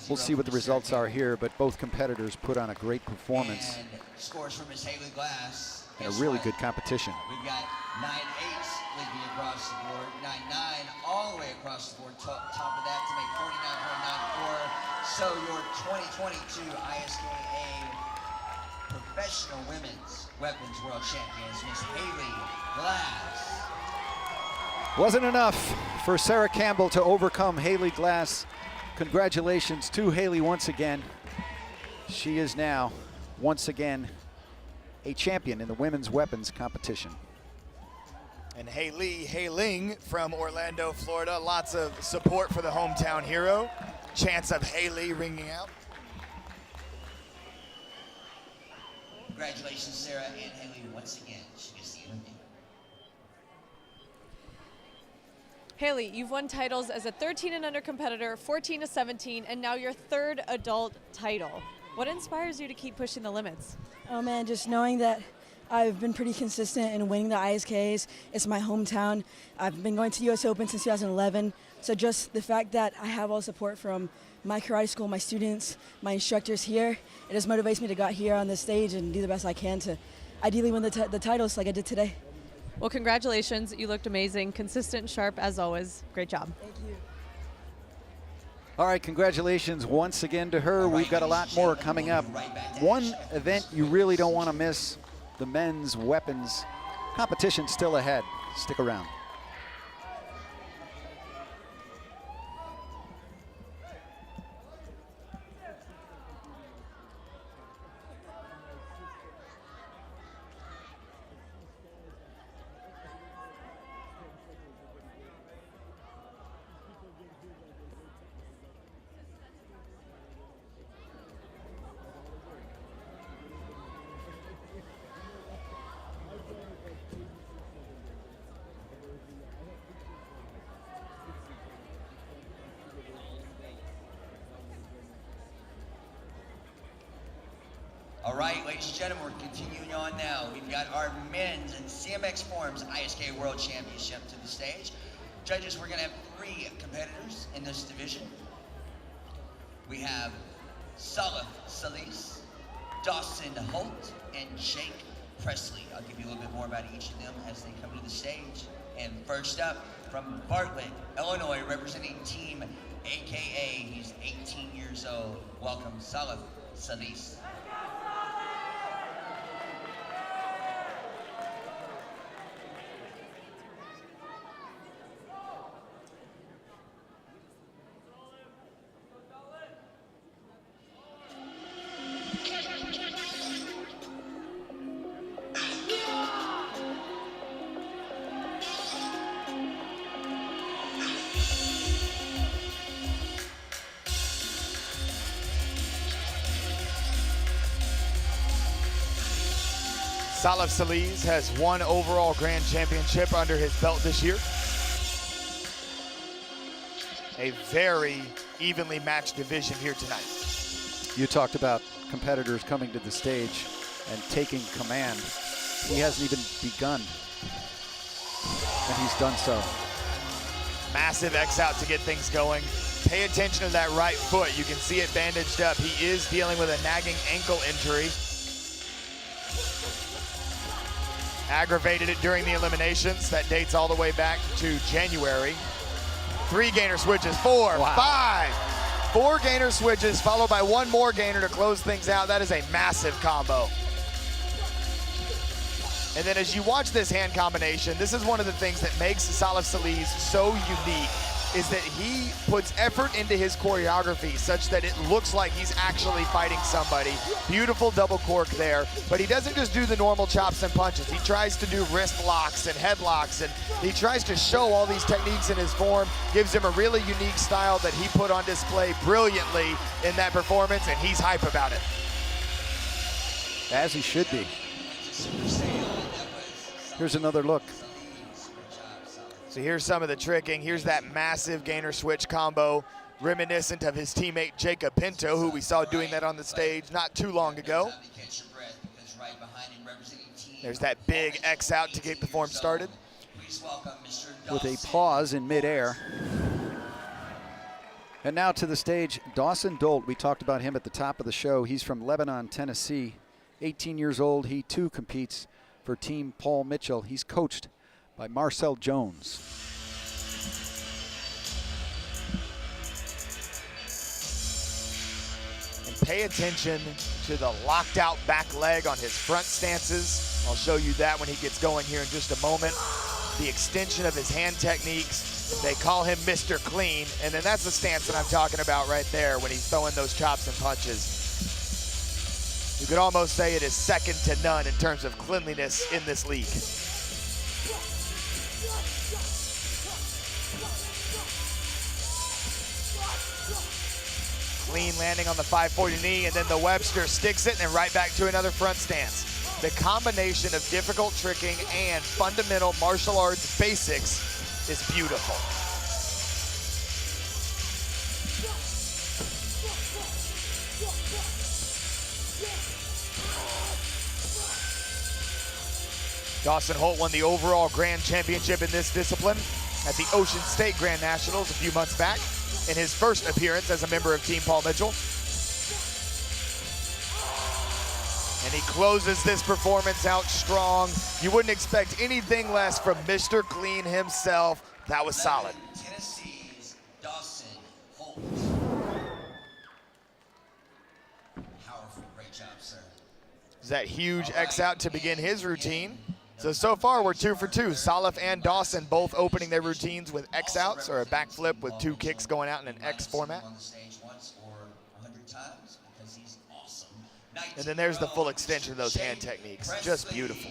We'll see what the results are here, but both competitors put on a great performance. And scores for Miss Hailey Glass. And a really good competition. We've got 9-8s leaking across the board, 9-9 all the way across the board. Top of that to make 49.94. So your 2022 ISKA Professional Women's Weapons World Champions, Miss Hailey Glass. Wasn't enough for Sarah Campbell to overcome Hailey Glass. Congratulations to Hailey once again. She is now, once again, a champion in the women's weapons competition. And Hailey hailing from Orlando, Florida. Lots of support for the hometown hero. Chants of Hailey ringing out. Congratulations, Sarah and Hailey, once again. She gets the MVP. Hailey, you've won titles as a 13 and under competitor, 14 to 17, and now your third adult title. What inspires you to keep pushing the limits? Oh man, just knowing that I've been pretty consistent in winning the ISKAs. It's my hometown. I've been going to US Open since 2011. So just the fact that I have all the support from my karate school, my students, my instructors here, it just motivates me to go out here on this stage and do the best I can to ideally win the titles like I did today. Well, congratulations. You looked amazing, consistent, sharp as always. Great job. Thank you. All right, congratulations once again to her. We've got a lot more coming up. One event you really don't want to miss the men's weapons competition still ahead. Stick around. All right, ladies and gentlemen, we're continuing on now. We've got our men's and Cmx Forms ISKA World Championship to the stage. Judges, we're gonna have 3 competitors in this division. We have Salif Salis, Dawson Holt, and Jake Presley. I'll give you a little bit more about each of them as they come to the stage. And first up, from Bartlett, Illinois, representing Team AKA, he's 18 years old. Welcome, Salif Salis. Salif Salis has 1 overall grand championship under his belt this year. A very evenly matched division here tonight. You talked about competitors coming to the stage and taking command. He hasn't even begun, and he's done so. Massive X out to get things going. Pay attention to that right foot. You can see it bandaged up. He is dealing with a nagging ankle injury. Aggravated it during the eliminations. That dates all the way back to January. 3 gainer switches, 4, 5. 4 gainer switches followed by 1 more gainer to close things out. That is a massive combo. And then as you watch this hand combination, this is one of the things that makes Salif Salis so unique, is that he puts effort into his choreography such that it looks like he's actually fighting somebody. Beautiful double cork there, but he doesn't just do the normal chops and punches. He tries to do wrist locks and headlocks, and he tries to show all these techniques in his form, gives him a really unique style that he put on display brilliantly in that performance, and he's hype about it. As he should be. Here's another look. So here's some of the tricking. Here's that massive gainer switch combo, reminiscent of his teammate Jacob Pinto, who we saw doing that on the stage not too long ago. There's that big X out to get the form started. With a pause in midair. And now to the stage, Dawson Dolt. We talked about him at the top of the show. He's from Lebanon, Tennessee. 18 years old. He too competes for Team Paul Mitchell. He's coached by Marcel Jones. And pay attention to the locked out back leg on his front stances. I'll show you that when he gets going here in just a moment. The extension of his hand techniques. They call him Mr. Clean, and then that's the stance that I'm talking about right there when he's throwing those chops and punches. You could almost say it is second to none in terms of cleanliness in this league. Clean landing on the 540 knee, and then the Webster sticks it and right back to another front stance. The combination of difficult tricking and fundamental martial arts basics is beautiful. Dawson Holt won the overall grand championship in this discipline at the Ocean State Grand Nationals a few months back in his first appearance as a member of Team Paul Mitchell. And he closes this performance out strong. You wouldn't expect anything less from Mr. Clean himself. That was solid. Tennessee's Dawson Holt. Powerful, great job, sir. that huge X out to begin his routine. So far we're 2 for 2. Salif and Dawson both opening their routines with X outs or a backflip with 2 kicks going out in an X format. And then there's the full extension of those hand techniques. Just beautiful.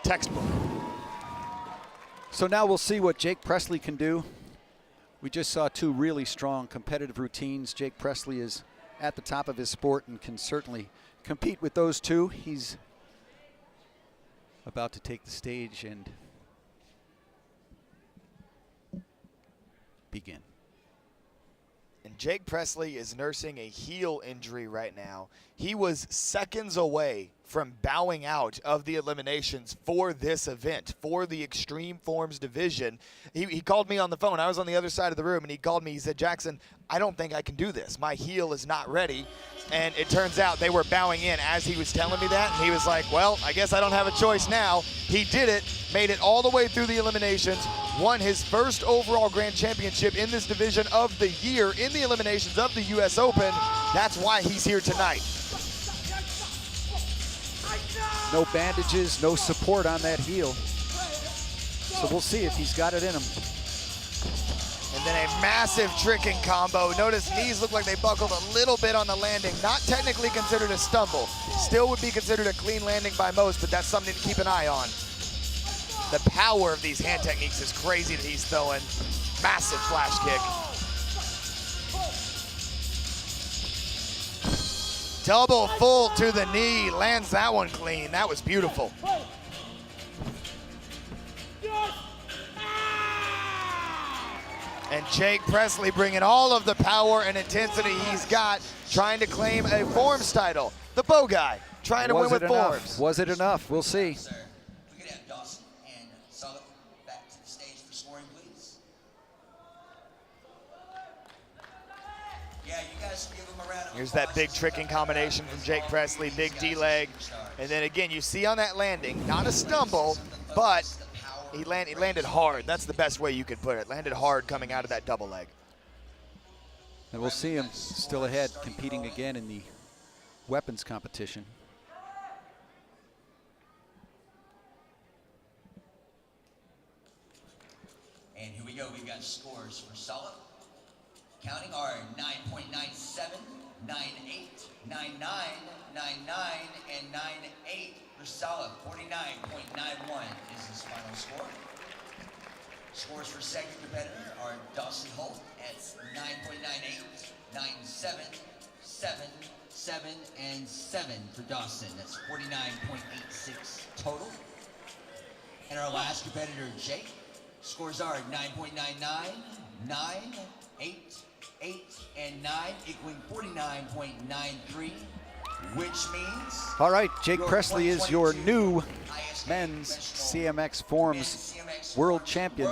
Textbook. So now we'll see what Jake Presley can do. We just saw 2 really strong competitive routines. Jake Presley is at the top of his sport and can certainly compete with those 2. He's about to take the stage and begin. And Jake Presley is nursing a heel injury right now. He was seconds away from bowing out of the eliminations for this event, for the Extreme Forms division. He called me on the phone. I was on the other side of the room, and he called me. He said, Jackson, I don't think I can do this. My heel is not ready. And it turns out they were bowing in as he was telling me that. And he was like, well, I guess I don't have a choice now. He did it, made it all the way through the eliminations, won his first overall grand championship in this division of the year in the eliminations of the US Open. That's why he's here tonight. No bandages, no support on that heel. So we'll see if he's got it in him. And then a massive tricking combo. Notice knees look like they buckled a little bit on the landing. Not technically considered a stumble. Still would be considered a clean landing by most, but that's something to keep an eye on. The power of these hand techniques is crazy that he's throwing. Massive flash kick. Double full to the knee, lands that one clean. That was beautiful. And Jake Presley bringing all of the power and intensity he's got, trying to claim a Forms title. The bow guy, trying to win with Forms. Was it enough? We'll see. Sir, we could have Dawson and Salif back to the stage for scoring, please. Yeah, you guys give him a round of Here's that big tricking combination from Jake Presley, big D-leg. And then again, you see on that landing, not a stumble, but he landed hard. That's the best way you could put it. Landed hard coming out of that double leg. And we'll see him still ahead, competing again in the weapons competition. And here we go. We've got scores for Salif. Counting are 9.97, 9.8, 9.9, 9.9, and 9.8 for Salif. 49.91 is his final score. Scores for second competitor are Dawson Holt at 9.98, 9.7, 7, 7, and 7 for Dawson. That's 49.86 total. And our last competitor, Jake, scores are 9.99, 9, 8, 8, and 9, equaling 49.93, which means... All right, Jake Presley is your new men's CMX Forms world champion.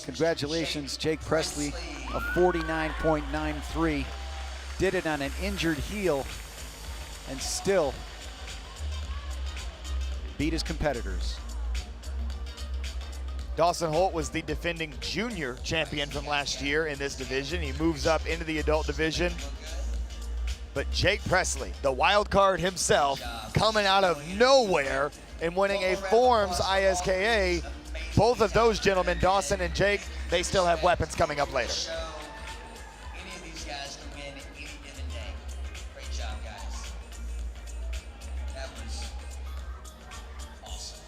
Congratulations, Jake Presley, a 49.93. Did it on an injured heel and still beat his competitors. Dawson Holt was the defending junior champion from last year in this division. He moves up into the adult division. But Jake Presley, the wild card himself, coming out of nowhere and winning a Forms ISKA. Both of those gentlemen, Dawson and Jake, they still have weapons coming up later. Any of these guys can win any given day. Great job, guys. That was awesome.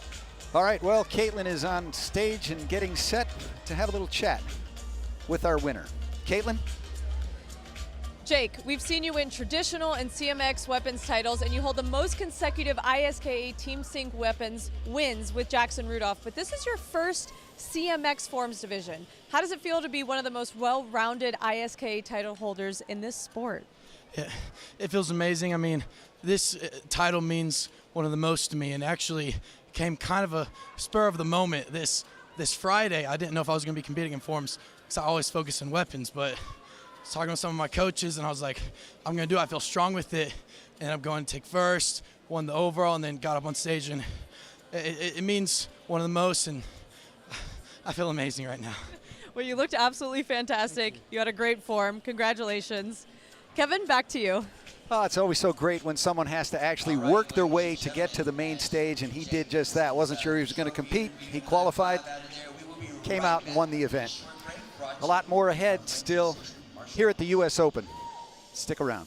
All right, well, Caitlyn is on stage and getting set to have a little chat with our winner. Caitlyn? Jake, we've seen you win traditional and CMX weapons titles, and you hold the most consecutive ISKA Team Sync weapons wins with Jackson Rudolph, but this is your first CMX Forms division. How does it feel to be one of the most well-rounded ISKA title holders in this sport? Yeah, it feels amazing. I mean, this title means one of the most to me, and actually came kind of a spur of the moment. This Friday, I didn't know if I was going to be competing in Forms because I always focus on weapons, but I was talking with some of my coaches, and I was like, I'm going to do it. I feel strong with it, and I'm going to take first, won the overall, and then got up on stage, and it means one of the most, and I feel amazing right now. Well, you looked absolutely fantastic. You had a great form. Congratulations. Kevin, back to you. Oh, it's always so great when someone has to actually work their way to get to the main stage, and he did just that. Wasn't sure he was going to compete. He qualified, came out and won the event. A lot more ahead still here at the U.S. Open. Stick around.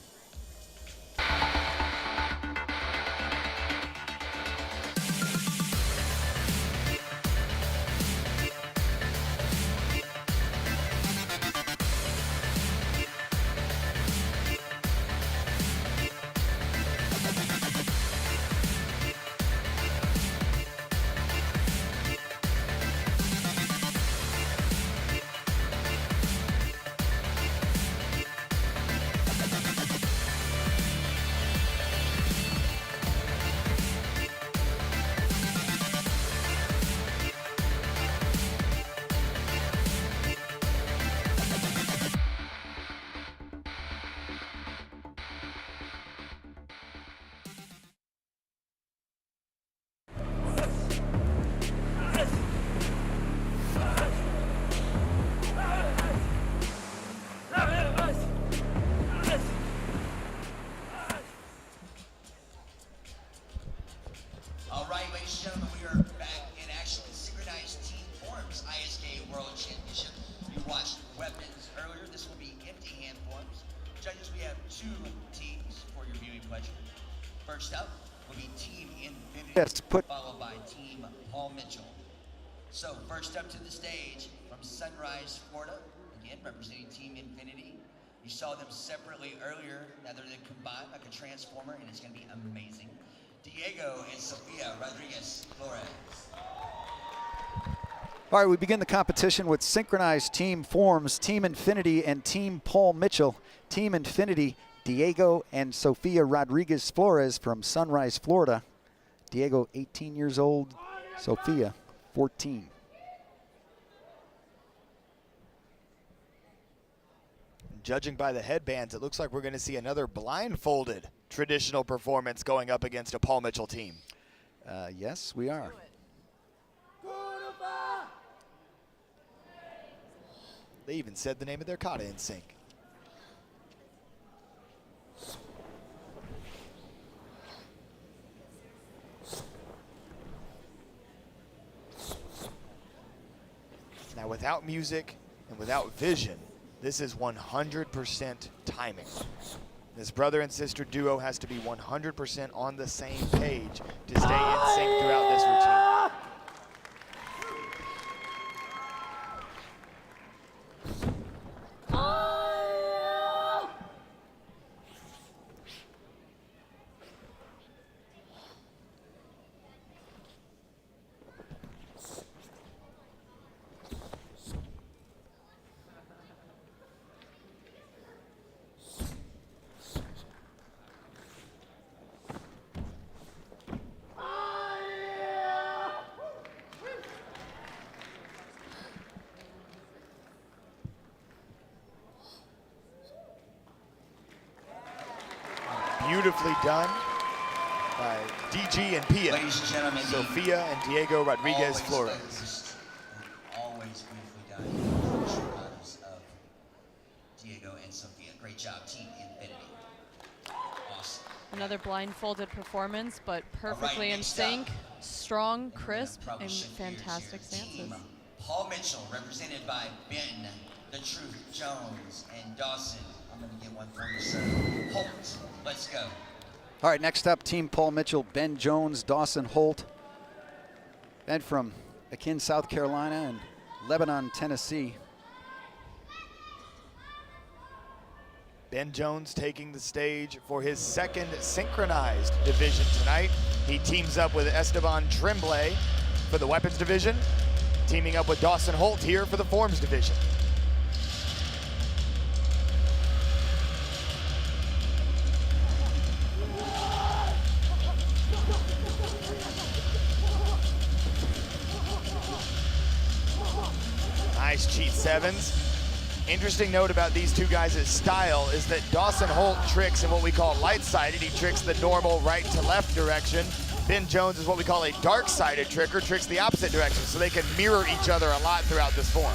All right, ladies and gentlemen, we are back in action with synchronized team forms, ISKA World Championship. You watched weapons earlier. This will be empty hand forms. Judges, we have 2 teams for your viewing pleasure. First up will be Team Infinity, followed by Team Paul Mitchell. So first up to the stage from Sunrise, Florida, again representing Team Infinity. You saw them separately earlier. Now they're combined like a transformer, and it's going to be amazing. Diego and Sophia Rodriguez Flores. All right, we begin the competition with synchronized team forms, Team Infinity and Team Paul Mitchell. Team Infinity, Diego and Sophia Rodriguez Flores from Sunrise, Florida. Diego, 18 years old, Sophia, 14. Judging by the headbands, it looks like we're going to see another blindfolded traditional performance going up against a Paul Mitchell team. Yes, we are. They even said the name of their kata in sync. Now, without music and without vision, this is 100% timing. This brother and sister duo has to be 100% on the same page to stay in sync throughout this routine. Beautifully done by DG and Pia. Ladies and gentlemen, Sophia and Diego Rodriguez Flores. Always beautifully done. Shoulders of Diego and Sophia. Great job, Team Infinity. Awesome. Another blindfolded performance, but perfectly in sync, strong, crisp, and fantastic stances. Paul Mitchell, represented by Ben, The Truth Jones, and Dawson. I'm going to get one for you, sir. Holt, let's go. All right, next up, Team Paul Mitchell, Ben Jones, Dawson Holt. Ben from Akin, South Carolina, and Lebanon, Tennessee. Ben Jones taking the stage for his second synchronized division tonight. He teams up with Esteban Tremblay for the weapons division, teaming up with Dawson Holt here for the forms division. Nice cheat sevens. Interesting note about these two guys' style is that Dawson Holt tricks in what we call light-sided. He tricks the normal right to left direction. Ben Jones is what we call a dark-sided tricker, tricks the opposite direction, so they can mirror each other a lot throughout this form.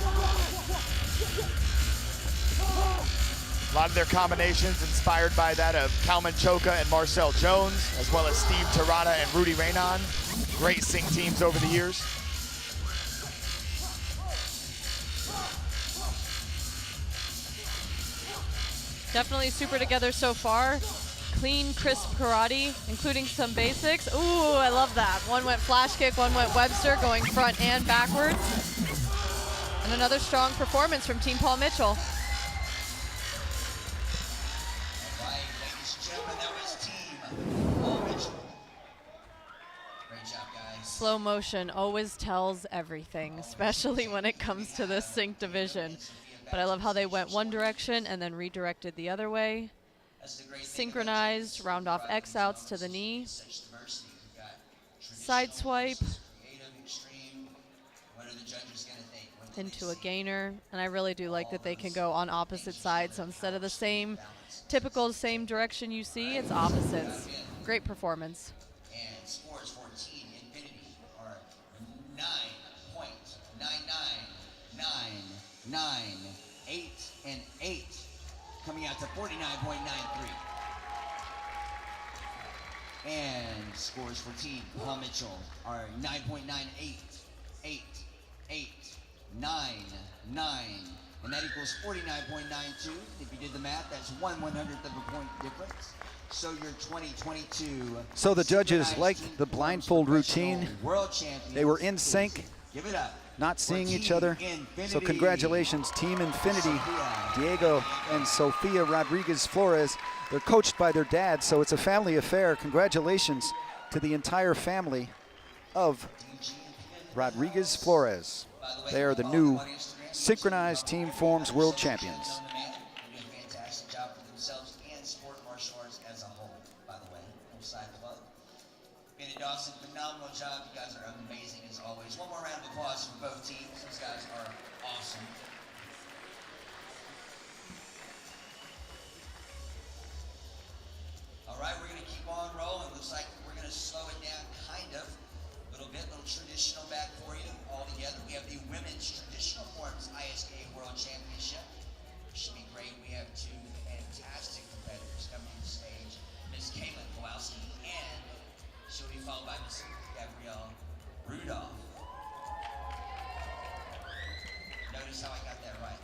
A lot of their combinations inspired by that of Kalman Choka and Marcel Jones, as well as Steve Tirada and Rudy Raynon. Great sync teams over the years. Definitely super together so far. Clean, crisp karate, including some basics. Ooh, I love that. One went flash kick, one went Webster, going front and backwards. And another strong performance from Team Paul Mitchell. Right, ladies and gentlemen, that was Team Paul Mitchell. Great job, guys. Slow motion always tells everything, especially when it comes to this sync division. But I love how they went one direction and then redirected the other way. Synchronized, round off X outs to the knee. Side swipe. Into a gainer. And I really do like that they can go on opposite sides. So instead of the same direction you see, it's opposites. Great performance. And scores for Team Infinity are 9.99998 and 8, coming out to 49.93. And scores for Team Paul Mitchell are 9.988, 8, 9, 9, and that equals 49.92. If you did the math, that's 1/100th of a point difference. So your 2022. So the judges liked the blindfold routine. They were in sync, Give it up. not seeing each other. So congratulations, Team Infinity, Diego and Sophia Rodriguez Flores. They're coached by their dad, so it's a family affair. Congratulations to the entire family of Rodriguez Flores. They are the new synchronized team forms world champions. Fantastic job for themselves and sport martial arts as a whole, by the way. Full side club. Ben and Dawson, phenomenal job. You guys are amazing as always. One more round of applause for both teams. Those guys are awesome. All right, we're going to keep on rolling. Looks like we're going to slow it down kind of. A little bit, little traditional back for you all together. We have the Women's Traditional Forms ISKA World Championship. Should be great. We have two fantastic competitors coming to the stage. Miss Caitlyn Kowalski, and she'll be followed by Miss Gabrielle Rudolph. Notice how I got that right.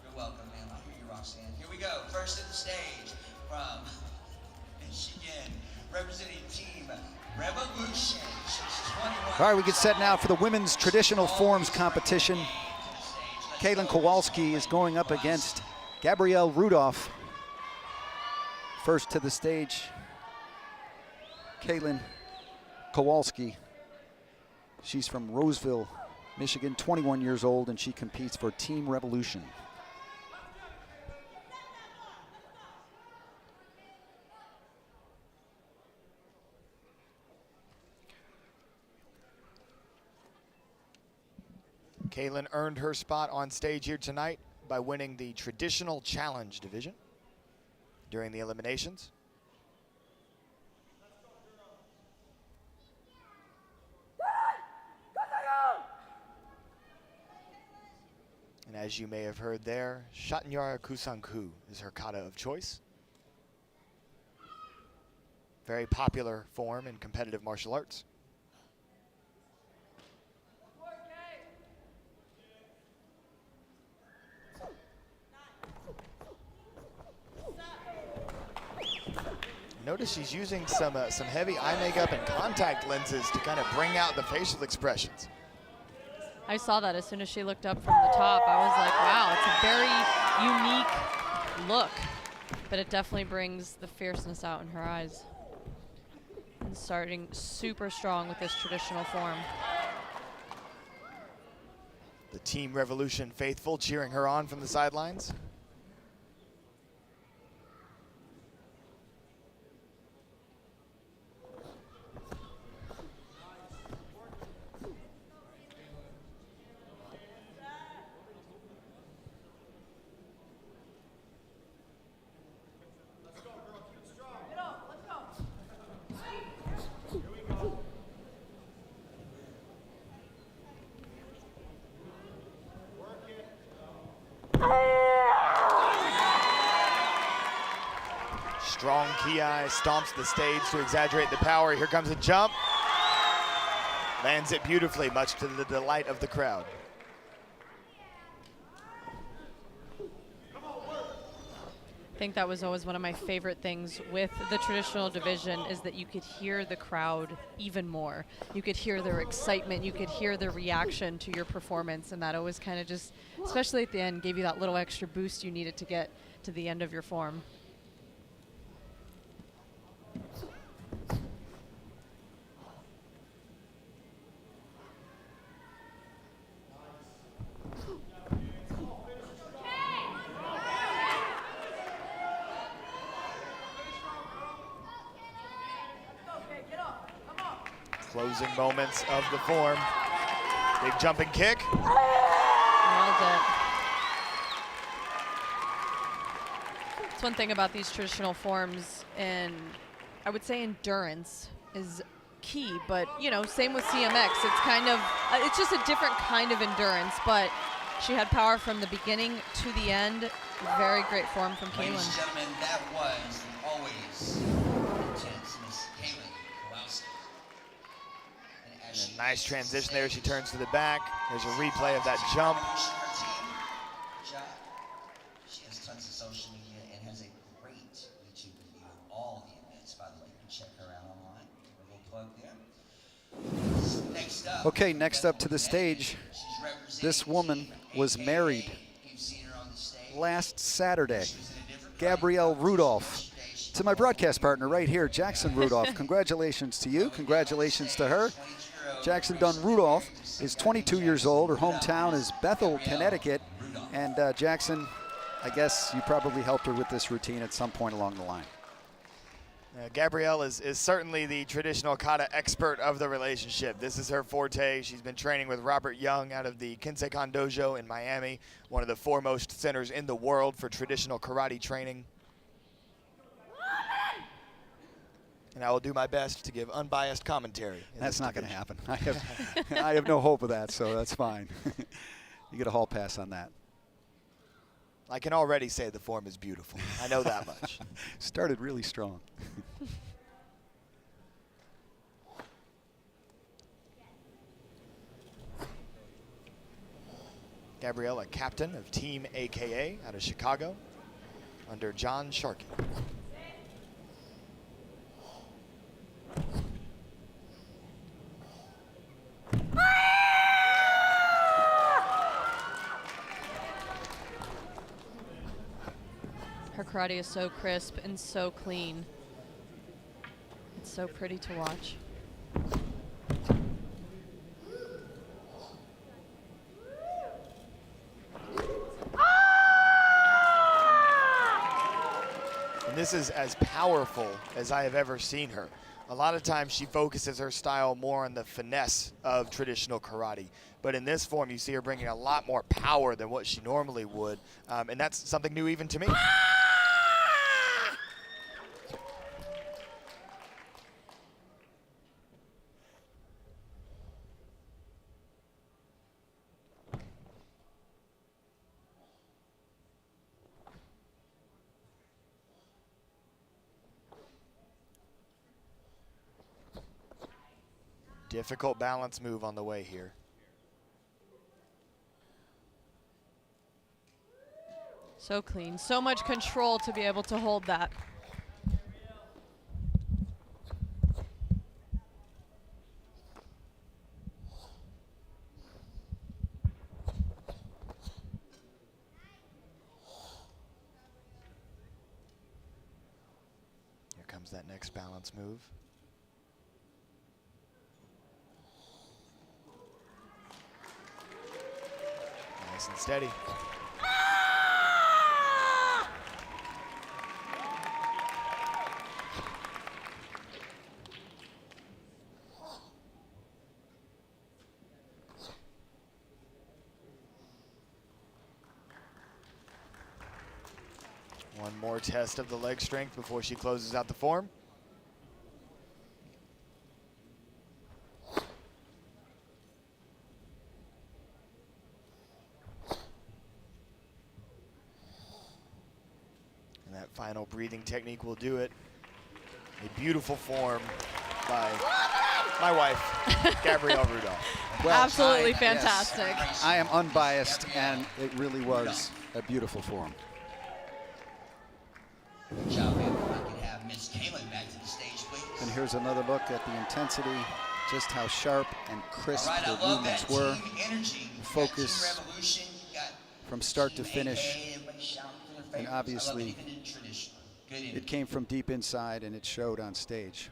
You're welcome, ma'am. I hear you, Roxanne. Here we go. First at the stage from Michigan, representing Team Revolution. She's 21. All right, we get set now for the women's traditional forms competition. Caitlyn Kowalski is going up against Gabrielle Rudolph. First to the stage, Caitlyn Kowalski. She's from Roseville, Michigan, 21 years old, and she competes for Team Revolution. Caitlyn earned her spot on stage here tonight by winning the Traditional Challenge division during the eliminations. And as you may have heard there, Shatnyara Kusanku is her kata of choice. Very popular form in competitive martial arts. Notice she's using some heavy eye makeup and contact lenses to kind of bring out the facial expressions. I saw that as soon as she looked up from the top. I was like, wow, it's a very unique look. But it definitely brings the fierceness out in her eyes. And starting super strong with this traditional form. The Team Revolution faithful cheering her on from the sidelines. Strong Ki stomps the stage to exaggerate the power. Here comes a jump. Lands it beautifully, much to the delight of the crowd. I think that was always one of my favorite things with the traditional division, is that you could hear the crowd even more. You could hear their excitement, you could hear their reaction to your performance, and that always kind of just, especially at the end, gave you that little extra boost you needed to get to the end of your form. Closing moments of the form. Big jumping kick. Nailed it. It's one thing about these traditional forms, and I would say endurance is key, but you know, same with CMX. It's kind of, it's just a different kind of endurance, but she had power from the beginning to the end. Very great form from Caitlyn. Ladies and gentlemen, that was always intense Miss Caitlyn Kowalski. And a nice transition there. She turns to the back. There's a replay of that jump. She has tons of social media and has a great YouTube review of all the events. By the way, you can check her out online. A little plug there. Next up. Okay, next up to the stage. This woman was married last Saturday. Gabrielle Rudolph. To my broadcast partner right here, Jackson Rudolph. Congratulations to you. Congratulations to her. Jackson Dunn Rudolph is 22 years old. Her hometown is Bethel, Connecticut. And Jackson, I guess you probably helped her with this routine at some point along the line. Gabrielle is certainly the traditional kata expert of the relationship. This is her forte. She's been training with Robert Young out of the Kinsekan Dojo in Miami, one of the foremost centers in the world for traditional karate training. And I will do my best to give unbiased commentary. That's not going to happen. I have no hope of that, so that's fine. You get a hall pass on that. I can already say the form is beautiful. I know that much. Started really strong. Gabrielle, a captain of Team AKA out of Chicago under John Sharkey. Her karate is so crisp and so clean. It's so pretty to watch. And this is as powerful as I have ever seen her. A lot of times she focuses her style more on the finesse of traditional karate. But in this form, you see her bringing a lot more power than what she normally would. And that's something new even to me. Difficult balance move on the way here. So clean, so much control to be able to hold that. Here comes that next balance move. Nice and steady. One more test of the leg strength before she closes out the form. That final breathing technique will do it. A beautiful form by my wife, Gabrielle Rudolph. Well, Absolutely fantastic. Yes, I am unbiased, and it really was a beautiful form. Good job, man. We can have Miss Caitlyn back to the stage, please. And here's another look at the intensity, just how sharp and crisp All right, the I love movements that were. team energy. Focus Team Revolution. You got from start to Team finish. AKA, everybody shouting for their And favorites. I love obviously, it, even in tradition. Good energy. it came from deep inside, and it showed on stage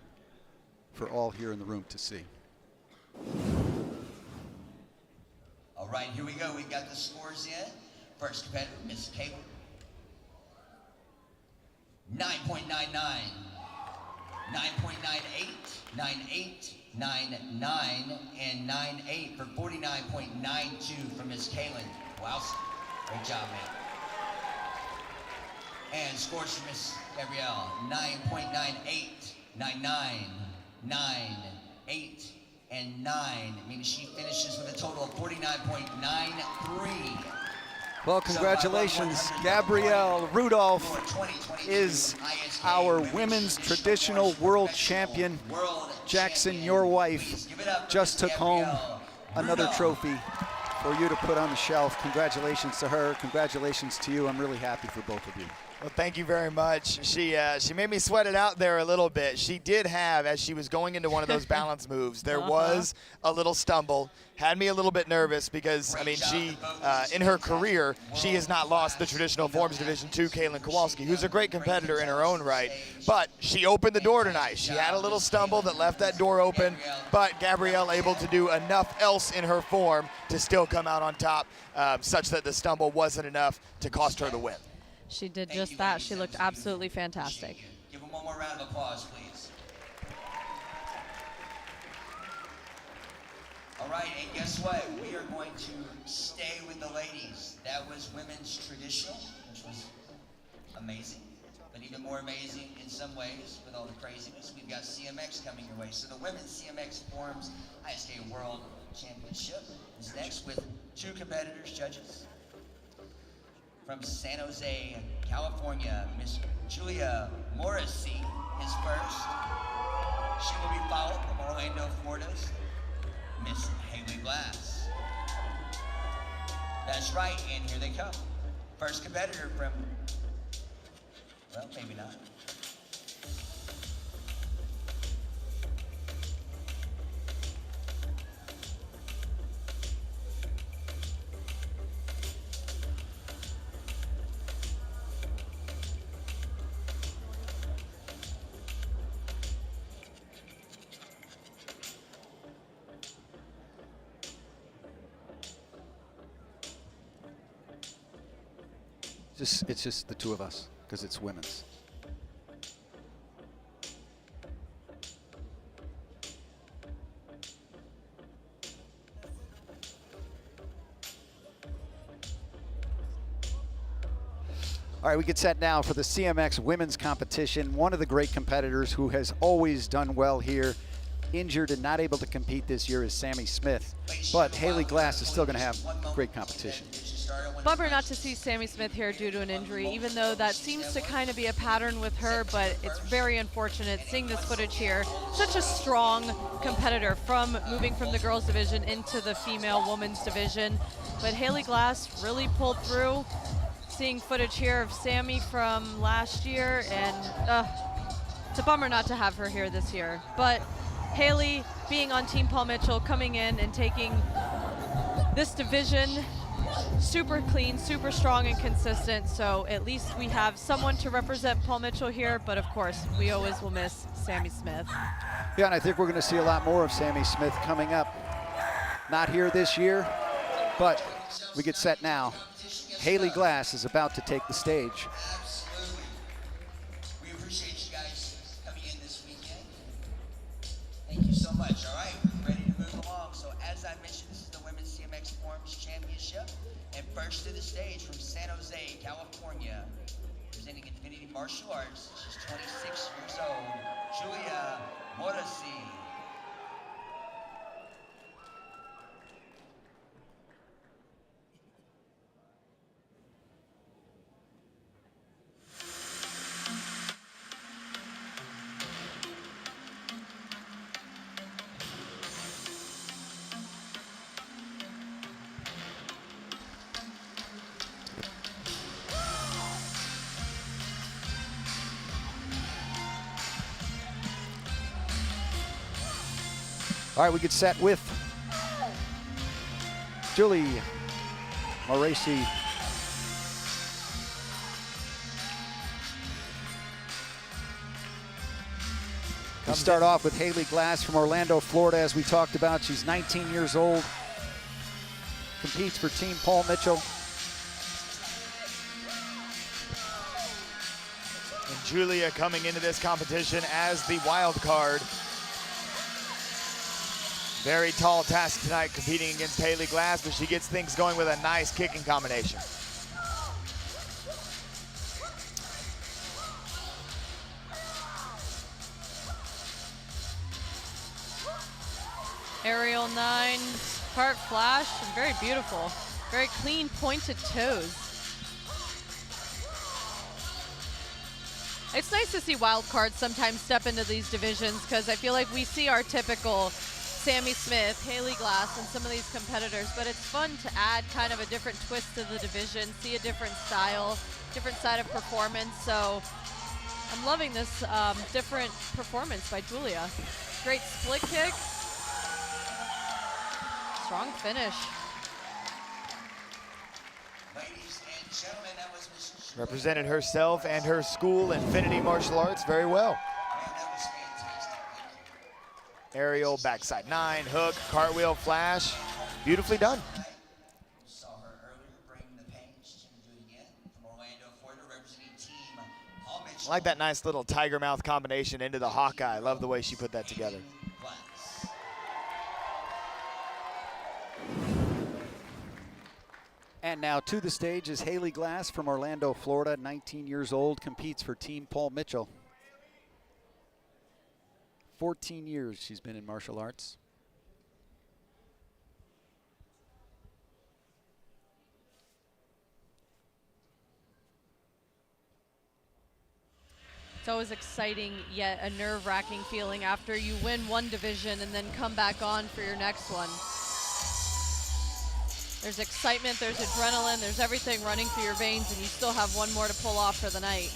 for all here in the room to see. All right, here we go. We've got the scores in. First competitor, Miss Caitlyn. 9.99, 9.98, 9.8, 9.9, and 9.8 for 49.92 from Miss Caitlyn Kowalski. Great job, man. And scores for Miss Gabrielle, 9.98, 9.9, 9.8, and 9, meaning she finishes with a total of 49.93. Well, congratulations. Gabrielle Rudolph is our women's traditional world champion. Jackson, your wife, just took home another trophy for you to put on the shelf. Congratulations to her. Congratulations to you. I'm really happy for both of you. Well, thank you very much. She made me sweat it out there a little bit. She did have, as she was going into one of those balance moves, there was a little stumble. Had me a little bit nervous because, I mean, she, in her career, she has not lost the traditional forms division to Caitlyn Kowalski, who's a great competitor in her own right. But she opened the door tonight. She had a little stumble that left that door open, but Gabrielle able to do enough else in her form to still come out on top, such that the stumble wasn't enough to cost her the win. She did just that. She looked absolutely fantastic. Give them one more round of applause, please. All right, and guess what? We are going to stay with the ladies. That was women's traditional, which was amazing, but even more amazing in some ways with all the craziness. We've got CMX coming your way. So the women's CMX Forums ISKA World Championship is next with 2 competitors, judges. From San Jose, California, Miss Julia Morrissey is first. She will be followed from Orlando, Florida's Miss Haley Glass. That's right, and here they come. First competitor from, well, maybe not. It's just the 2 of us, because it's women's. All right, we get set now for the CMX women's competition. One of the great competitors who has always done well here, injured and not able to compete this year, is Sammy Smith. But Haley Glass is still going to have great competition. Bummer not to see Sammy Smith here due to an injury, even though that seems to kind of be a pattern with her, but it's very unfortunate seeing this footage here. Such a strong competitor from moving from the girls division into the female women's division. But Haley Glass really pulled through. Seeing footage here of Sammy from last year, and it's a bummer not to have her here this year. But Haley, being on Team Paul Mitchell, coming in and taking this division, super clean, super strong and consistent, so at least we have someone to represent Paul Mitchell here, but of course, we always will miss Sammy Smith. Yeah, and I think we're going to see a lot more of Sammy Smith coming up. Not here this year, but we get set now. Haley Glass is about to take the stage. Absolutely. We appreciate you guys coming in this weekend. Thank you so much. All right, ready to move along. So as I mentioned, this is the Women's CMX Forums Championship. And first to the stage from San Jose, California, presenting Infinity Martial Arts. She's 26 years old, Julia Morrissey. All right, we get set with Julie Moraci. We start off with Haley Glass from Orlando, Florida, as we talked about. She's 19 years old, competes for Team Paul Mitchell. And Julia coming into this competition as the wild card. Very tall task tonight competing against Haley Glass, but she gets things going with a nice kicking combination. Aerial 9, part flash, and very beautiful. Very clean pointed toes. It's nice to see wild cards sometimes step into these divisions because I feel like we see our typical Sammy Smith, Haley Glass, and some of these competitors, but it's fun to add kind of a different twist to the division, see a different style, different side of performance. So I'm loving this different performance by Julia. Great split kick. Strong finish. Ladies and gentlemen, that was Miss Julia. Represented herself and her school, Infinity Martial Arts, very well. Man, that was fantastic. Thank you. Aerial, backside 9, hook, cartwheel, flash. Beautifully done. Saw her earlier bring the pain. She's going to do it again. From Orlando, Florida, representing Team Paul Mitchell. I like that nice little tiger mouth combination into the Hawkeye. Love the way she put that together. And now to the stage is Haley Glass from Orlando, Florida, 19 years old, competes for Team Paul Mitchell. 14 years she's been in martial arts. It's always exciting, yet a nerve-wracking feeling after you win one division and then come back on for your next one. There's excitement, there's adrenaline, there's everything running through your veins, and you still have one more to pull off for the night.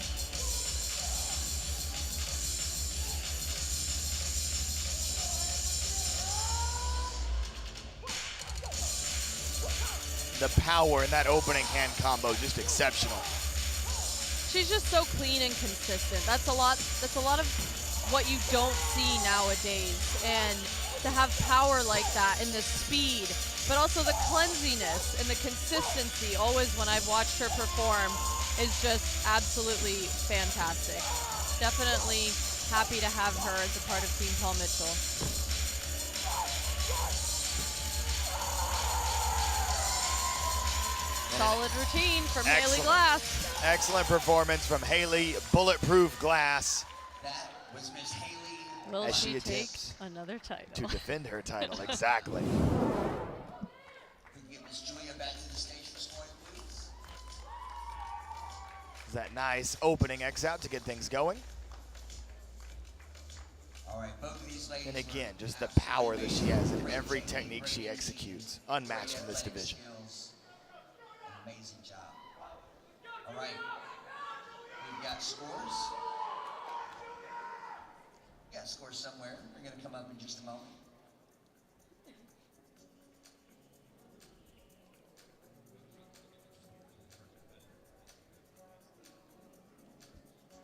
The power in that opening hand combo, just exceptional. She's just so clean and consistent. That's a lot of what you don't see nowadays. And to have power like that and the speed, but also the cleansiness and the consistency, always when I've watched her perform, is just absolutely fantastic. Definitely happy to have her as a part of Team Paul Mitchell. Solid routine from Haley Glass. Excellent performance from Haley, bulletproof Glass. That was Miss Haley. Will as she take attempts another title? to defend her title, exactly. We can get Miss Julia back to the stage for scoring, please. That nice opening X out to get things going. All right, both of these ladies. And again, just the power that she has in every technique she executes. Unmatched in this division. Amazing job. All right, we've got scores. We got scores somewhere. They're going to come up in just a moment.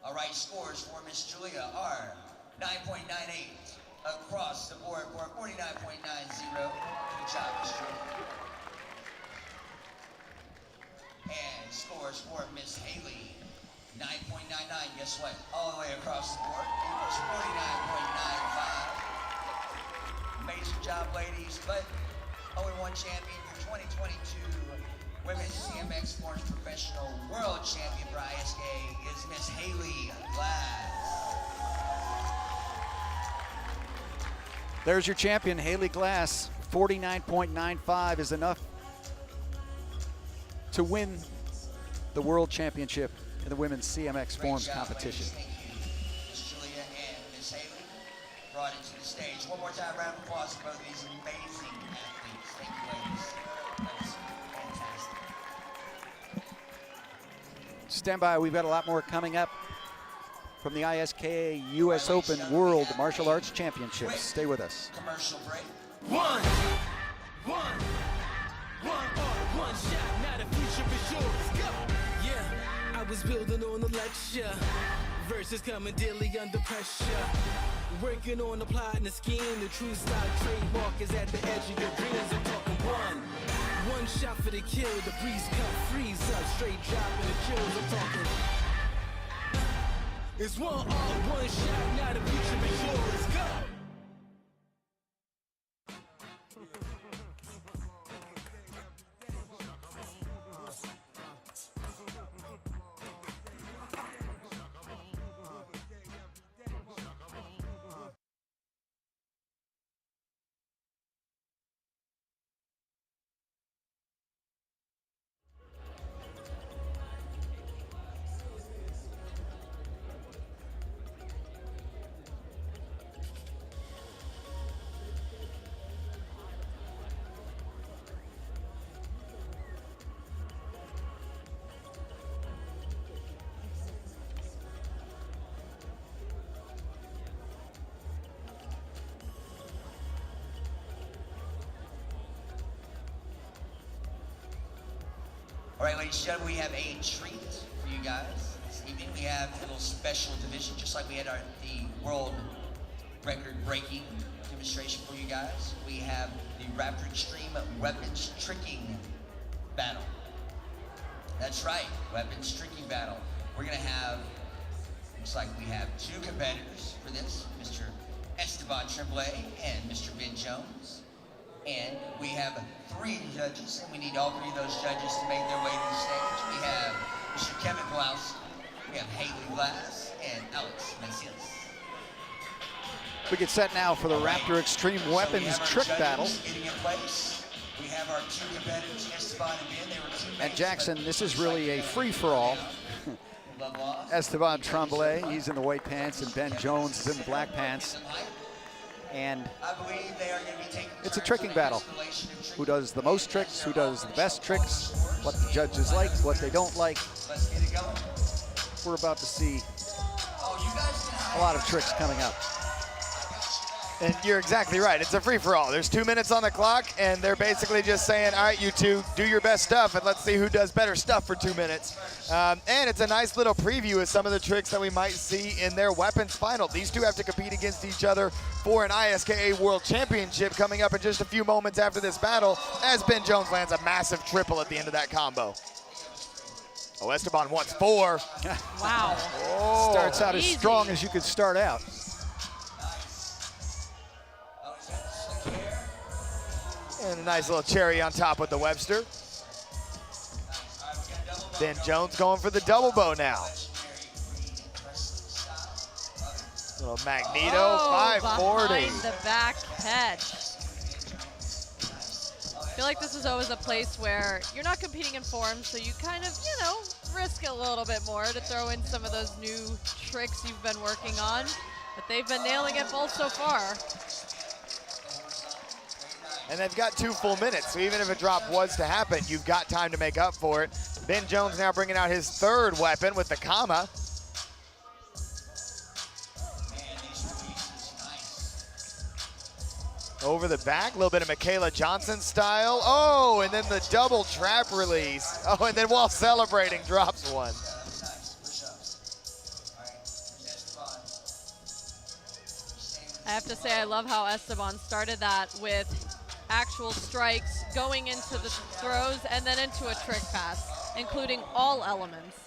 All right, scores for Miss Julia are 9.98 across the board for 49.90. Good job, Miss Julia. And scores for Miss Haley, 9.99. Guess what? All the way across the board, equals 49.95. Amazing job, ladies. But 0-1 champion, your 2022 Women's Cmx Florence Professional World Champion for ISKA is Miss Haley Glass. There's your champion, Haley Glass. 49.95 is enough to win the World Championship in the Women's CMX Forms competition. Thank you, Miss Julia and Miss Haley. Brought it to the stage. One more time, round of applause for both of these amazing athletes. Thank you, ladies. That's fantastic. Stand by, we've got a lot more coming up from the ISKA US Open World Martial Arts Championships. Stay with us. Commercial break. One shot, now the future is yours. Go. Yeah, I was building on the lecture. Verses coming daily under pressure. Working on the plot and the scheme. The true style trademark is at the edge of your dreams. I'm talking one shot for the kill. The breeze cut, freeze up, straight dropping the kills. I'm talking. It's one shot, now the future is yours. Go. All right, ladies and gentlemen, we have a treat for you guys this evening. We have a little special division, just like we had the world record-breaking demonstration for you guys. We have the Raptor Extreme Weapons Tricking Battle. That's right, Weapons Tricking Battle. We're gonna have, looks like we have two competitors for this, Mr. Esteban Tremblay and Mr. Ben Jones. And we have 3 judges, and we need all 3 of those judges to make their way to the stage. We have Mr. Caitlyn Kowalski, we have Haley Glass, and Alex Macias. We get set now for the Raptor Extreme Weapons Trick Battle. Getting in place. We have our 2 competitors, Esteban and Ben. They were teammates. And Jackson, this is really a free-for-all. Esteban Tremblay, he's in the white pants, and Ben Jones is in the black pants. And it's a tricking battle. Who does the most tricks, who does the best tricks, what the judges like, what they don't like. We're about to see a lot of tricks coming up. And you're exactly right. It's a free-for-all. There's 2 minutes on the clock, and they're basically just saying, all right, you two, do your best stuff, and let's see who does better stuff for 2 minutes. And it's a nice little preview of some of the tricks that we might see in their weapons final. These two have to compete against each other for an ISKA World Championship coming up in just a few moments after this battle, as Ben Jones lands a massive triple at the end of that combo. Oh, Esteban wants 4. Wow. Oh. Starts out as strong as you could start out. And a nice little cherry on top with the Webster. Ben Jones going for the double bow now. Little Magneto, 540. Behind the back catch. I feel like this is always a place where you're not competing in forms, so you kind of, you know, risk a little bit more to throw in some of those new tricks you've been working on. But they've been nailing it both so far. And they've got 2 full minutes, so even if a drop was to happen, you've got time to make up for it. Ben Jones now bringing out his 3rd weapon with the comma. Over the back, a little bit of Michaela Johnson style. Oh, and then the double trap release. Oh, and then while celebrating, drops one. I have to say, I love how Esteban started that with actual strikes, going into the throws, and then into a trick pass, including all elements.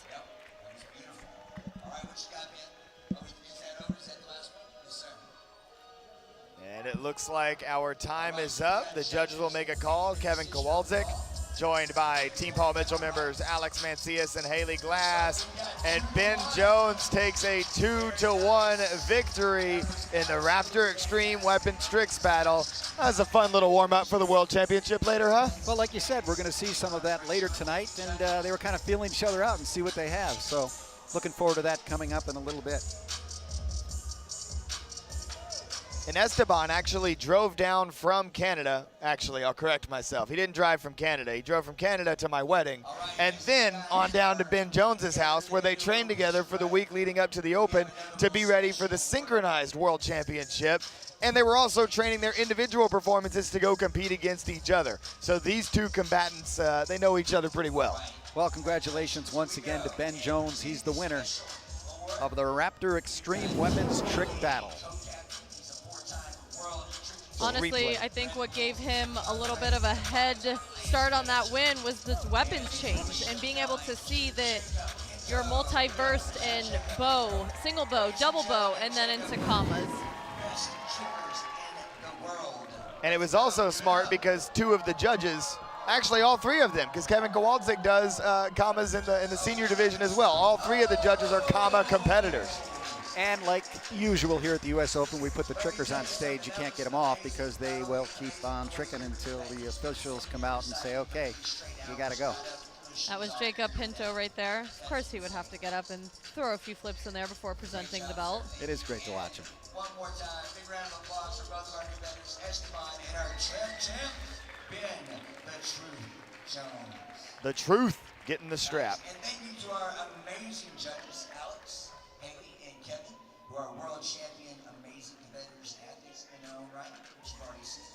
And it looks like our time is up. The judges will make a call. Kevin Kowalski, joined by Team Paul Mitchell members Alex Macias and Haley Glass. And Ben Jones takes a 2-1 victory in the Raptor Extreme Weapons Tricks battle. That was a fun little warm-up for the World Championship later, huh? Well, like you said, we're going to see some of that later tonight, and they were kind of feeling each other out and see what they have. So looking forward to that coming up in a little bit. And Esteban actually drove down from Canada. Actually, I'll correct myself. He didn't drive from Canada. He drove from Canada to my wedding and then on down to Ben Jones's house where they trained together for the week leading up to the Open to be ready for the synchronized World Championship. And they were also training their individual performances to go compete against each other. So these two combatants, they know each other pretty well. Well, congratulations once again to Ben Jones. He's the winner of the Raptor Extreme Women's Trick Battle. Honestly, I think what gave him a little bit of a head start on that win was this weapons change and being able to see that you're multi-versed in bow, single bow, double bow, and then into commas. And it was also smart because two of the judges, actually all three of them, because Kevin Kowalski does commas in the senior division as well. All three of the judges are comma competitors. And like usual here at the U.S. Open, we put the trickers on stage. You can't get them off because they will keep on tricking until the officials come out and say, okay, you got to go. That was Jacob Pinto right there. Of course he would have to get up and throw a few flips in there before presenting the belt. It is great to watch him. One more time, big round of applause for both of our competitors, Esteban and our champ, Ben, the Truth Jones. The Truth getting the strap. And thank you to our amazing judges, Alex, Haley, and Kevin, who are world champion, amazing competitors, athletes in their own right, which you've already seen.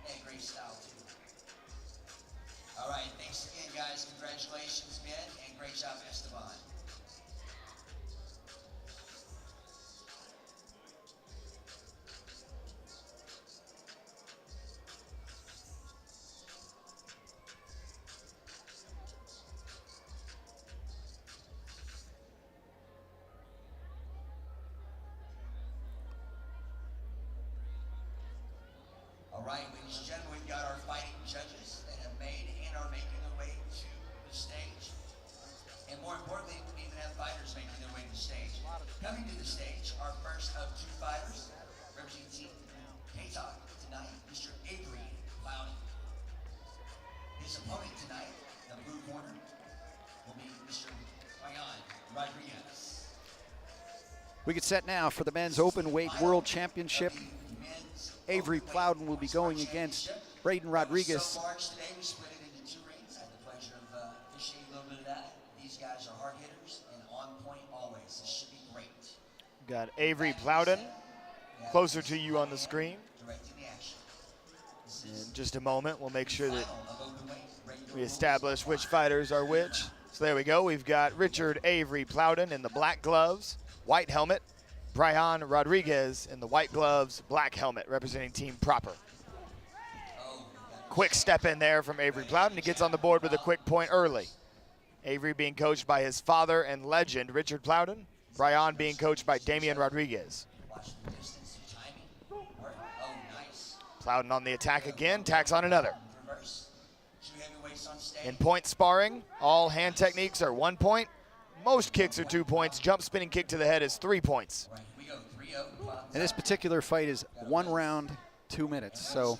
And great style, too. All right, thanks again, guys. Congratulations, Ben, and great job, Esteban. All right, ladies and gentlemen, we've got our fighting judges that have made and are making their way to the stage. And more importantly, we even have fighters making their way to the stage. Coming to the stage, our first of two fighters, representing K-Talk tonight, Mr. Avery Plowden. His opponent tonight, the blue corner, will be Mr. Rodriguez. We get set now for the men's open weight world championship. Avery Plowden will be going against Braden Rodriguez. So far today, we split it into two rings. I had the pleasure of officiating a little bit of that. These guys are hard hitters and on point always. This should be great. Got Avery Plowden closer to you on the screen. In just a moment, we'll make sure that we establish which fighters are which. So there we go. We've got Richard Avery Plowden in the black gloves, white helmet. Brian Rodriguez in the white gloves, black helmet, representing Team Proper. Quick step in there from Avery Plowden. He gets on the board with a quick point early. Avery being coached by his father and legend, Richard Plowden. Brian being coached by Damian Rodriguez. Plowden on the attack again, tacks on another. In point sparring, all hand techniques are 1 point. Most kicks are 2 points. Jump spinning kick to the head is 3 points. And this particular fight is 1 round, 2 minutes. So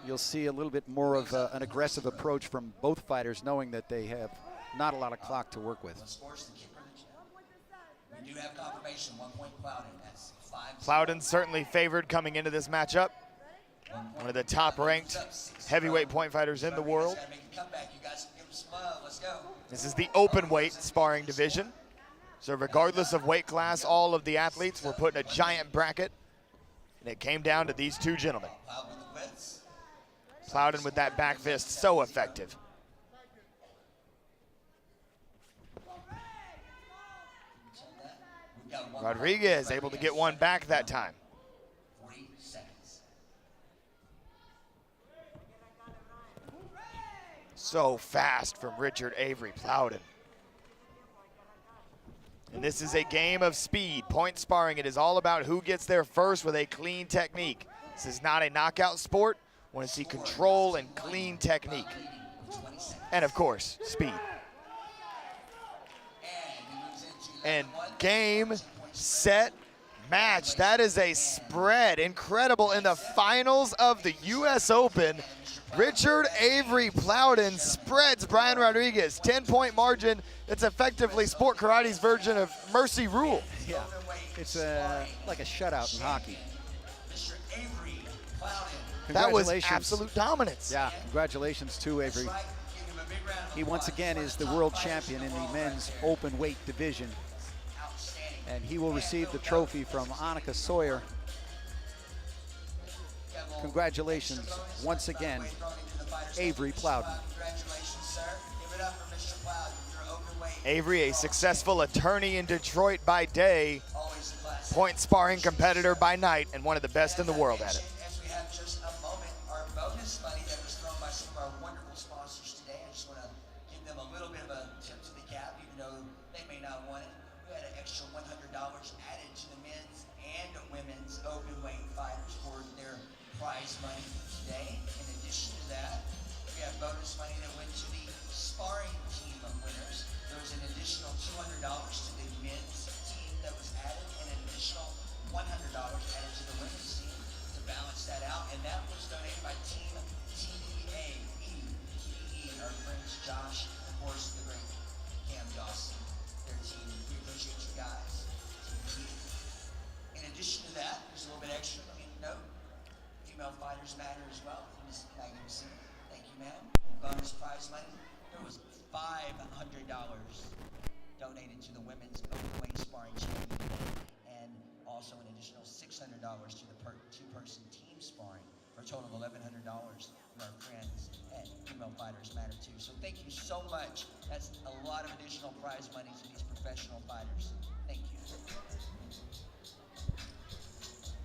you'll see a little bit more of an aggressive approach from both fighters, knowing that they have not a lot of clock to work with. We do have confirmation, 1 point Plowden. That's 5. Plowden certainly favored coming into this matchup. One of the top ranked heavyweight point fighters in the world. This is the open weight sparring division. So regardless of weight class, all of the athletes were put in a giant bracket. And it came down to these two gentlemen. Plowden with that back fist, so effective. Rodriguez able to get one back that time. So fast from Richard Avery Plowden. And this is a game of speed. Point sparring, it is all about who gets there first with a clean technique. This is not a knockout sport. We want to see control and clean technique. And of course, speed. And game, set, match. That is a spread. Incredible. In the finals of the U.S. Open, Richard Avery Plowden spreads Brian Rodriguez. 10-point margin. It's effectively Sport Karate's version of Mercy Rule. Yeah, it's like a shutout in hockey. That was absolute dominance. Yeah, congratulations to Avery. He once again is the world champion in the men's open weight division. And he will receive the trophy from Annika Sawyer. Congratulations once again, Avery Plowden. Avery, a successful attorney in Detroit by day, point sparring competitor by night, and one of the best in the world at it. As we have just a moment, our bonus money that was thrown by some of our wonderful sponsors today, I just want to give them a little bit of a tip to the cap, even though they may not want it. We had an extra $100 added to the men's and women's open weight fighters for their prize money today. In addition to that, we have bonus money that went to the sparring team of winners. There was an additional $200 to the men's team that was added, and an additional $100 added to the women's team to balance that out, and that was donated by Team TDA, our friends Josh, of course, the great Cam Dawson, their team. We appreciate you guys. In addition to that, there's a little bit extra. Note, female fighters matter as well. Thank you, ma'am. Bonus prize money. There was $500 donated to the women's openweight sparring champion, and also an additional $600 to the two-person team sparring, for a total of $1,100 from our friends at Female Fighters Matter too. So thank you so much. That's a lot of additional prize money to these professional fighters. Thank you.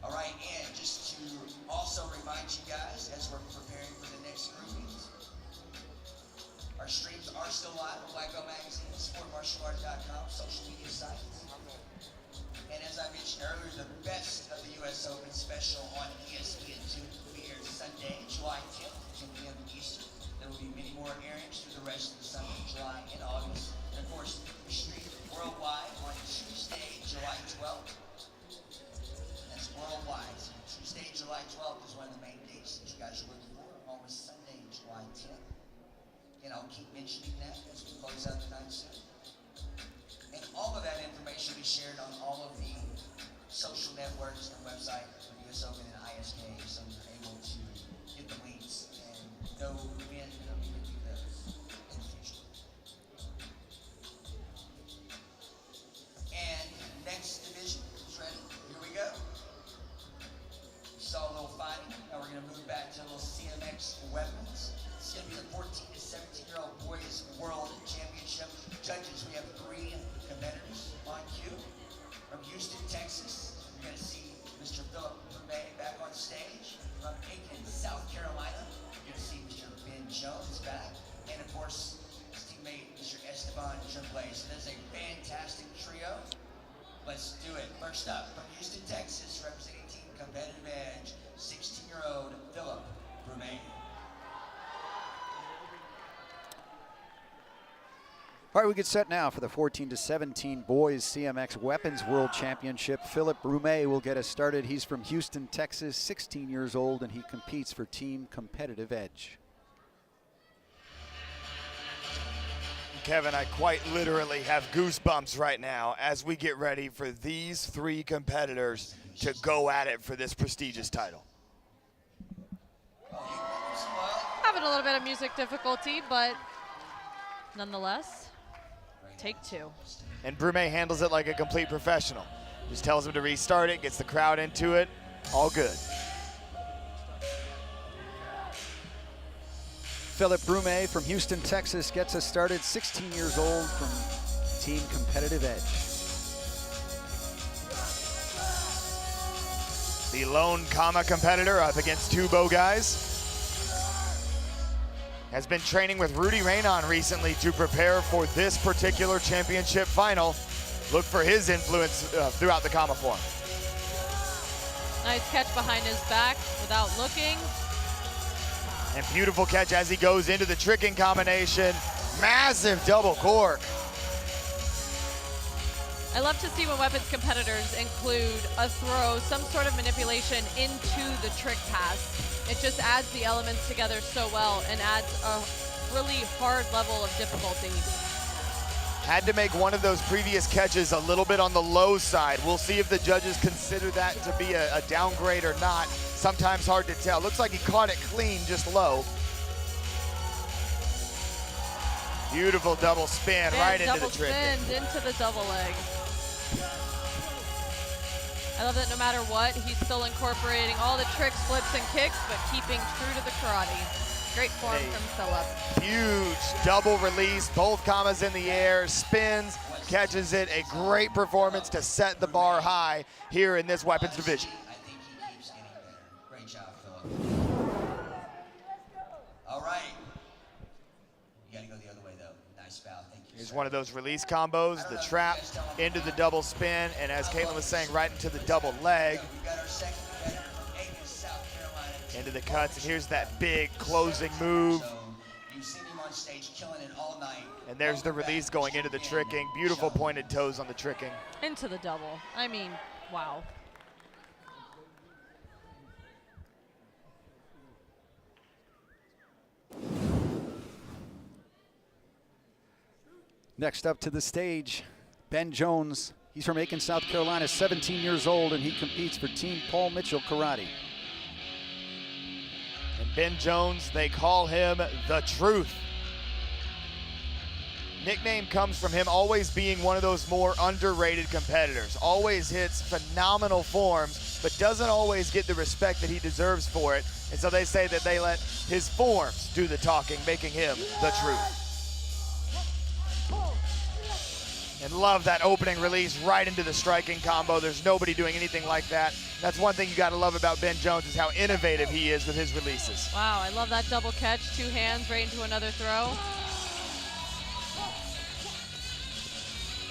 All right, and just to also remind you guys, as we're preparing for the next groupings, our streams are still live on Black Belt Magazine, sportmartialart.com, social media sites. And as I mentioned earlier, the best of the U.S. Open special on ESPN 2 will be aired Sunday, July 10th, 10 p.m. Eastern. There will be many more airings through the rest of the summer, July and August. And of course, we stream worldwide on Tuesday, July 12th. That's worldwide. So Tuesday, July 12th is one of the main dates that you guys are looking for, along with Sunday, July 10th. And I'll keep mentioning that as we close out the night soon. And all of that information will be shared on all of the social networks and website of US Open and ISKA, so you're able to get the links and know when we can do those in the future. And next division is ready. Here we go. Saw a little fighting. Now we're going to move back to a little Cmx Weapons. It's going to be the 14 to 17-year-old boys world championship. Judges, we have 3 competitors on cue. From Houston, Texas, you're going to see Mr. Brume back on stage. From Aiken, South Carolina, you're going to see Mr. Ben Jones back. And of course, his teammate, Mr. Esteban Tremblay. So that's a fantastic trio. Let's do it. First up, from Houston, Texas, representing Team Competitive Edge, 16-year-old Brume. All right, we get set now for the 14 to 17 boys CMX Weapons World Championship. Philip Brume will get us started. He's from Houston, Texas, 16 years old, and he competes for Team Competitive Edge. Kevin, I quite literally have goosebumps right now as we get ready for these 3 competitors to go at it for this prestigious title. Having a little bit of music difficulty, but nonetheless, take 2. And Brume handles it like a complete professional. Just tells him to restart it, gets the crowd into it, all good. Philip Brume from Houston, Texas gets us started, 16 years old, from Team Competitive Edge. The lone comma competitor up against 2 bow guys. Has been training with Rudy Raynon recently to prepare for this particular championship final. Look for his influence throughout the comma form. Nice catch behind his back without looking. And beautiful catch as he goes into the tricking combination. Massive double cork. I love to see when weapons competitors include a throw, some sort of manipulation into the trick pass. It just adds the elements together so well and adds a really hard level of difficulty. Had to make one of those previous catches a little bit on the low side. We'll see if the judges consider that to be a downgrade or not. Sometimes hard to tell. Looks like he caught it clean, just low. Beautiful double spin right into the trick. Double spin into the double leg. I love that no matter what, he's still incorporating all the tricks, flips, and kicks, but keeping true to the karate. Great form from Phillip. Huge double release, both commas in the air, spins, catches it. A great performance to set the bar high here in this weapons division. I think he keeps getting better. Great job, Phillip. All right. You got to go the other way, though. Nice foul. Thank you. Here's one of those release combos, the trap into the double spin, and as Caitlyn was saying, right into the double leg. We've got our second competitor from Aiken, South Carolina. Into the cuts, and here's that big closing move. So you've seen him on stage killing it all night. And there's the release going into the tricking. Beautiful pointed toes on the tricking. Into the double. I mean, wow. Next up to the stage, Ben Jones. He's from Aiken, South Carolina, 17 years old, and he competes for Team Paul Mitchell Karate. And Ben Jones, they call him the Truth. Nickname comes from him always being one of those more underrated competitors. Always hits phenomenal forms, but doesn't always get the respect that he deserves for it. And so they say that they let his forms do the talking, making him the Truth. And love that opening release right into the striking combo. There's nobody doing anything like that. That's one thing you got to love about Ben Jones is how innovative he is with his releases. Wow, I love that double catch, 2 hands right into another throw.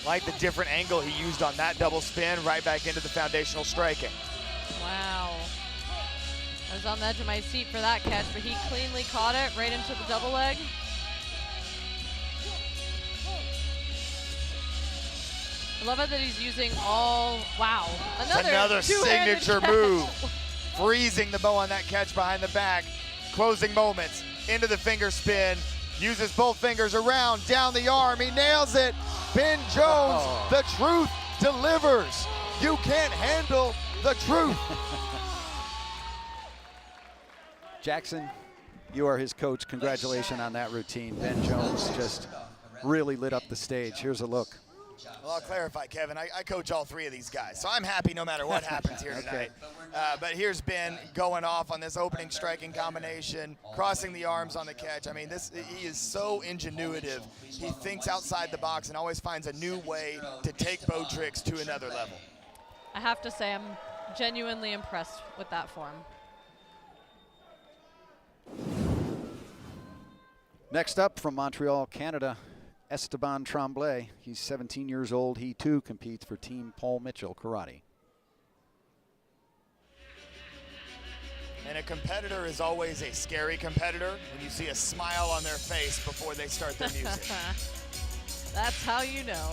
Like the different angle he used on that double spin right back into the foundational striking. Wow. I was on the edge of my seat for that catch, but he cleanly caught it right into the double leg. I love it that he's using all, wow. Another signature move. Freezing the bow on that catch behind the back. Closing moments, into the finger spin. Uses both fingers around, down the arm, he nails it. Ben Jones, the Truth delivers. You can't handle the truth. Jackson, you are his coach. Congratulations on that routine. Ben Jones just really lit up the stage. Here's a look. Well, I'll clarify, Kevin. I coach all 3 of these guys, so I'm happy no matter what happens here tonight. But here's Ben going off on this opening striking combination, crossing the arms on the catch. I mean, he is so ingenuitive. He thinks outside the box and always finds a new way to take bow tricks to another level. I have to say, I'm genuinely impressed with that form. Next up from Montreal, Canada, Esteban Tremblay. He's 17 years old. He too competes for Team Paul Mitchell Karate. And a competitor is always a scary competitor when you see a smile on their face before they start their music. That's how you know.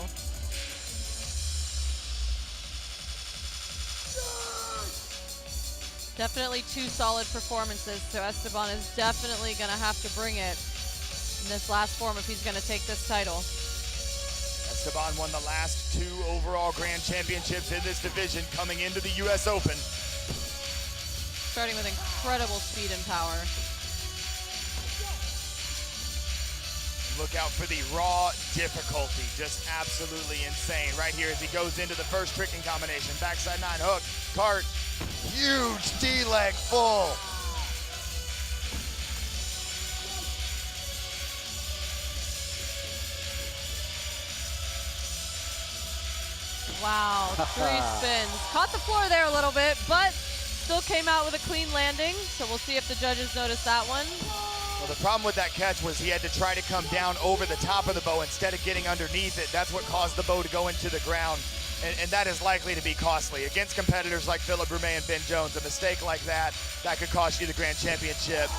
Definitely 2 solid performances, so Esteban is definitely going to have to bring it in this last form if he's going to take this title. Esteban won the last 2 overall grand championships in this division coming into the US Open. Starting with incredible speed and power. Look out for the raw difficulty, just absolutely insane. Right here as he goes into the first tricking combination, backside 9 hook, cart, huge D-leg full. Wow, 3 spins. Caught the floor there a little bit, but still came out with a clean landing, so we'll see if the judges notice that one. Well, the problem with that catch was he had to try to come down over the top of the bow instead of getting underneath it. That's what caused the bow to go into the ground, and that is likely to be costly. Against competitors like Phillip Brume and Ben Jones, a mistake like that could cost you the grand championship.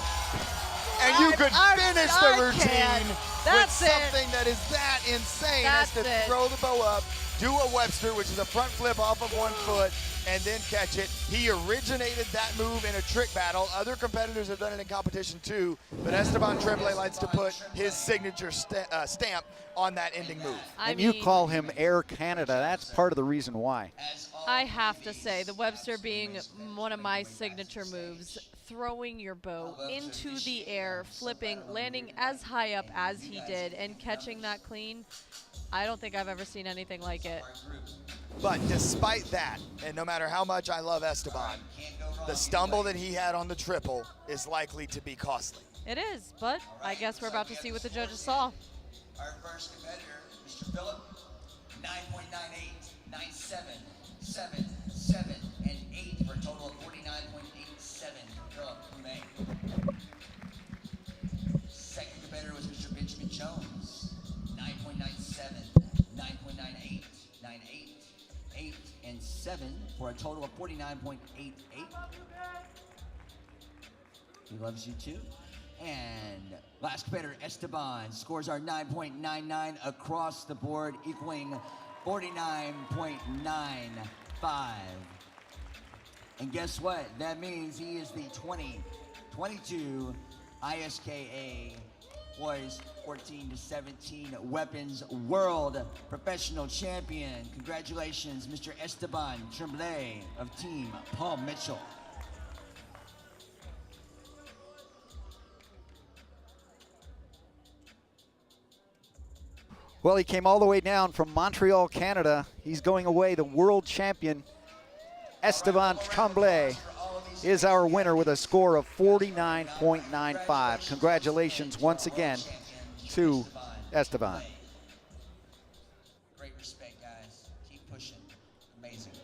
And you could finish the routine with something that is that insane as to throw the bow up do a Webster, which is a front flip off of one foot, and then catch it. He originated that move in a trick battle. Other competitors have done it in competition too, but Esteban Tremblay likes to put his signature stamp on that ending move. And you call him Air Canada. That's part of the reason why. I have to say, the Webster being one of my signature moves, throwing your bow into the air, flipping, landing as high up as he did, and catching that clean. I don't think I've ever seen anything like it. But despite that, and no matter how much I love Esteban, the stumble that he had on the triple is likely to be costly. It is, but I guess we're about to see what the judges saw. Our first competitor, Mr. Billow, 9.98, 9.7, 7, 7, and 8 for a total of 49.87 for Philip Brume. Second competitor was Mr. Benjamin Jones, 9.97, 9.98, 9.8, 8, and 7 for a total of 49.88. He loves you too. And last competitor, Esteban, scores are 9.99 across the board, equaling 49.95. And guess what? That means he is the 2022 ISKA Boys 14 to 17 Weapons World Professional Champion. Congratulations, Mr. Esteban Tremblay of Team Paul Mitchell. Well, he came all the way down from Montreal, Canada. He's going away. The world champion, Esteban Tremblay, is our winner with a score of 49.95. Congratulations once again to Esteban. Great respect, guys. Keep pushing. Amazing.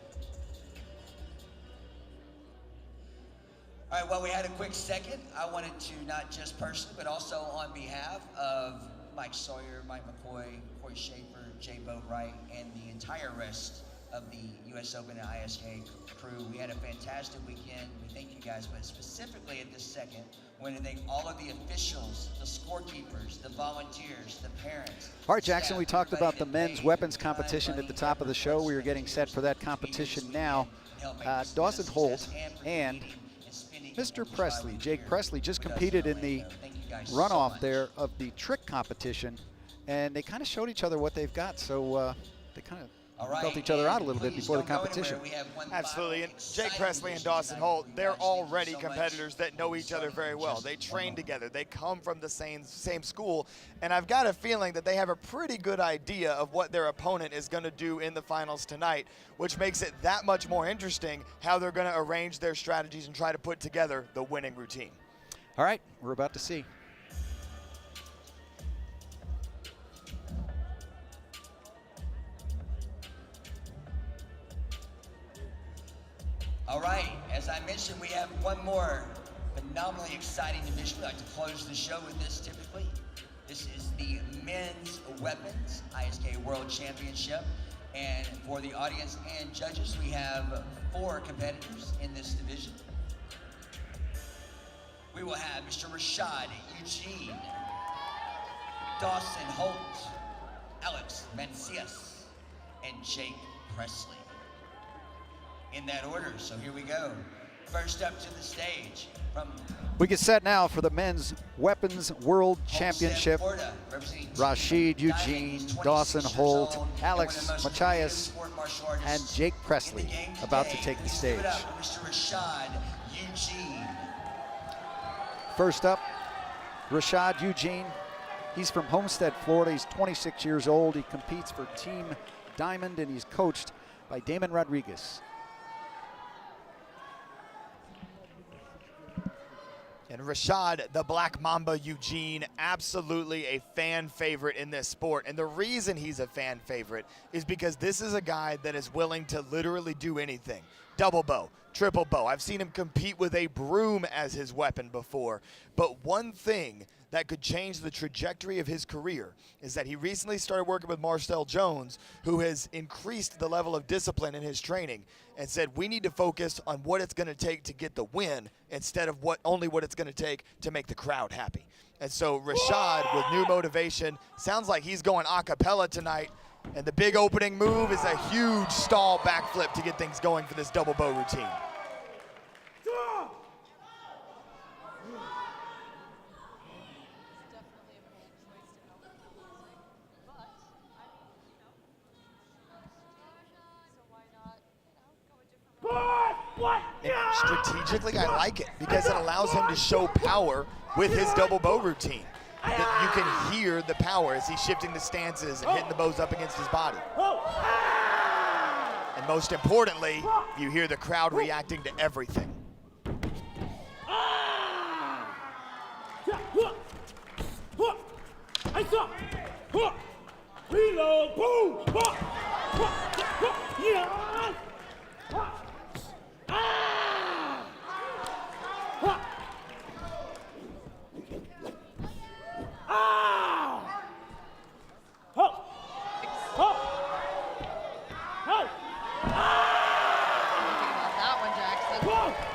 All right, well, we had a quick second. I wanted to, not just personally, but also on behalf of Mike Sawyer, Mike McCoy, Corey Schaefer, Jay Boatwright, and the entire rest of the U.S. Open and ISKA crew. We had a fantastic weekend. We thank you guys, but specifically at this second, we want to thank all of the officials, the scorekeepers, the volunteers, the parents. All right, Jackson, we talked about the men's weapons competition at the top of the show. We are getting set for that competition now. Dawson Holt and Mr. Presley, Jake Presley, just competed in the runoff there of the trick competition, and they kind of showed each other what they've got, so they kind of felt each other out a little bit before the competition. Absolutely, and Jake Presley and Dawson Holt, they're already competitors that know each other very well. They train together, they come from the same school, and I've got a feeling that they have a pretty good idea of what their opponent is going to do in the finals tonight, which makes it that much more interesting how they're going to arrange their strategies and try to put together the winning routine. All right, we're about to see. All right, as I mentioned, we have one more phenomenally exciting division. We like to close the show with this typically. This is the Men's Weapons ISKA World Championship. And for the audience and judges, we have 4 competitors in this division. We will have Mr. Rashad Eugene, Dawson Holt, Alex Mancias, and Jake Presley. In that order, so here we go. First up to the stage from... We get set now for the Men's Weapons World Championship. Rashid Eugene, Dawson Holt, Alex Machias, and Jake Presley about to take the stage. Mr. Rashad Eugene. First up, Rashad Eugene. He's from Homestead, Florida. He's 26 years old. He competes for Team Diamond, and he's coached by Damon Rodriguez. And Rashad, the Black Mamba Eugene, absolutely a fan favorite in this sport. And the reason he's a fan favorite is because this is a guy that is willing to literally do anything. Double bow, triple bow. I've seen him compete with a broom as his weapon before. But one thing that could change the trajectory of his career is that he recently started working with Marcel Jones, who has increased the level of discipline in his training and said, we need to focus on what it's going to take to get the win instead of only what it's going to take to make the crowd happy. And so Rashad, with new motivation, sounds like he's going a cappella tonight. And the big opening move is a huge stall backflip to get things going for this double bow routine. And strategically, I like it because it allows him to show power with his double bow routine. That you can hear the power as he's shifting the stances and hitting the bows up against his body. And most importantly, you hear the crowd reacting to everything. Reload, boom,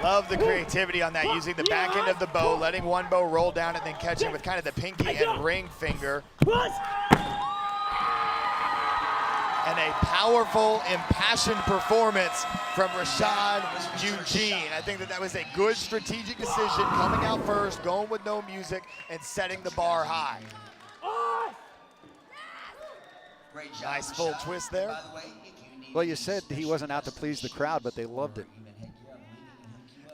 Love the creativity on that, using the back end of the bow, letting one bow roll down and then catching with kind of the pinky and ring finger. And a powerful, impassioned performance from Rashad Eugene. I think that was a good strategic decision, coming out first, going with no music, and setting the bar high. Great job, Nice full Rashad. twist there. By the way, if you need Well, you said he wasn't out to please the crowd, but they loved it.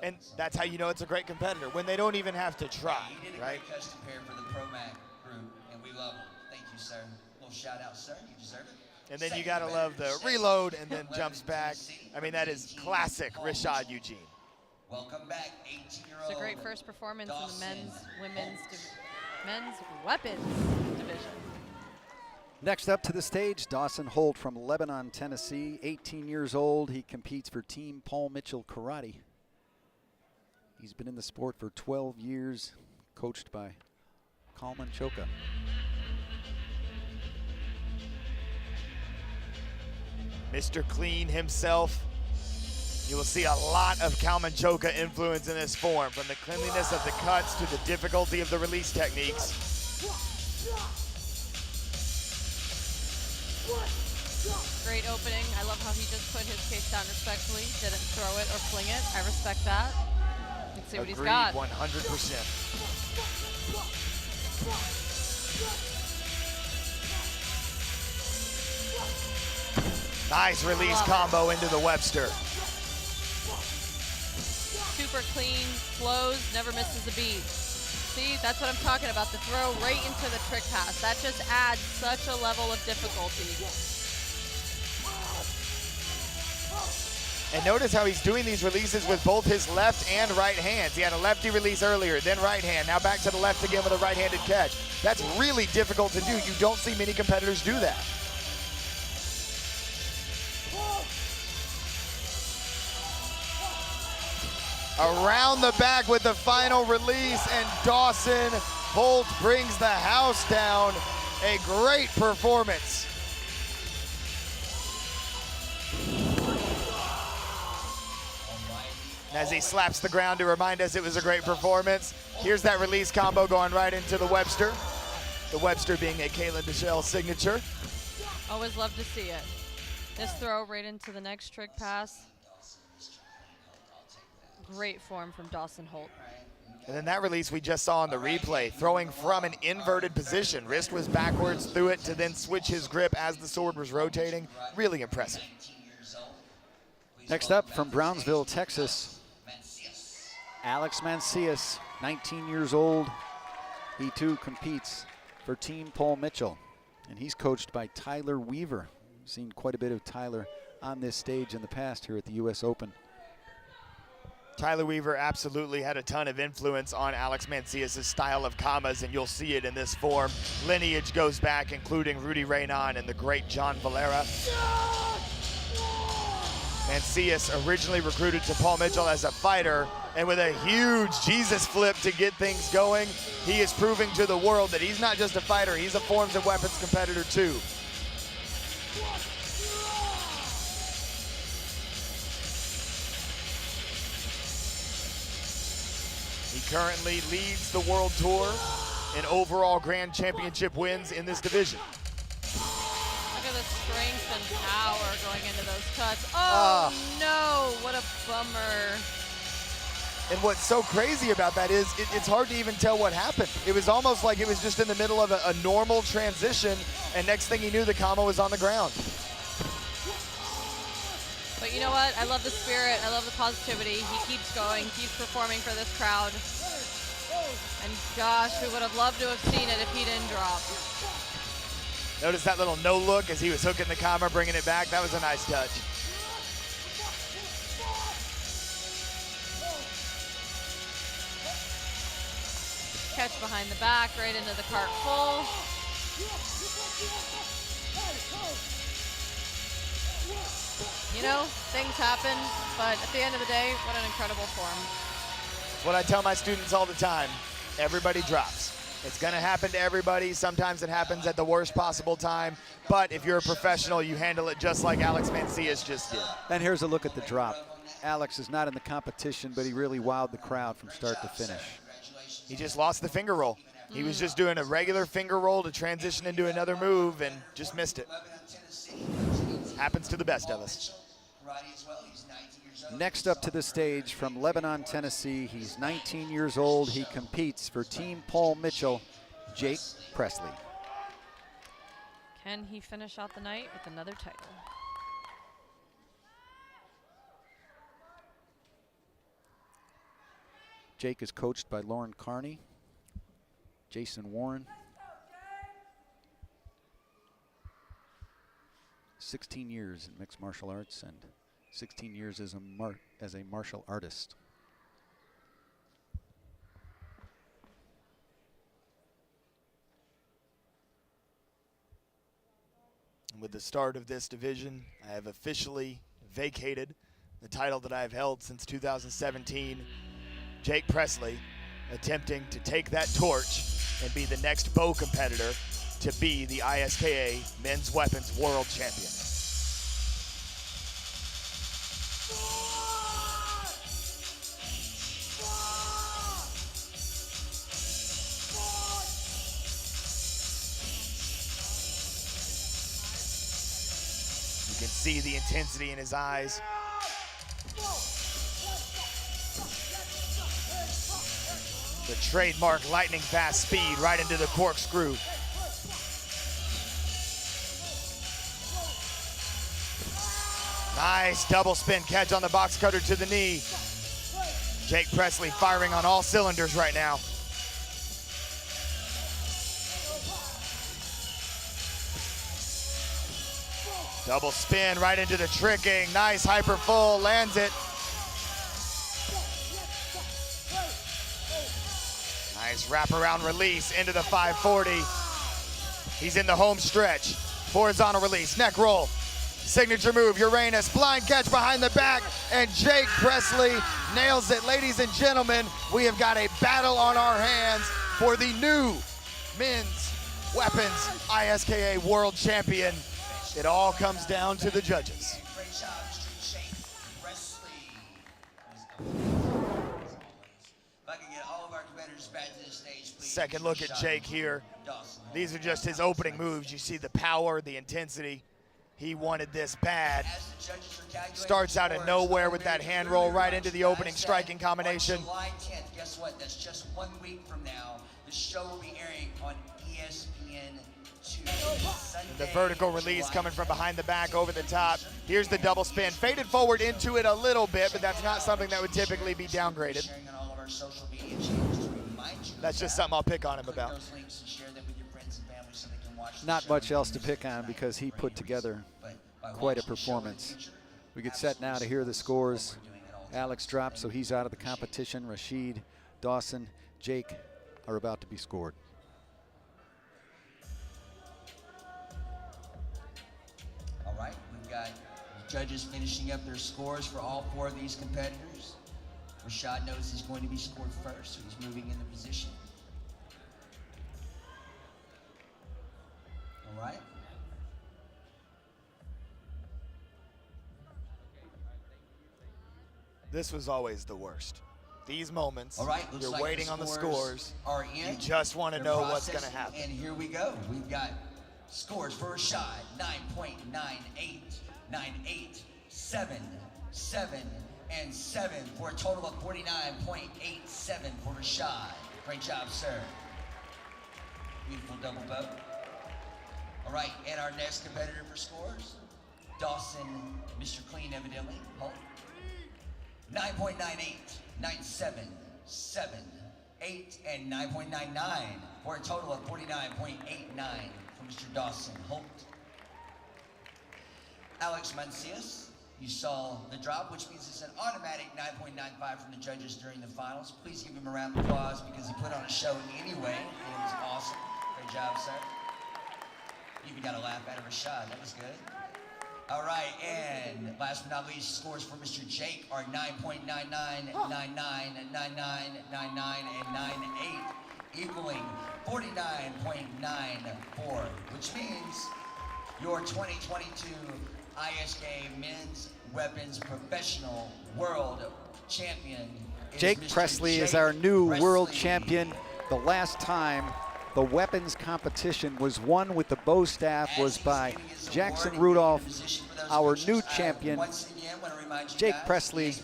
And that's how you know it's a great competitor, when they don't even have to try, You did a right? great custom pair for the Pro Mag group, and we love it. Thank you, sir. A little shout out, sir. You deserve it. And then you gotta love the reload and then jumps back. I mean, that is classic Rashad Eugene. Welcome back, 18-year-old. It's a great first performance Dawson in the men's weapons division. Next up to the stage, Dawson Holt from Lebanon, Tennessee, 18 years old. He competes for Team Paul Mitchell Karate. He's been in the sport for 12 years, coached by Caitlyn Choka. Mr. Clean himself. You will see a lot of Kalmanchoka influence in this form, from the cleanliness of the cuts to the difficulty of the release techniques. Great opening. I love how he just put his case down respectfully, didn't throw it or fling it. I respect that. Let's see what he's got. 100%. Nice release combo into the Webster. Super clean, flows, never misses a beat. See, that's what I'm talking about, the throw right into the trick pass. That just adds such a level of difficulty. And notice how he's doing these releases with both his left and right hands. He had a lefty release earlier, then right hand, now back to the left again with a right-handed catch. That's really difficult to do. You don't see many competitors do that. Around the back with the final release, and Dawson Holt brings the house down. A great performance. As he slaps the ground to remind us it was a great performance. Here's that release combo going right into the Webster. The Webster being a Caitlyn Kowalski signature. Always love to see it. This throw right into the next trick pass. Great form from Dawson Holt. And then that release we just saw on the replay, throwing from an inverted position. Wrist was backwards, threw it to then switch his grip as the sword was rotating. Really impressive. Next up from Brownsville, Texas, Alex Mancias, 19 years old. He too competes for Team Paul Mitchell, and he's coached by Tyler Weaver. We've seen quite a bit of Tyler on this stage in the past here at the US Open. Tyler Weaver absolutely had a ton of influence on Alex Mancias' style of kamas, and you'll see it in this form. Lineage goes back, including Rudy Raynon and the great John Valera. Mancias originally recruited to Paul Mitchell as a fighter, and with a huge Jesus flip to get things going, he is proving to the world that he's not just a fighter, he's a forms and weapons competitor too. He currently leads the World Tour in overall Grand Championship wins in this division. Look at the strength and power going into those cuts. Oh, no, what a bummer. And what's so crazy about that is it's hard to even tell what happened. It was almost like it was just in the middle of a normal transition, and next thing he knew, the combo was on the ground. But you know what? I love the spirit. I love the positivity. He keeps going, keeps performing for this crowd. And gosh, we would have loved to have seen it if he didn't drop. Notice that little no look as he was hooking the combo, bringing it back. That was a nice touch. Catch behind the back, right into the cart full. You know, things happen, but at the end of the day, what an incredible form. What I tell my students all the time, everybody drops. It's gonna happen to everybody. Sometimes it happens at the worst possible time, but if you're a professional, you handle it just like Alex Mancias just did. And here's a look at the drop. Alex is not in the competition, but he really wowed the crowd from start to finish. He just lost the finger roll. He was just doing a regular finger roll to transition into another move and just missed it. Happens to the best of us. Next up to the stage from Lebanon, Tennessee, he's 19 years old. He competes for Team Paul Mitchell, Jake Presley. Can he finish out the night with another title? Jake is coached by Lauren Carney, Jason Warren. 16 years in mixed martial arts and 16 years as a martial artist. And with the start of this division, I have officially vacated the title that I have held since 2017. Jake Presley attempting to take that torch and be the next bow competitor to be the ISKA Men's Weapons World Champion. You can see the intensity in his eyes. The trademark lightning fast speed right into the corkscrew. Nice double spin catch on the box cutter to the knee. Jake Presley firing on all cylinders right now. Double spin right into the tricking. Nice hyper full, lands it. Nice wraparound release into the 540. He's in the home stretch. Horizontal release, neck roll. Signature move, Uranus, blind catch behind the back, and Jake Presley nails it. Ladies and gentlemen, we have got a battle on our hands for the new Men's Weapons ISKA World Champion. It all comes down to the judges. Second look at Jake here. These are just his opening moves. You see the power, the intensity. He wanted this bad. Starts out of nowhere with that hand roll right into the opening striking combination. July 10th, guess what? That's just 1 week from now. The show will be airing on ESPN 2. The vertical release coming from behind the back over the top. Here's the double spin. Faded forward into it a little bit, but that's not something that would typically be downgraded. That's just something I'll pick on him about. Not much else to pick on because he put together quite a performance. We get set now to hear the scores. Alex dropped, so he's out of the competition. Rashid, Dawson, Jake are about to be scored. All right, we've got judges finishing up their scores for all 4 of these competitors. Rashad knows he's going to be scored first, so he's moving into position. All right. This was always the worst. These moments, All right, you're like waiting on the scores. Are in. You just want to know what's going to happen. And here we go. We've got Scores for Rashad, 9.98, 9.8, 7, 7, and 7 for a total of 49.87 for Rashad. Great job, sir. Beautiful double bow. All right, and our next competitor for scores, Dawson, Mr. Clean evidently, Holt. 9.98, 9.7, 7, 8, and 9.99 for a total of 49.89 for Mr. Dawson Holt. Alex Mancias, you saw the drop, which means it's an automatic 9.95 from the judges during the finals. Please give him a round of applause because he put on a show anyway. It was awesome. Great job, sir. You even got a laugh out of Rashad. That was good. All right, and last but not least, scores for Mr. Jake are 9.99, 99, 99, 99, and 98, equaling 49.94, which means your 2022 ISKA Men's Weapons Professional World Champion is Jake Mr. Presley is Jake our new Presley. world champion. The last time the weapons competition was won with the bow staff was by Jackson Rudolph. Our new champion, Jake Presley,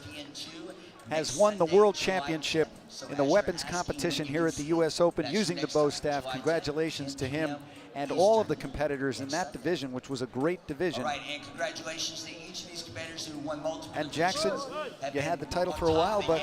has won the world championship in the weapons competition here at the U.S. Open using the bow staff. Congratulations to him and all of the competitors in that division, which was a great division. All right, and congratulations to each of these competitors who won multiple. And Jackson, you had the title for a while, but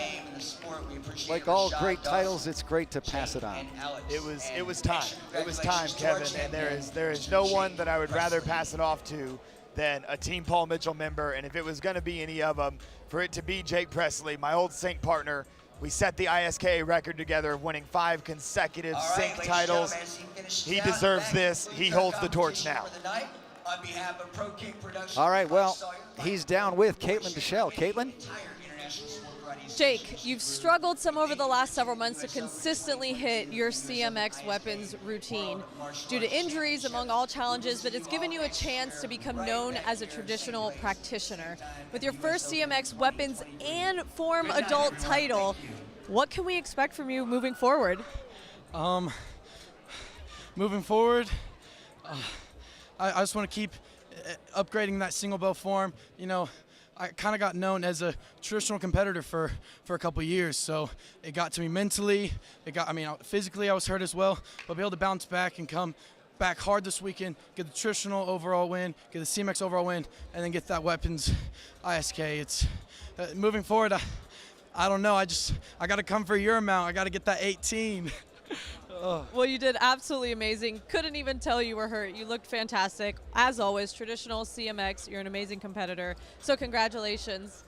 like all great titles, it's great to pass it on. It was time. It was time, Kevin, and there is no one that I would rather pass it off to than a Team Paul Mitchell member, and if it was going to be any of them, for it to be Jake Presley, my old sync partner. We set the ISKA record together of winning 5 consecutive sync titles. He deserves this. He holds the torch now. All right, well, he's down with Caitlyn Dessard. Caitlyn? Jake, you've struggled some over the last several months to consistently hit your CMX weapons routine due to injuries among all challenges, but it's given you a chance to become known as a traditional practitioner. With your first CMX weapons and form adult title, what can we expect from you moving forward? Moving forward, I just want to keep upgrading that single bow form. You know, I kind of got known as a traditional competitor for a couple years, so it got to me mentally. Physically I was hurt as well, but be able to bounce back and come back hard this weekend, get the traditional overall win, get the CMX overall win, and then get that weapons ISK. It's moving forward. I don't know. I got to come for your amount. I got to get that 18. Well, you did absolutely amazing. Couldn't even tell you were hurt. You looked fantastic. As always, traditional CMX, you're an amazing competitor. So congratulations.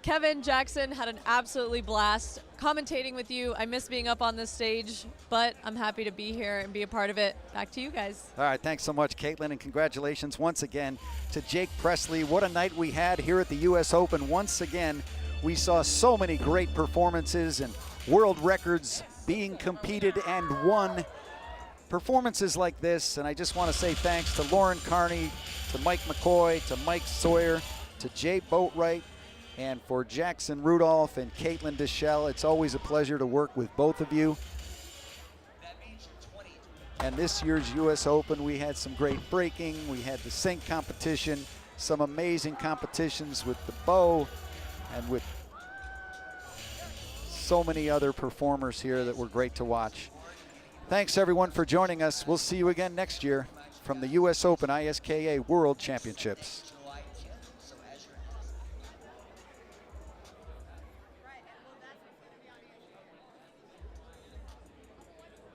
Kevin, Jackson, had an absolutely blast commentating with you. I miss being up on this stage, but I'm happy to be here and be a part of it. Back to you guys. All right, thanks so much, Caitlyn, and congratulations once again to Jake Presley. What a night we had here at the U.S. Open. Once again, we saw so many great performances and world records being competed and won. Performances like this, and I just want to say thanks to Lauren Carney, to Mike McCoy, to Mike Sawyer, to Jay Boatwright, and for Jackson Rudolph and Caitlyn Dessard. It's always a pleasure to work with both of you. And this year's U.S. Open, we had some great breaking. We had the sync competition, some amazing competitions with the bow, and with so many other performers here that were great to watch. Thanks everyone for joining us. We'll see you again next year from the U.S. Open ISKA World Championships.